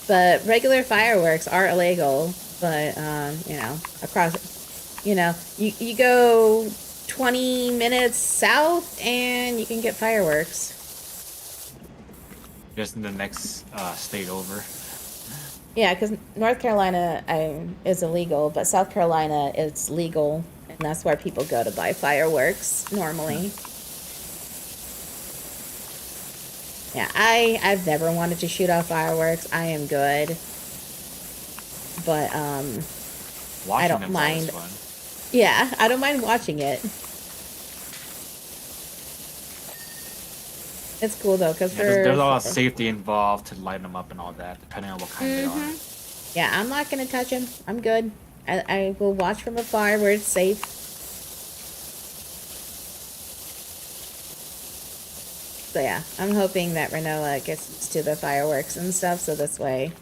Speaker 1: But regular fireworks are illegal. But across, you go 20 minutes south, and you can get fireworks.
Speaker 3: Just in the next state over.
Speaker 1: Yeah, because North Carolina is illegal, but South Carolina is legal, and that's where people go to buy fireworks normally. Yeah, I've never wanted to shoot off fireworks. I am good, but I don't mind.
Speaker 3: Fun.
Speaker 1: Yeah, I don't mind watching it. It's cool though, because
Speaker 3: there's a lot of safety involved to light them up and all that, depending on what kind they are.
Speaker 1: Yeah, I'm not gonna touch them. I'm good. I will watch from afar where it's safe. So yeah, I'm hoping that Renoa gets used to the fireworks and stuff, so this way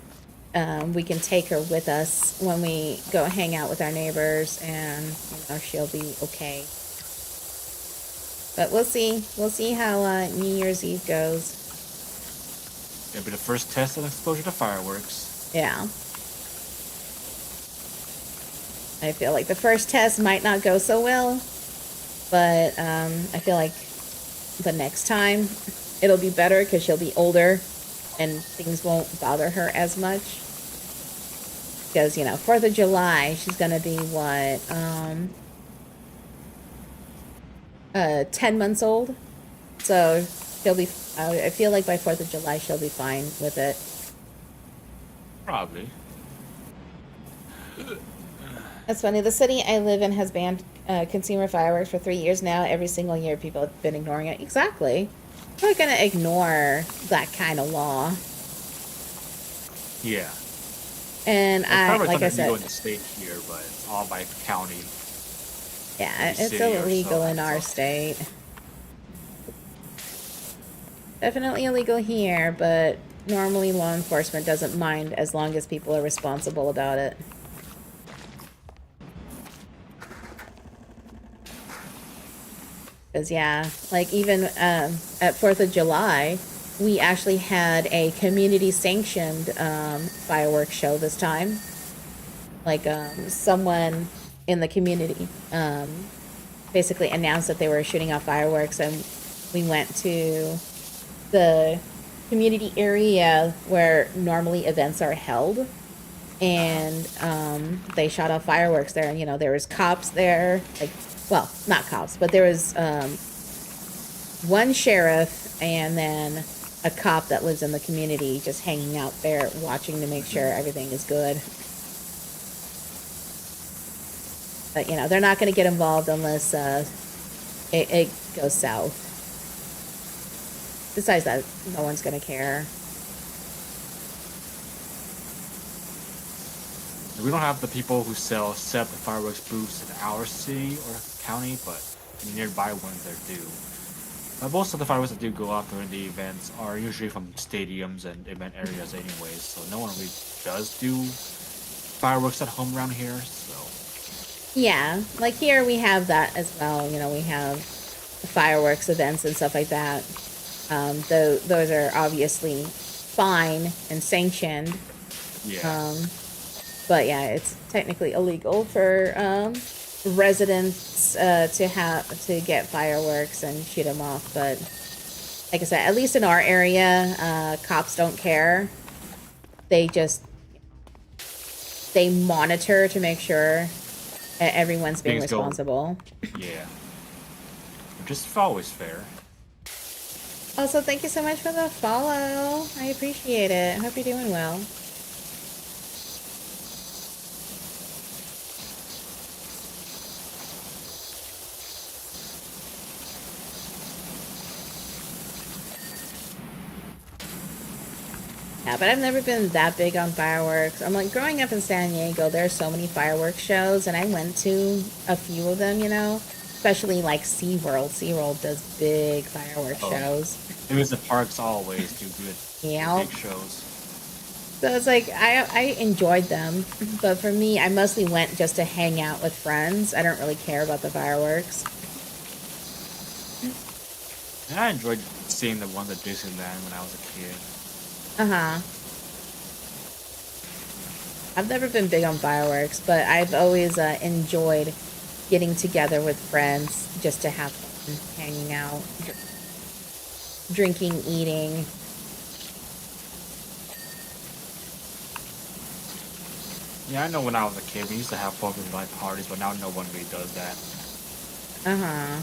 Speaker 1: we can take her with us when we go hang out with our neighbors, and she'll be okay. But we'll see. We'll see how New Year's Eve goes.
Speaker 3: It'll be the first test of exposure to fireworks.
Speaker 1: Yeah. I feel like the first test might not go so well, but I feel like the next time it'll be better because she'll be older and things won't bother her as much. Because, you know, 4th of July, she's gonna be what, 10 months old. So she'll be, I feel like by 4th of July, she'll be fine with it.
Speaker 3: Probably.
Speaker 1: That's funny. The city I live in has banned consumer fireworks for 3 years now. Every single year, people have been ignoring it. Exactly. We're not gonna ignore that kind of law.
Speaker 3: Yeah.
Speaker 1: And like I said,
Speaker 3: in the state here, but it's all by county.
Speaker 1: yeah, it's illegal in our state. Definitely illegal here, but normally law enforcement doesn't mind as long as people are responsible about it. Because, yeah, like even at 4th of July, we actually had a community-sanctioned fireworks show this time. Like, someone in the community basically announced that they were shooting off fireworks, and we went to the community area where normally events are held, and they shot off fireworks there. And, you know, there was cops there, like, well, not cops, but there was one sheriff and then a cop that lives in the community just hanging out there watching to make sure everything is good. But, you know, they're not going to get involved unless it goes south. Besides that, no one's going to care.
Speaker 3: We don't have the people who set up the fireworks booths in our city or county, but nearby ones there do. But most of the fireworks that do go off during the events are usually from stadiums and event areas anyways, so no one really does do fireworks at home around here, so...
Speaker 1: Yeah, like here we have that as well. You know, we have fireworks events and stuff like that. Though those are obviously fine and sanctioned.
Speaker 3: Yeah.
Speaker 1: But yeah, it's technically illegal for residents to get fireworks and shoot them off. But like I said, at least in our area, cops don't care. They monitor to make sure everyone's being responsible.
Speaker 3: Yeah. Which is always fair.
Speaker 1: Also, thank you so much for the follow. I appreciate it. Hope you're doing well. Yeah, but I've never been that big on fireworks. I'm like, growing up in San Diego, there are so many fireworks shows, and I went to a few of them, you know? Especially like SeaWorld. SeaWorld does big fireworks shows.
Speaker 3: Amusement parks always do good big shows.
Speaker 1: So it's like, I enjoyed them, but for me, I mostly went just to hang out with friends. I don't really care about the fireworks.
Speaker 3: And I enjoyed seeing the ones at Disneyland when I was a kid.
Speaker 1: Uh-huh. I've never been big on fireworks, but I've always enjoyed getting together with friends just to have fun, hanging out, drinking, eating.
Speaker 3: Yeah, I know when I was a kid, we used to have 4th of July parties, but now no one really does that.
Speaker 1: Uh-huh.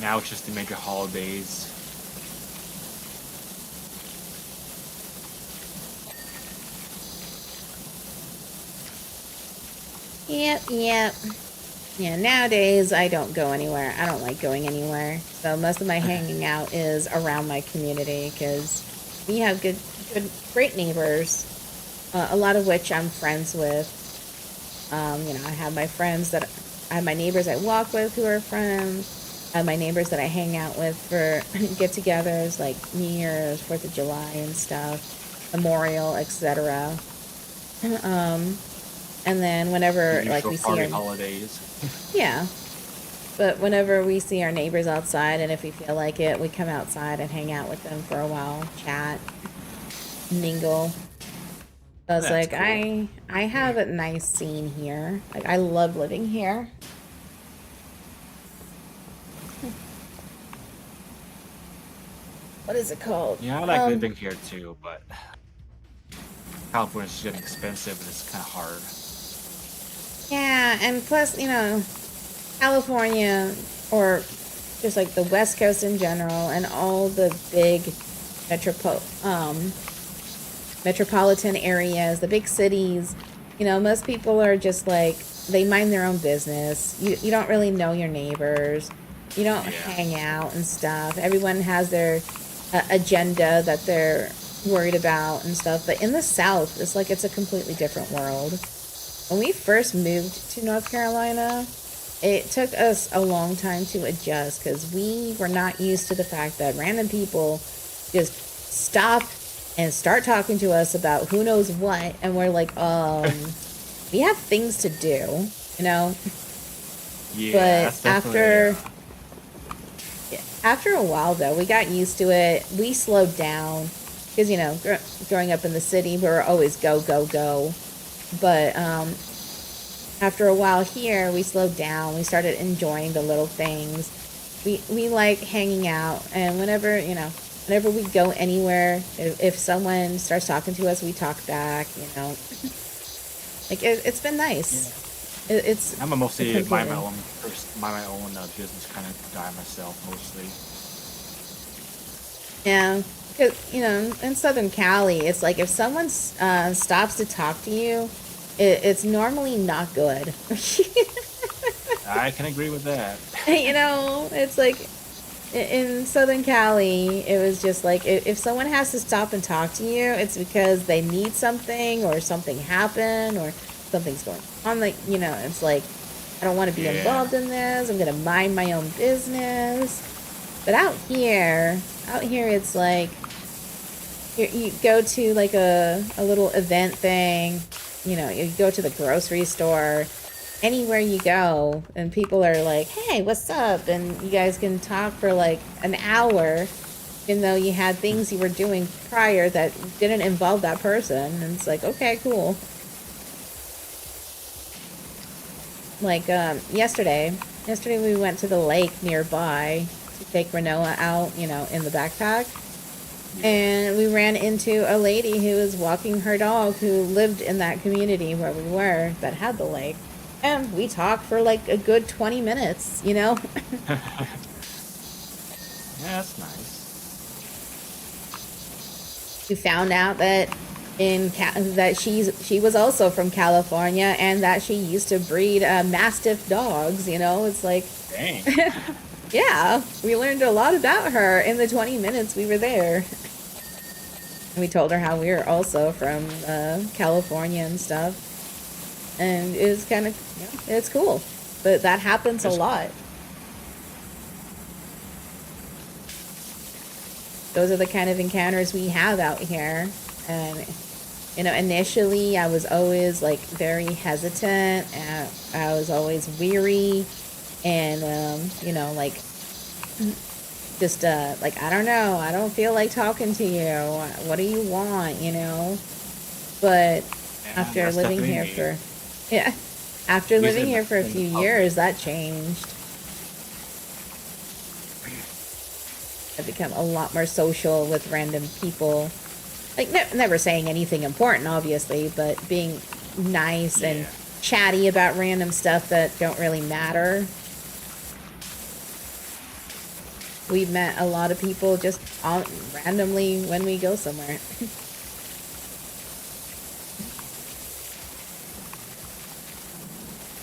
Speaker 3: Now it's just the major holidays.
Speaker 1: Yep. Yeah, nowadays I don't go anywhere. I don't like going anywhere. So most of my hanging out is around my community because we have great neighbors, a lot of which I'm friends with. You know, I have my neighbors I walk with who are friends. I have my neighbors that I hang out with for get-togethers like New Year's, 4th of July and stuff, Memorial, etc. And then whenever like we see our
Speaker 3: holidays.
Speaker 1: Yeah. But whenever we see our neighbors outside and if we feel like it, we come outside and hang out with them for a while, chat, mingle. So it's like cool. I have a nice scene here. Like I love living here. what is it called?
Speaker 3: Yeah, I like living here too, but California's getting expensive and it's kind of hard.
Speaker 1: Yeah, and plus, California, or just like the West Coast in general, and all the big metropolitan areas, the big cities, most people are just like, they mind their own business. You don't really know your neighbors. You don't hang out and stuff. Everyone has their agenda that they're worried about and stuff. But in the South, it's like it's a completely different world. When we first moved to North Carolina, it took us a long time to adjust because we were not used to the fact that random people just stop and start talking to us about who knows what, and we're like, we have things to do,
Speaker 3: Yeah,
Speaker 1: but after a while, though, we got used to it. We slowed down because, growing up in the city, we were always go, go, go. But after a while here, we slowed down. We started enjoying the little things. We like hanging out, and whenever we go anywhere, if someone starts talking to us, we talk back. Like it's been nice. Yeah.
Speaker 3: I'm a mostly mind my own business kind of guy myself mostly.
Speaker 1: Yeah, because in Southern Cali, it's like if someone stops to talk to you, it's normally not good.
Speaker 3: I can agree with that.
Speaker 1: It's like in Southern Cali, it was just like if someone has to stop and talk to you, it's because they need something or something happened or something's going on. Like, it's like, I don't want to be involved in this. I'm going to mind my own business. But out here, it's like you go to like a little event thing. You go to the grocery store, anywhere you go, and people are like, hey, what's up? And you guys can talk for like an hour, even though you had things you were doing prior that didn't involve that person. And it's like, okay, cool. Like yesterday we went to the lake nearby to take Renoa out, in the backpack. And we ran into a lady who was walking her dog who lived in that community where we were that had the lake. And we talked for like a good 20 minutes,
Speaker 3: Yeah, that's nice.
Speaker 1: We found out that she was also from California and that she used to breed Mastiff dogs, It's like,
Speaker 3: dang.
Speaker 1: Yeah, we learned a lot about her in the 20 minutes we were there. And we told her how we were also from California and stuff. And it was kind of, it's cool. But that happens a lot. Those are the kind of encounters we have out here. And, initially I was always like very hesitant. And I was always weary. And, like, just, like, I don't know. I don't feel like talking to you. What do you want, But after living here for a few years, that changed. I've become a lot more social with random people. Like, never saying anything important, obviously, but being nice and chatty about random stuff that don't really matter. We've met a lot of people just randomly when we go somewhere.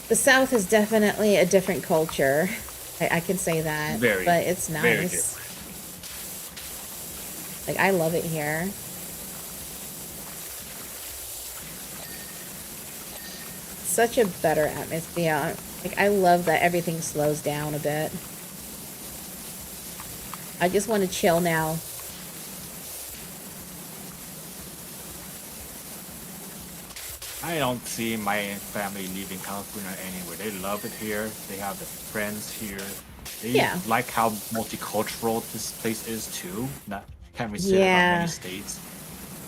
Speaker 1: The South is definitely a different culture. I can say that. But it's nice. Like, I love it here. Such a better atmosphere. Like, I love that everything slows down a bit. I just want to chill now.
Speaker 3: I don't see my family leaving California anywhere. They love it here. They have the friends here. They like how multicultural this place is too. Can't really say about many states.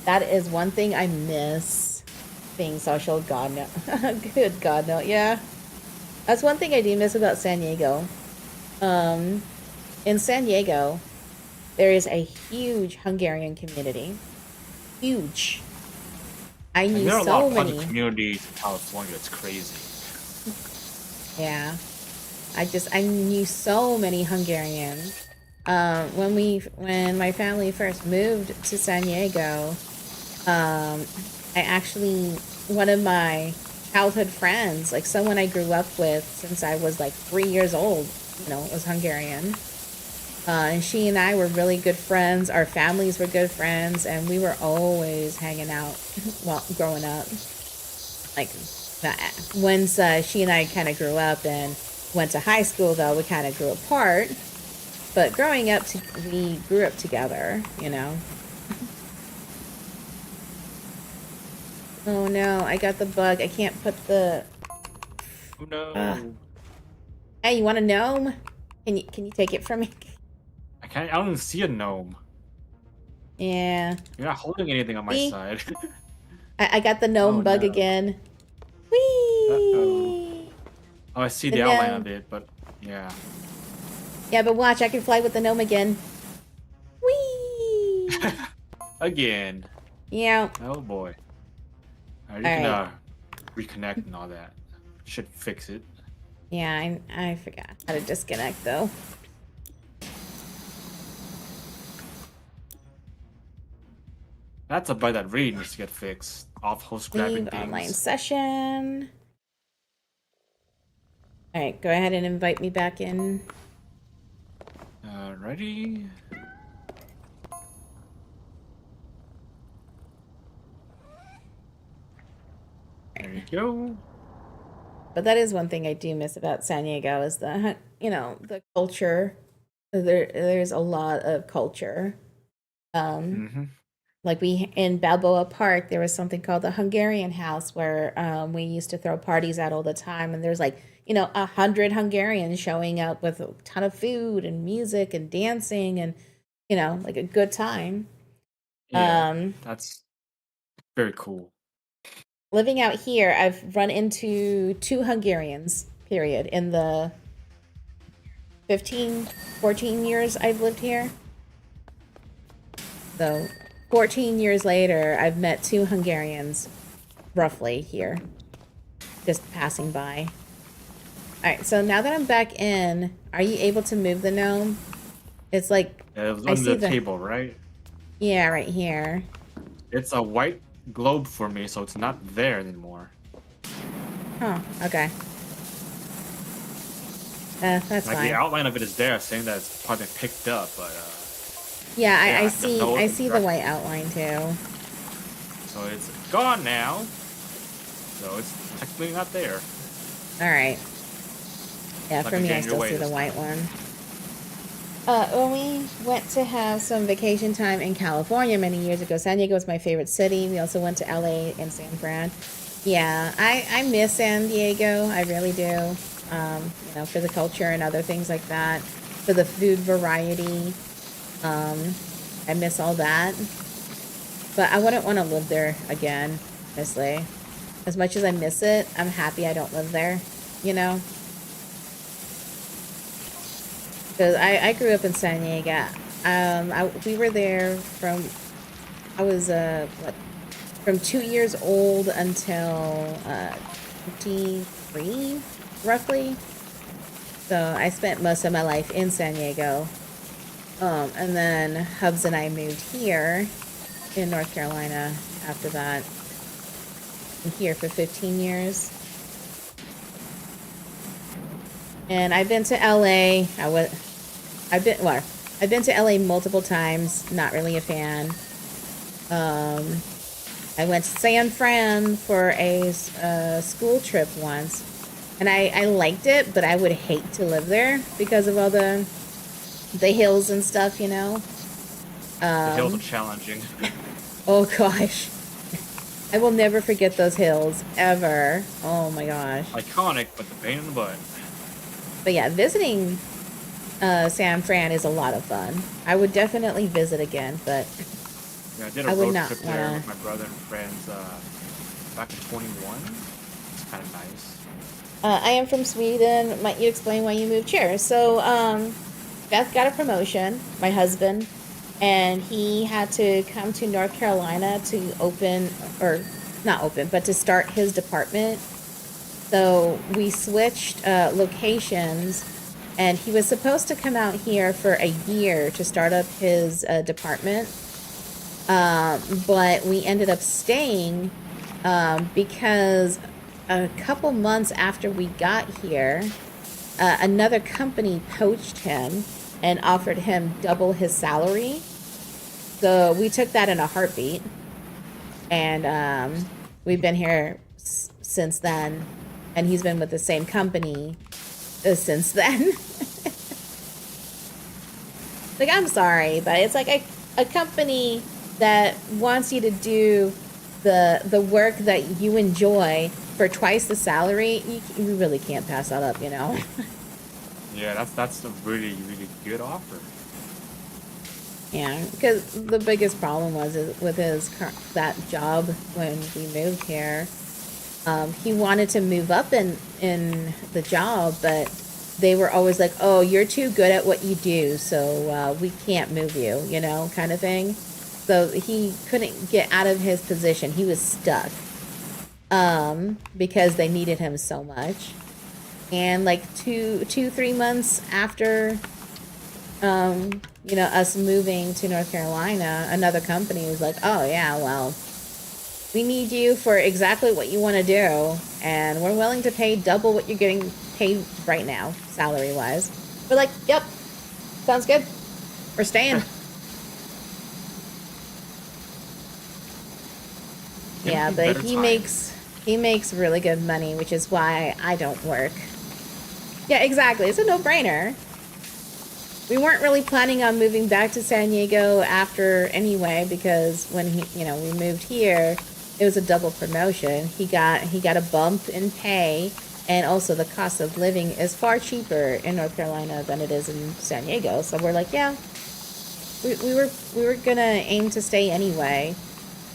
Speaker 1: That is one thing I miss. Being social. God no. Good God no. Yeah. That's one thing I do miss about San Diego. In San Diego, there is a huge Hungarian community. Huge. I
Speaker 3: And
Speaker 1: knew
Speaker 3: there are a lot
Speaker 1: so
Speaker 3: of
Speaker 1: many.
Speaker 3: communities in California. It's crazy.
Speaker 1: Yeah. I knew so many Hungarians. When my family first moved to San Diego, I actually, one of my childhood friends, like someone I grew up with since I was like 3 years old, was Hungarian. And she and I were really good friends. Our families were good friends, and we were always hanging out while growing up. Like, once she and I kind of grew up and went to high school, though, we kind of grew apart. But growing up, we grew up together, Oh no, I got the bug. I can't put the.
Speaker 3: Oh no.
Speaker 1: Hey, you want a gnome? Can you take it from me?
Speaker 3: I can't. I don't even see a gnome.
Speaker 1: Yeah.
Speaker 3: You're not holding anything on my
Speaker 1: See?
Speaker 3: side.
Speaker 1: I got the gnome
Speaker 3: Oh
Speaker 1: bug
Speaker 3: no.
Speaker 1: again.
Speaker 3: Uh-oh.
Speaker 1: Whee!
Speaker 3: Oh, I see
Speaker 1: The
Speaker 3: the outline
Speaker 1: gnome.
Speaker 3: of it, but yeah.
Speaker 1: Yeah, but watch, I can fly with the gnome again. Whee!
Speaker 3: Again.
Speaker 1: Yeah.
Speaker 3: Oh boy. Alright, you
Speaker 1: All
Speaker 3: can
Speaker 1: right.
Speaker 3: reconnect and all that. Should fix it.
Speaker 1: Yeah, I forgot how to disconnect though.
Speaker 3: That's a bug that really needs to get fixed. Off host grabbing
Speaker 1: Leave online
Speaker 3: things.
Speaker 1: session. All right, go ahead and invite me back in.
Speaker 3: Ready? There you go.
Speaker 1: But that is one thing I do miss about San Diego is the culture. There's a lot of culture.
Speaker 3: Mm-hmm.
Speaker 1: Like we in Balboa Park, there was something called the Hungarian House where we used to throw parties out all the time, and there's like 100 Hungarians showing up with a ton of food and music and dancing and like a good time.
Speaker 3: Yeah,
Speaker 1: Um,
Speaker 3: that's very cool.
Speaker 1: Living out here, I've run into two Hungarians. Period in the 15, 14 years I've lived here. So 14 years later, I've met two Hungarians, roughly, here, just passing by. Alright, so now that I'm back in, are you able to move the gnome? It's like,
Speaker 3: Yeah, it was
Speaker 1: I
Speaker 3: on
Speaker 1: see
Speaker 3: the table, right?
Speaker 1: Yeah, right here.
Speaker 3: It's a white globe for me, so it's not there anymore.
Speaker 1: Huh, okay. That's
Speaker 3: Like
Speaker 1: fine.
Speaker 3: the outline of it is there, saying that it's probably picked up, but
Speaker 1: Yeah,
Speaker 3: yeah,
Speaker 1: I
Speaker 3: there's no
Speaker 1: I see the
Speaker 3: direct-
Speaker 1: white outline too.
Speaker 3: So it's gone now. So it's technically not there.
Speaker 1: Alright. Yeah,
Speaker 3: Like
Speaker 1: for me, I
Speaker 3: again, your
Speaker 1: still
Speaker 3: way
Speaker 1: see the
Speaker 3: this
Speaker 1: white
Speaker 3: time.
Speaker 1: one. When we went to have some vacation time in California many years ago, San Diego was my favorite city. We also went to LA and San Fran. Yeah, I miss San Diego. I really do. For the culture and other things like that. For the food variety. I miss all that. But I wouldn't want to live there again, honestly. As much as I miss it, I'm happy I don't live there, you know? Because I grew up in San Diego. We were there I was, from 2 years old until 23, roughly. So I spent most of my life in San Diego. And then Hubs and I moved here in North Carolina after that. I'm here for 15 years. And I've been to LA. I've been to LA multiple times. Not really a fan. I went to San Fran for a school trip once, and I liked it, but I would hate to live there because of all the hills and stuff, you know.
Speaker 3: The hills are challenging.
Speaker 1: Oh gosh, I will never forget those hills ever. Oh my gosh.
Speaker 3: Iconic, but the pain in the butt.
Speaker 1: But yeah, visiting San Fran is a lot of fun. I would definitely visit again, but
Speaker 3: Yeah, I did a
Speaker 1: I would
Speaker 3: road
Speaker 1: not
Speaker 3: trip there
Speaker 1: wanna.
Speaker 3: with my brother and friends back in 21. It's kind of nice.
Speaker 1: I am from Sweden. Might you explain why you moved here? So, Beth got a promotion. My husband and he had to come to North Carolina to open, or not open, but to start his department. So we switched locations, and he was supposed to come out here for a year to start up his department. But we ended up staying because a couple months after we got here, another company poached him and offered him double his salary. So we took that in a heartbeat, and we've been here since then, and he's been with the same company since then. Like, I'm sorry, but it's like a company that wants you to do the work that you enjoy for twice the salary. You really can't pass that up, you know?
Speaker 2: Yeah, that's a really, really good offer.
Speaker 1: Yeah, because the biggest problem was with that job when we moved here. He wanted to move up in the job, but they were always like, "Oh, you're too good at what you do, so we can't move you," you know, kind of thing. So he couldn't get out of his position. He was stuck because they needed him so much. And like 3 months after, you know, us moving to North Carolina, another company was like, "Oh yeah, well, we need you for exactly what you want to do, and we're willing to pay double what you're getting paid right now, salary-wise." We're like, "Yep, sounds good. We're staying." Yeah, but he makes really good money, which is why I don't work. Yeah, exactly. It's a no-brainer. We weren't really planning on moving back to San Diego after anyway, because when we moved here, it was a double promotion. He got a bump in pay, and also the cost of living is far cheaper in North Carolina than it is in San Diego. So we're like, yeah, we were gonna aim to stay anyway,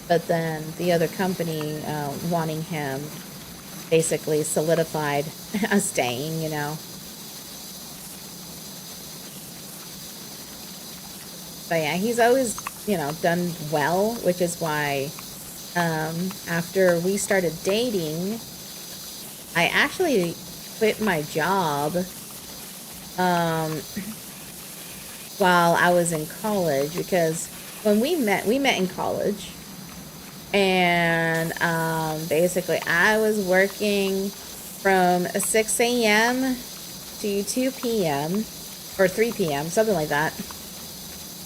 Speaker 1: but then the other company wanting him basically solidified us staying, you know. But yeah, he's always, you know, done well, which is why after we started dating, I actually quit my job while I was in college, because when we met in college, and basically I was working from 6 a.m. to 2 p.m. or 3 p.m., something like that.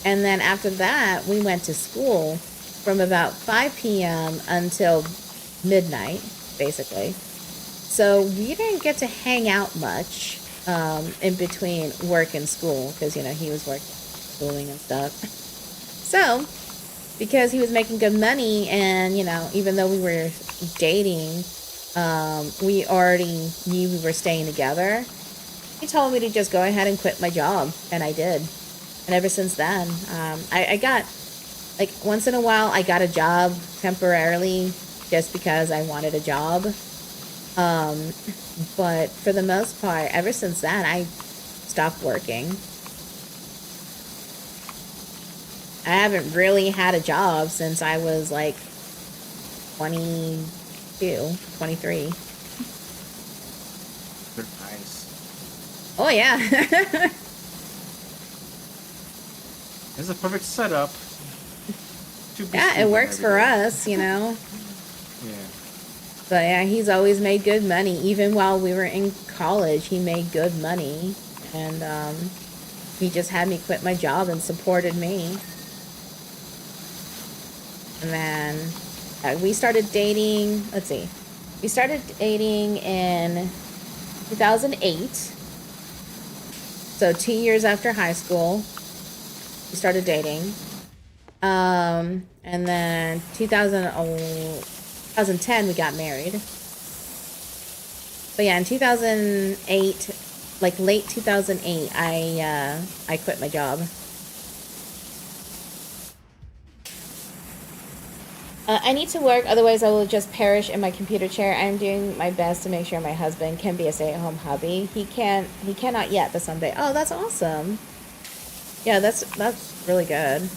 Speaker 1: And then after that, we went to school from about 5 p.m. until midnight, basically. So we didn't get to hang out much in between work and school, because, you know, he was working, schooling and stuff. So, because he was making good money, and, you know, even though we were dating, we already knew we were staying together, he told me to just go ahead and quit my job, and I did. And ever since then, I got, like, once in a while, I got a job temporarily just because I wanted a job. But for the most part, ever since then, I stopped working. I haven't really had a job since I was, like, 22, 23.
Speaker 2: Good, nice.
Speaker 1: Oh, yeah.
Speaker 2: It's a perfect setup.
Speaker 1: Yeah, it works for us, you know.
Speaker 2: Yeah.
Speaker 1: But yeah, he's always made good money. Even while we were in college, he made good money. And he just had me quit my job and supported me. And then we started dating, let's see. We started dating in 2008. So 2 years after high school, we started dating. And then 2010 we got married. But yeah, in 2008, like late 2008, I quit my job. I need to work, otherwise I will just perish in my computer chair. I am doing my best to make sure my husband can be a stay-at-home hubby. He cannot yet, but someday. Oh, that's awesome. Yeah, that's really good.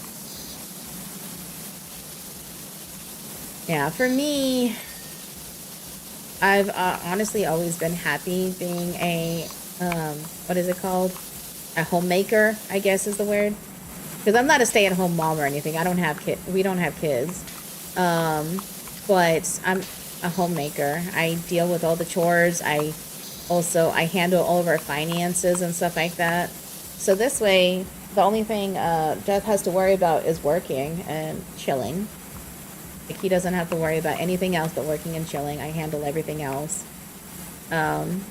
Speaker 1: Yeah, for me, I've honestly always been happy being a, what is it called? A homemaker, I guess is the word. Because I'm not a stay-at-home mom or anything. I don't have kids. We don't have kids. But I'm a homemaker. I deal with all the chores. I handle all of our finances and stuff like that. So this way, the only thing Jeff has to worry about is working and chilling. Like, he doesn't have to worry about anything else but working and chilling. I handle everything else. And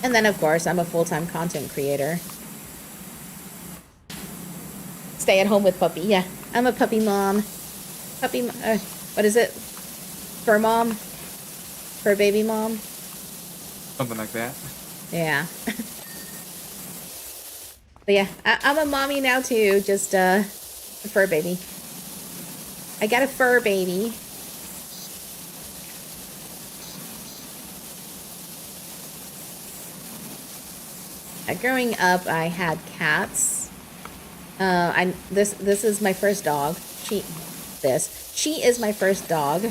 Speaker 1: then, of course, I'm a full-time content creator. Stay at home with puppy. Yeah, I'm a puppy mom. What is it? Fur mom? Fur baby mom?
Speaker 2: Something like that.
Speaker 1: Yeah. But yeah, I'm a mommy now too. Just a fur baby. I got a fur baby. Growing up, I had cats. This is my first dog. She is my first dog.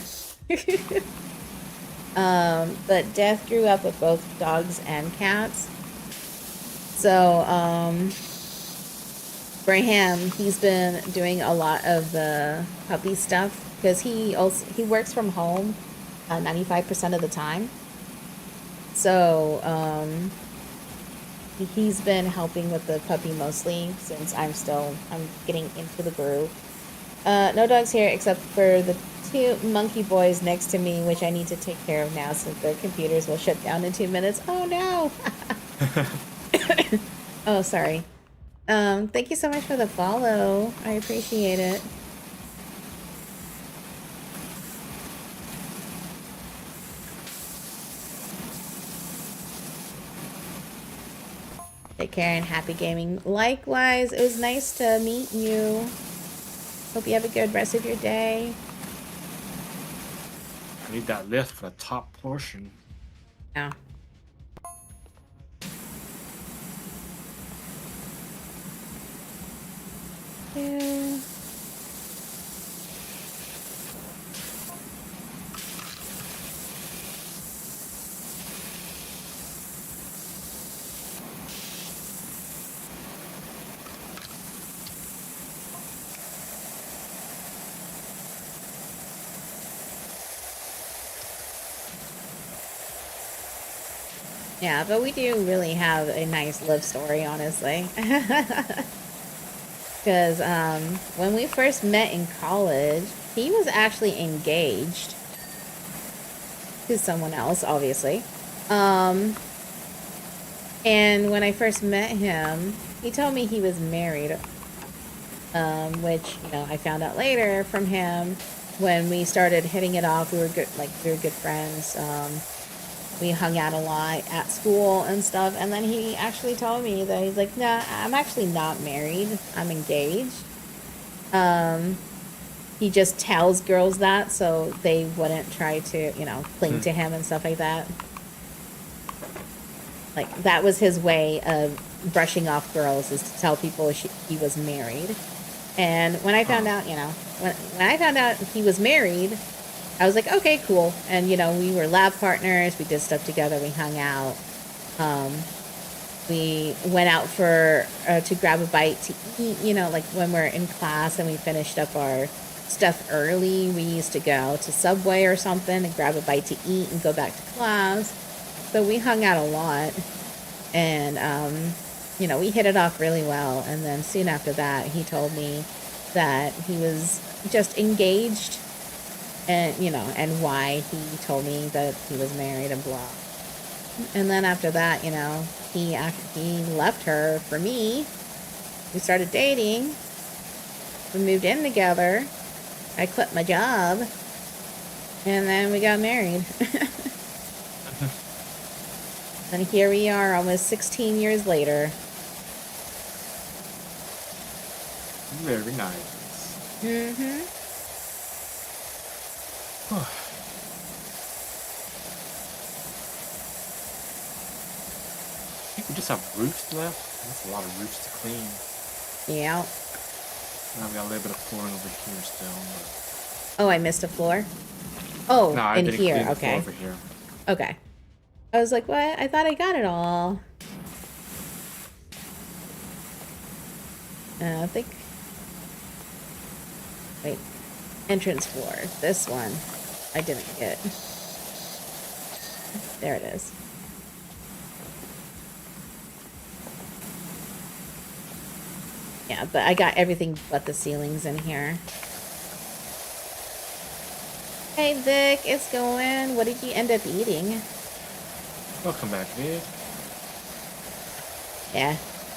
Speaker 1: But Death grew up with both dogs and cats. So, for him, he's been doing a lot of the puppy stuff because he works from home 95% of the time. So, he's been helping with the puppy mostly since I'm getting into the groove. No dogs here except for the 2 monkey boys next to me, which I need to take care of now since their computers will shut down in 2 minutes. Oh no! Oh, sorry. Thank you so much for the follow. I appreciate it. Take care and happy gaming. Likewise, it was nice to meet you. Hope you have a good rest of your day.
Speaker 3: I need that lift for the top portion.
Speaker 1: Yeah. Yeah. Yeah, but we do really have a nice love story, honestly. Because when we first met in college, he was actually engaged to someone else, obviously. And when I first met him, he told me he was married, which, you know, I found out later from him when we started hitting it off. We were good friends. We hung out a lot at school and stuff. And then he actually told me that he's like, nah, I'm actually not married. I'm engaged. He just tells girls that so they wouldn't try to, you know, cling to him and stuff like that. Like, that was his way of brushing off girls, is to tell people he was married. And when I found out, you know, when I found out he was married, I was like, okay, cool. And, you know, we were lab partners. We did stuff together. We hung out. We went out to grab a bite to eat, you know, like when we're in class and we finished up our stuff early. We used to go to Subway or something and grab a bite to eat and go back to class. So we hung out a lot. And, you know, we hit it off really well. And then soon after that, he told me that he was just engaged. And, you know, and why he told me that he was married and blah. And then after that, you know, he left her for me. We started dating. We moved in together. I quit my job. And then we got married. And here we are almost 16 years later.
Speaker 2: Very nice.
Speaker 1: Mm-hmm.
Speaker 2: I think we just have roofs left. That's a lot of roofs to clean.
Speaker 1: Yeah.
Speaker 2: And I've got a little bit of flooring over here still. But
Speaker 1: Oh, I missed a floor? Oh,
Speaker 2: No, I
Speaker 1: in
Speaker 2: didn't
Speaker 1: here,
Speaker 2: clean the floor
Speaker 1: okay.
Speaker 2: over here.
Speaker 1: Okay. I was like, what? I thought I got it all. I think... Wait. Entrance floor. This one. I didn't get. There it is. Yeah, but I got everything but the ceilings in here. Hey Vic, it's going. What did you end up eating?
Speaker 2: Welcome back, Vic.
Speaker 1: Yeah.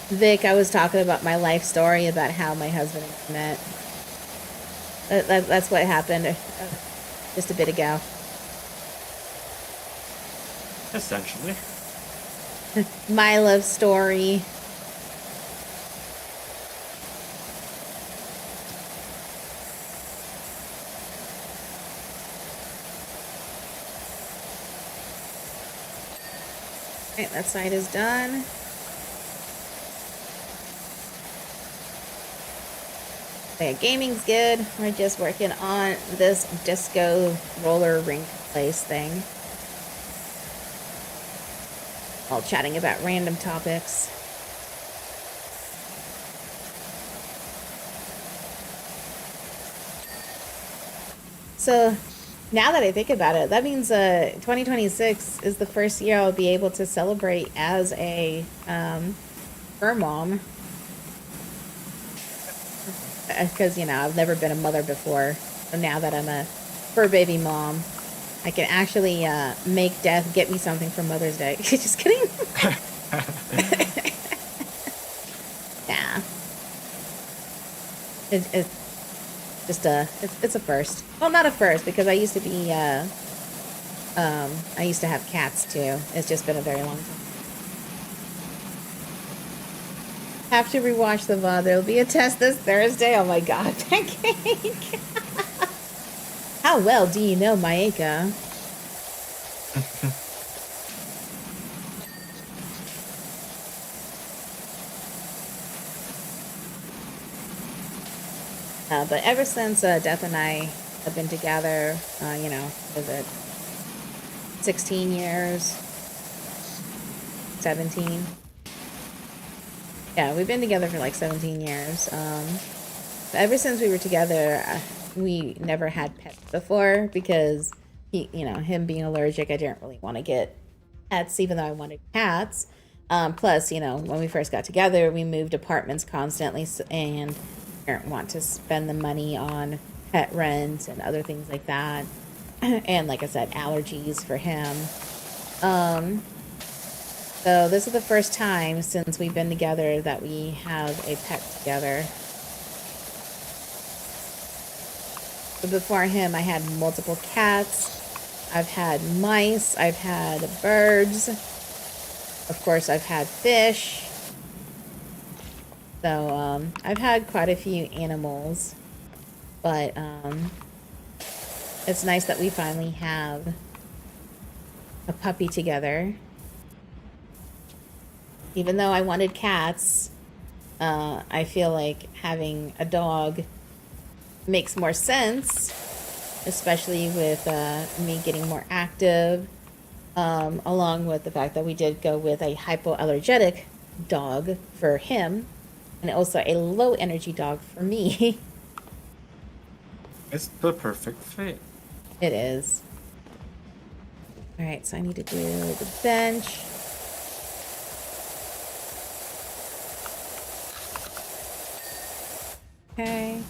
Speaker 1: Vic, I was talking about my life story about how my husband and I met. That's what happened just a bit ago.
Speaker 2: Essentially.
Speaker 1: My love story. Alright, that side is done. Okay, gaming's good. We're just working on this disco roller rink place thing. While chatting about random topics. So, now that I think about it, that means 2026 is the first year I'll be able to celebrate as a fur mom. Because, you know, I've never been a mother before. So now that I'm a fur baby mom, I can actually make Death get me something for Mother's Day. Just kidding. Yeah. It's just it's a first. Well, not a first, because I used to be, I used to have cats too. It's just been a very long time. Have to rewatch the VOD. There'll be a test this Thursday. Oh my god, pancake. How well do you know Maeka? But ever since Death and I have been together, you know, was it 16 years? 17? Yeah, we've been together for like 17 years. Ever since we were together, we never had pets before because you know, him being allergic, I didn't really want to get pets, even though I wanted cats. Plus, you know, when we first got together, we moved apartments constantly, and didn't want to spend the money on pet rent and other things like that. And like I said, allergies for him. So this is the first time since we've been together that we have a pet together. But before him, I had multiple cats. I've had mice. I've had birds. Of course, I've had fish. So, I've had quite a few animals. But, it's nice that we finally have a puppy together. Even though I wanted cats, I feel like having a dog makes more sense, especially with me getting more active, along with the fact that we did go with a hypoallergenic dog for him, and also a low energy dog for me.
Speaker 2: It's the perfect fit.
Speaker 1: It is. Alright, so I need to do the bench. Okay.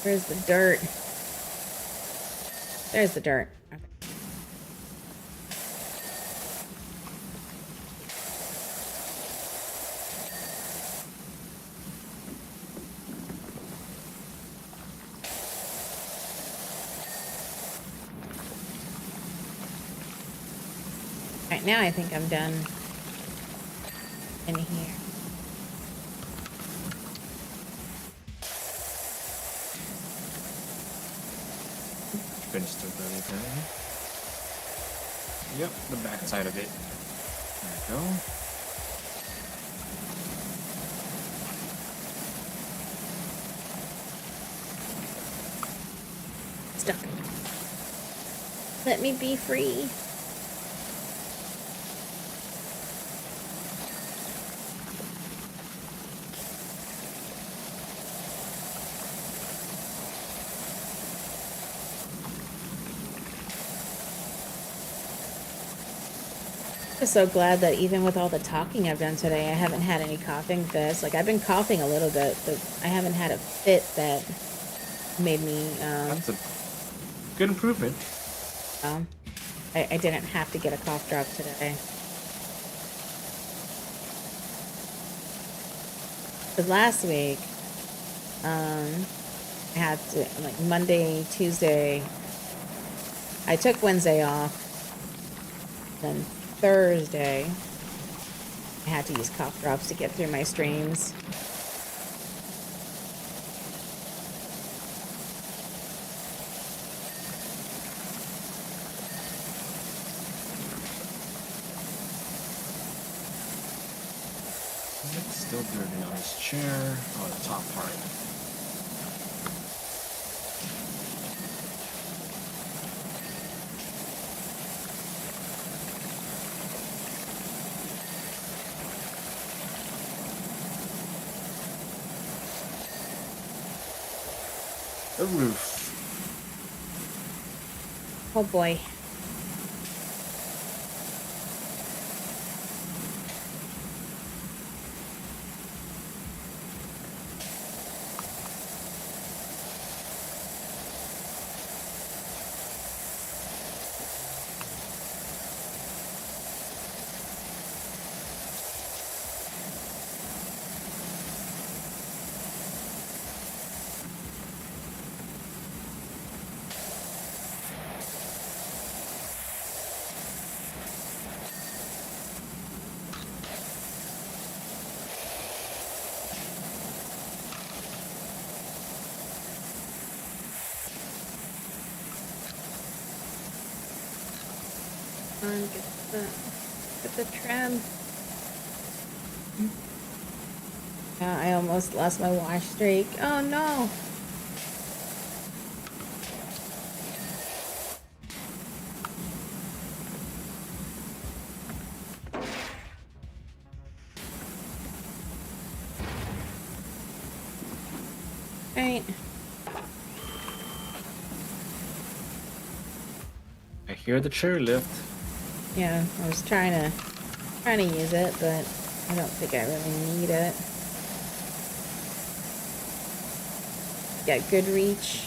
Speaker 1: Where's the dirt? There's the dirt. Okay. Right now, I think I'm done in here.
Speaker 2: Finished with everything. Yep, the back side of it. There we go.
Speaker 1: Stuck. Let me be free. I'm so glad that even with all the talking I've done today, I haven't had any coughing fits. Like, I've been coughing a little bit, but I haven't had a fit that made me,
Speaker 2: That's a good improvement.
Speaker 1: I didn't have to get a cough drop today. Because last week, I had to, like, Monday, Tuesday, I took Wednesday off, then Thursday, I had to use cough drops to get through my streams.
Speaker 2: It's still dirty on this chair. Oh, the top part. The roof.
Speaker 1: Oh boy. On, get the trim. I almost lost my wash streak. Oh no. Right.
Speaker 2: I hear the chair lift.
Speaker 1: Yeah, I was trying to use it, but I don't think I really need it. Got good reach.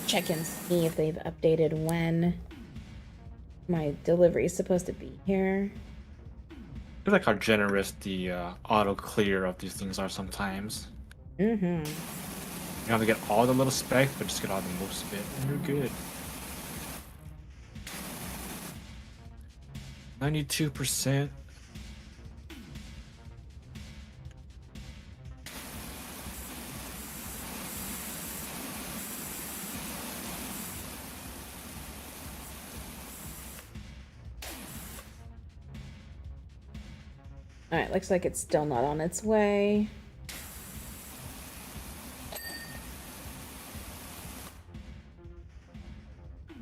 Speaker 1: Check and see if they've updated when my delivery is supposed to be here.
Speaker 2: I like how generous the auto clear of these things are sometimes.
Speaker 1: Mm-hmm.
Speaker 2: You don't have to get all the little specs, but just get all the most of it, and you're good. 92%.
Speaker 1: Alright, looks like it's still not on its way.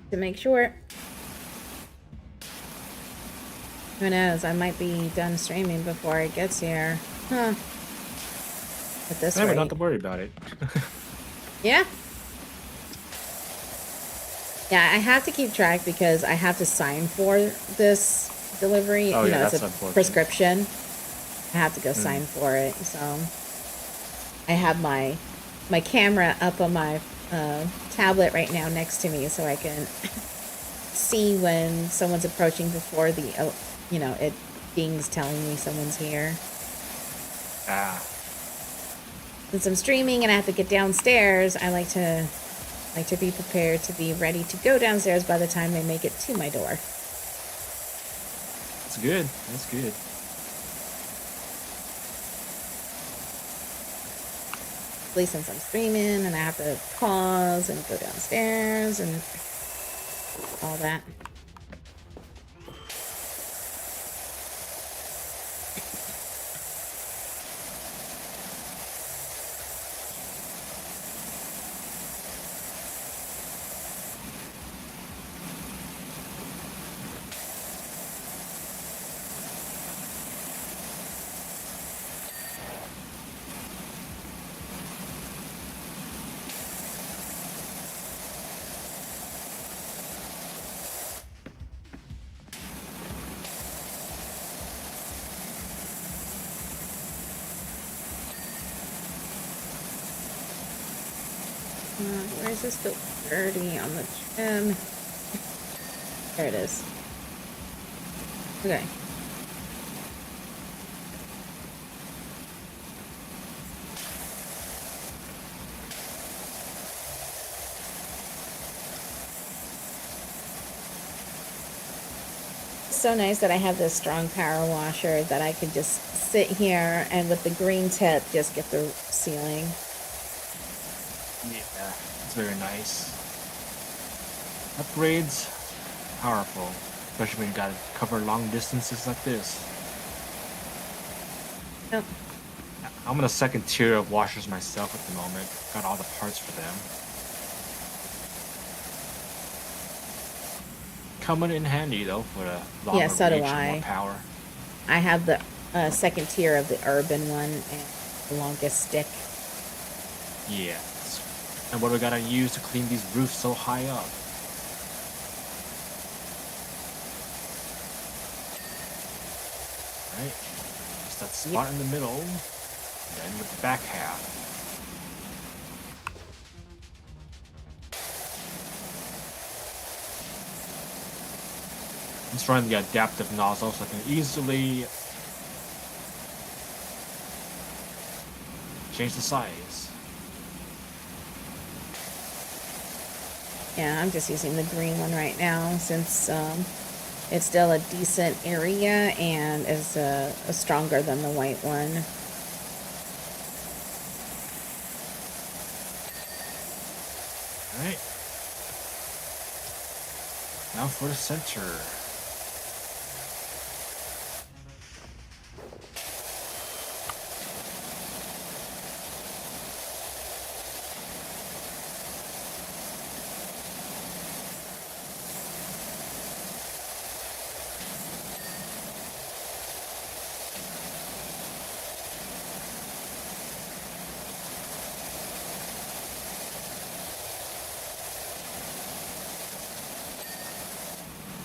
Speaker 1: To make sure. Who knows, I might be done streaming before it gets here. Huh. At this
Speaker 2: I
Speaker 1: rate.
Speaker 2: don't have to worry about it.
Speaker 1: Yeah. Yeah, I have to keep track because I have to sign for this delivery.
Speaker 2: Oh,
Speaker 1: you
Speaker 2: yeah,
Speaker 1: know, it's
Speaker 2: that's
Speaker 1: a
Speaker 2: unfortunate.
Speaker 1: prescription. I have to go sign for it. So I have my camera up on my tablet right now next to me so I can see when someone's approaching before the, you know, it dings telling me someone's here.
Speaker 3: Ah.
Speaker 1: Since I'm streaming and I have to get downstairs, I like to be prepared to be ready to go downstairs by the time they make it to my door.
Speaker 3: That's good. That's good.
Speaker 1: At least since I'm streaming and I have to pause and go downstairs and all that. Why is this still dirty on the trim? There it is. Okay. It's so nice that I have this strong power washer that I can just sit here and with the green tip just get the sealing.
Speaker 3: Yeah, it's very nice. Upgrades, powerful, especially when you gotta cover long distances like this.
Speaker 1: Yep.
Speaker 3: I'm in a second tier of washers myself at the moment. Got all the parts for them. Coming in handy though for the longer
Speaker 1: Yeah, so do
Speaker 3: reach and
Speaker 1: I.
Speaker 3: more power.
Speaker 1: I have the second tier of the urban one and the longest stick.
Speaker 3: Yes. And what do we gotta use to clean these roofs so high up? Right. Just that spot in the middle. Then with the back half. I'm just running the adaptive nozzle so I can easily change the size.
Speaker 1: Yeah, I'm just using the green one right now since it's still a decent area and is stronger than the white one.
Speaker 3: Alright. Now for the center.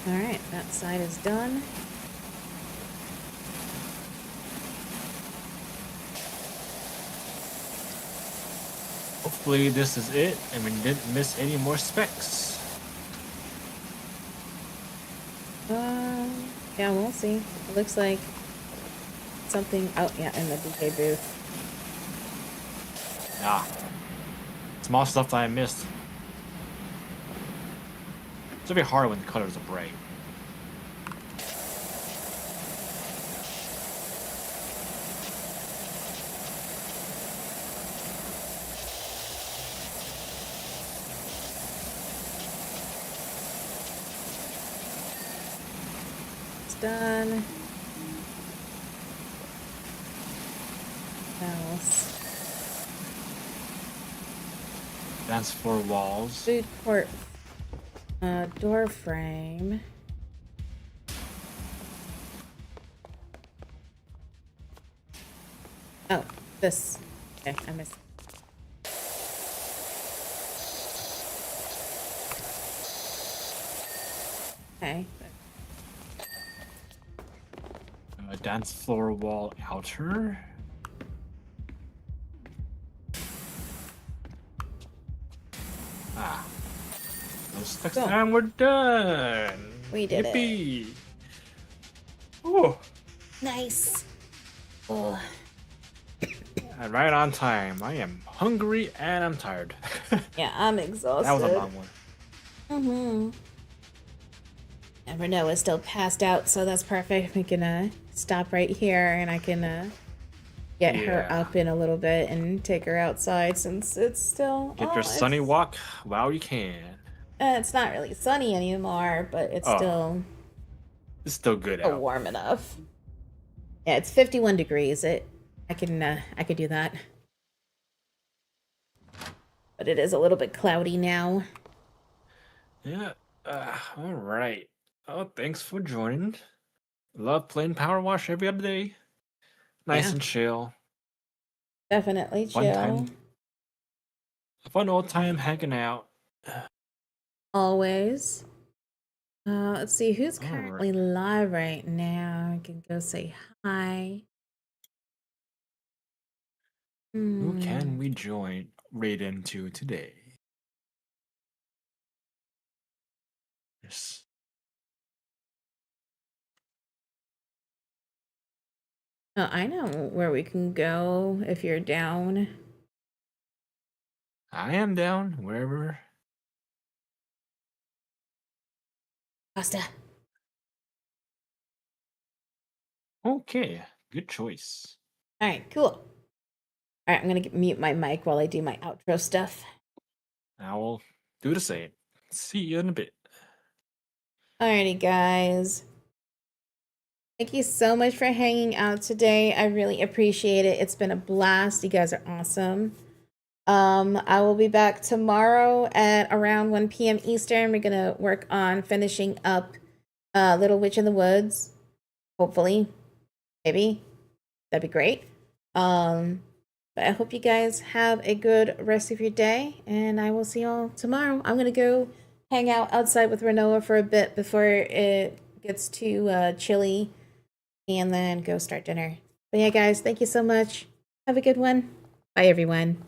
Speaker 1: Alright, that side is done.
Speaker 3: Hopefully this is it and we didn't miss any more specs.
Speaker 1: Yeah, we'll see. It looks like something out, yeah, in the DJ booth.
Speaker 3: Ah. Small stuff that I missed. It's gonna be hard when the colors are bright.
Speaker 1: It's done. What else?
Speaker 3: Dance floor walls.
Speaker 1: Food court door frame. Oh, this. Okay, I missed it. Okay.
Speaker 3: Dance floor wall outer. This next
Speaker 1: Cool.
Speaker 3: time we're done.
Speaker 1: We did
Speaker 3: Yippee. Oh,
Speaker 1: Nice. Oh.
Speaker 3: and right on time. I am hungry and I'm tired.
Speaker 1: Yeah, I'm exhausted.
Speaker 3: That was a long one.
Speaker 1: Mm-hmm. And Renault is still passed out, so that's perfect. We can stop right here, and I can get her
Speaker 3: Yeah.
Speaker 1: up in a little bit and take her outside since it's still
Speaker 3: Get your sunny walk while you can.
Speaker 1: It's not really sunny anymore, but it's
Speaker 3: Oh. It's still good out.
Speaker 1: warm enough. Yeah, it's 51 degrees. I could do that. But it is a little bit cloudy now.
Speaker 3: Yeah. All right. Oh, thanks for joining. Love playing PowerWash every other day. Nice
Speaker 1: Yeah.
Speaker 3: and chill.
Speaker 1: Definitely chill.
Speaker 3: Fun time. A fun old time hanging out.
Speaker 1: Always. Let's see who's
Speaker 3: All
Speaker 1: currently
Speaker 3: right.
Speaker 1: live right now. I can go say hi.
Speaker 3: Who can we join right into today? Yes.
Speaker 1: Oh, I know where we can go if you're down.
Speaker 3: I am down wherever.
Speaker 1: Pasta.
Speaker 3: Okay, good choice.
Speaker 1: All right, cool. All right, I'm gonna mute my mic while I do my outro stuff.
Speaker 3: I will do the same. See you in a bit.
Speaker 1: Alrighty, guys. Thank you so much for hanging out today. I really appreciate it. It's been a blast. You guys are awesome. I will be back tomorrow at around 1 p.m. Eastern. We're gonna work on finishing up Little Witch in the Woods. Hopefully. Maybe. That'd be great. But I hope you guys have a good rest of your day, and I will see y'all tomorrow. I'm gonna go hang out outside with Renoa for a bit before it gets too chilly, and then go start dinner. But yeah, guys, thank you so much. Have a good one. Bye, everyone.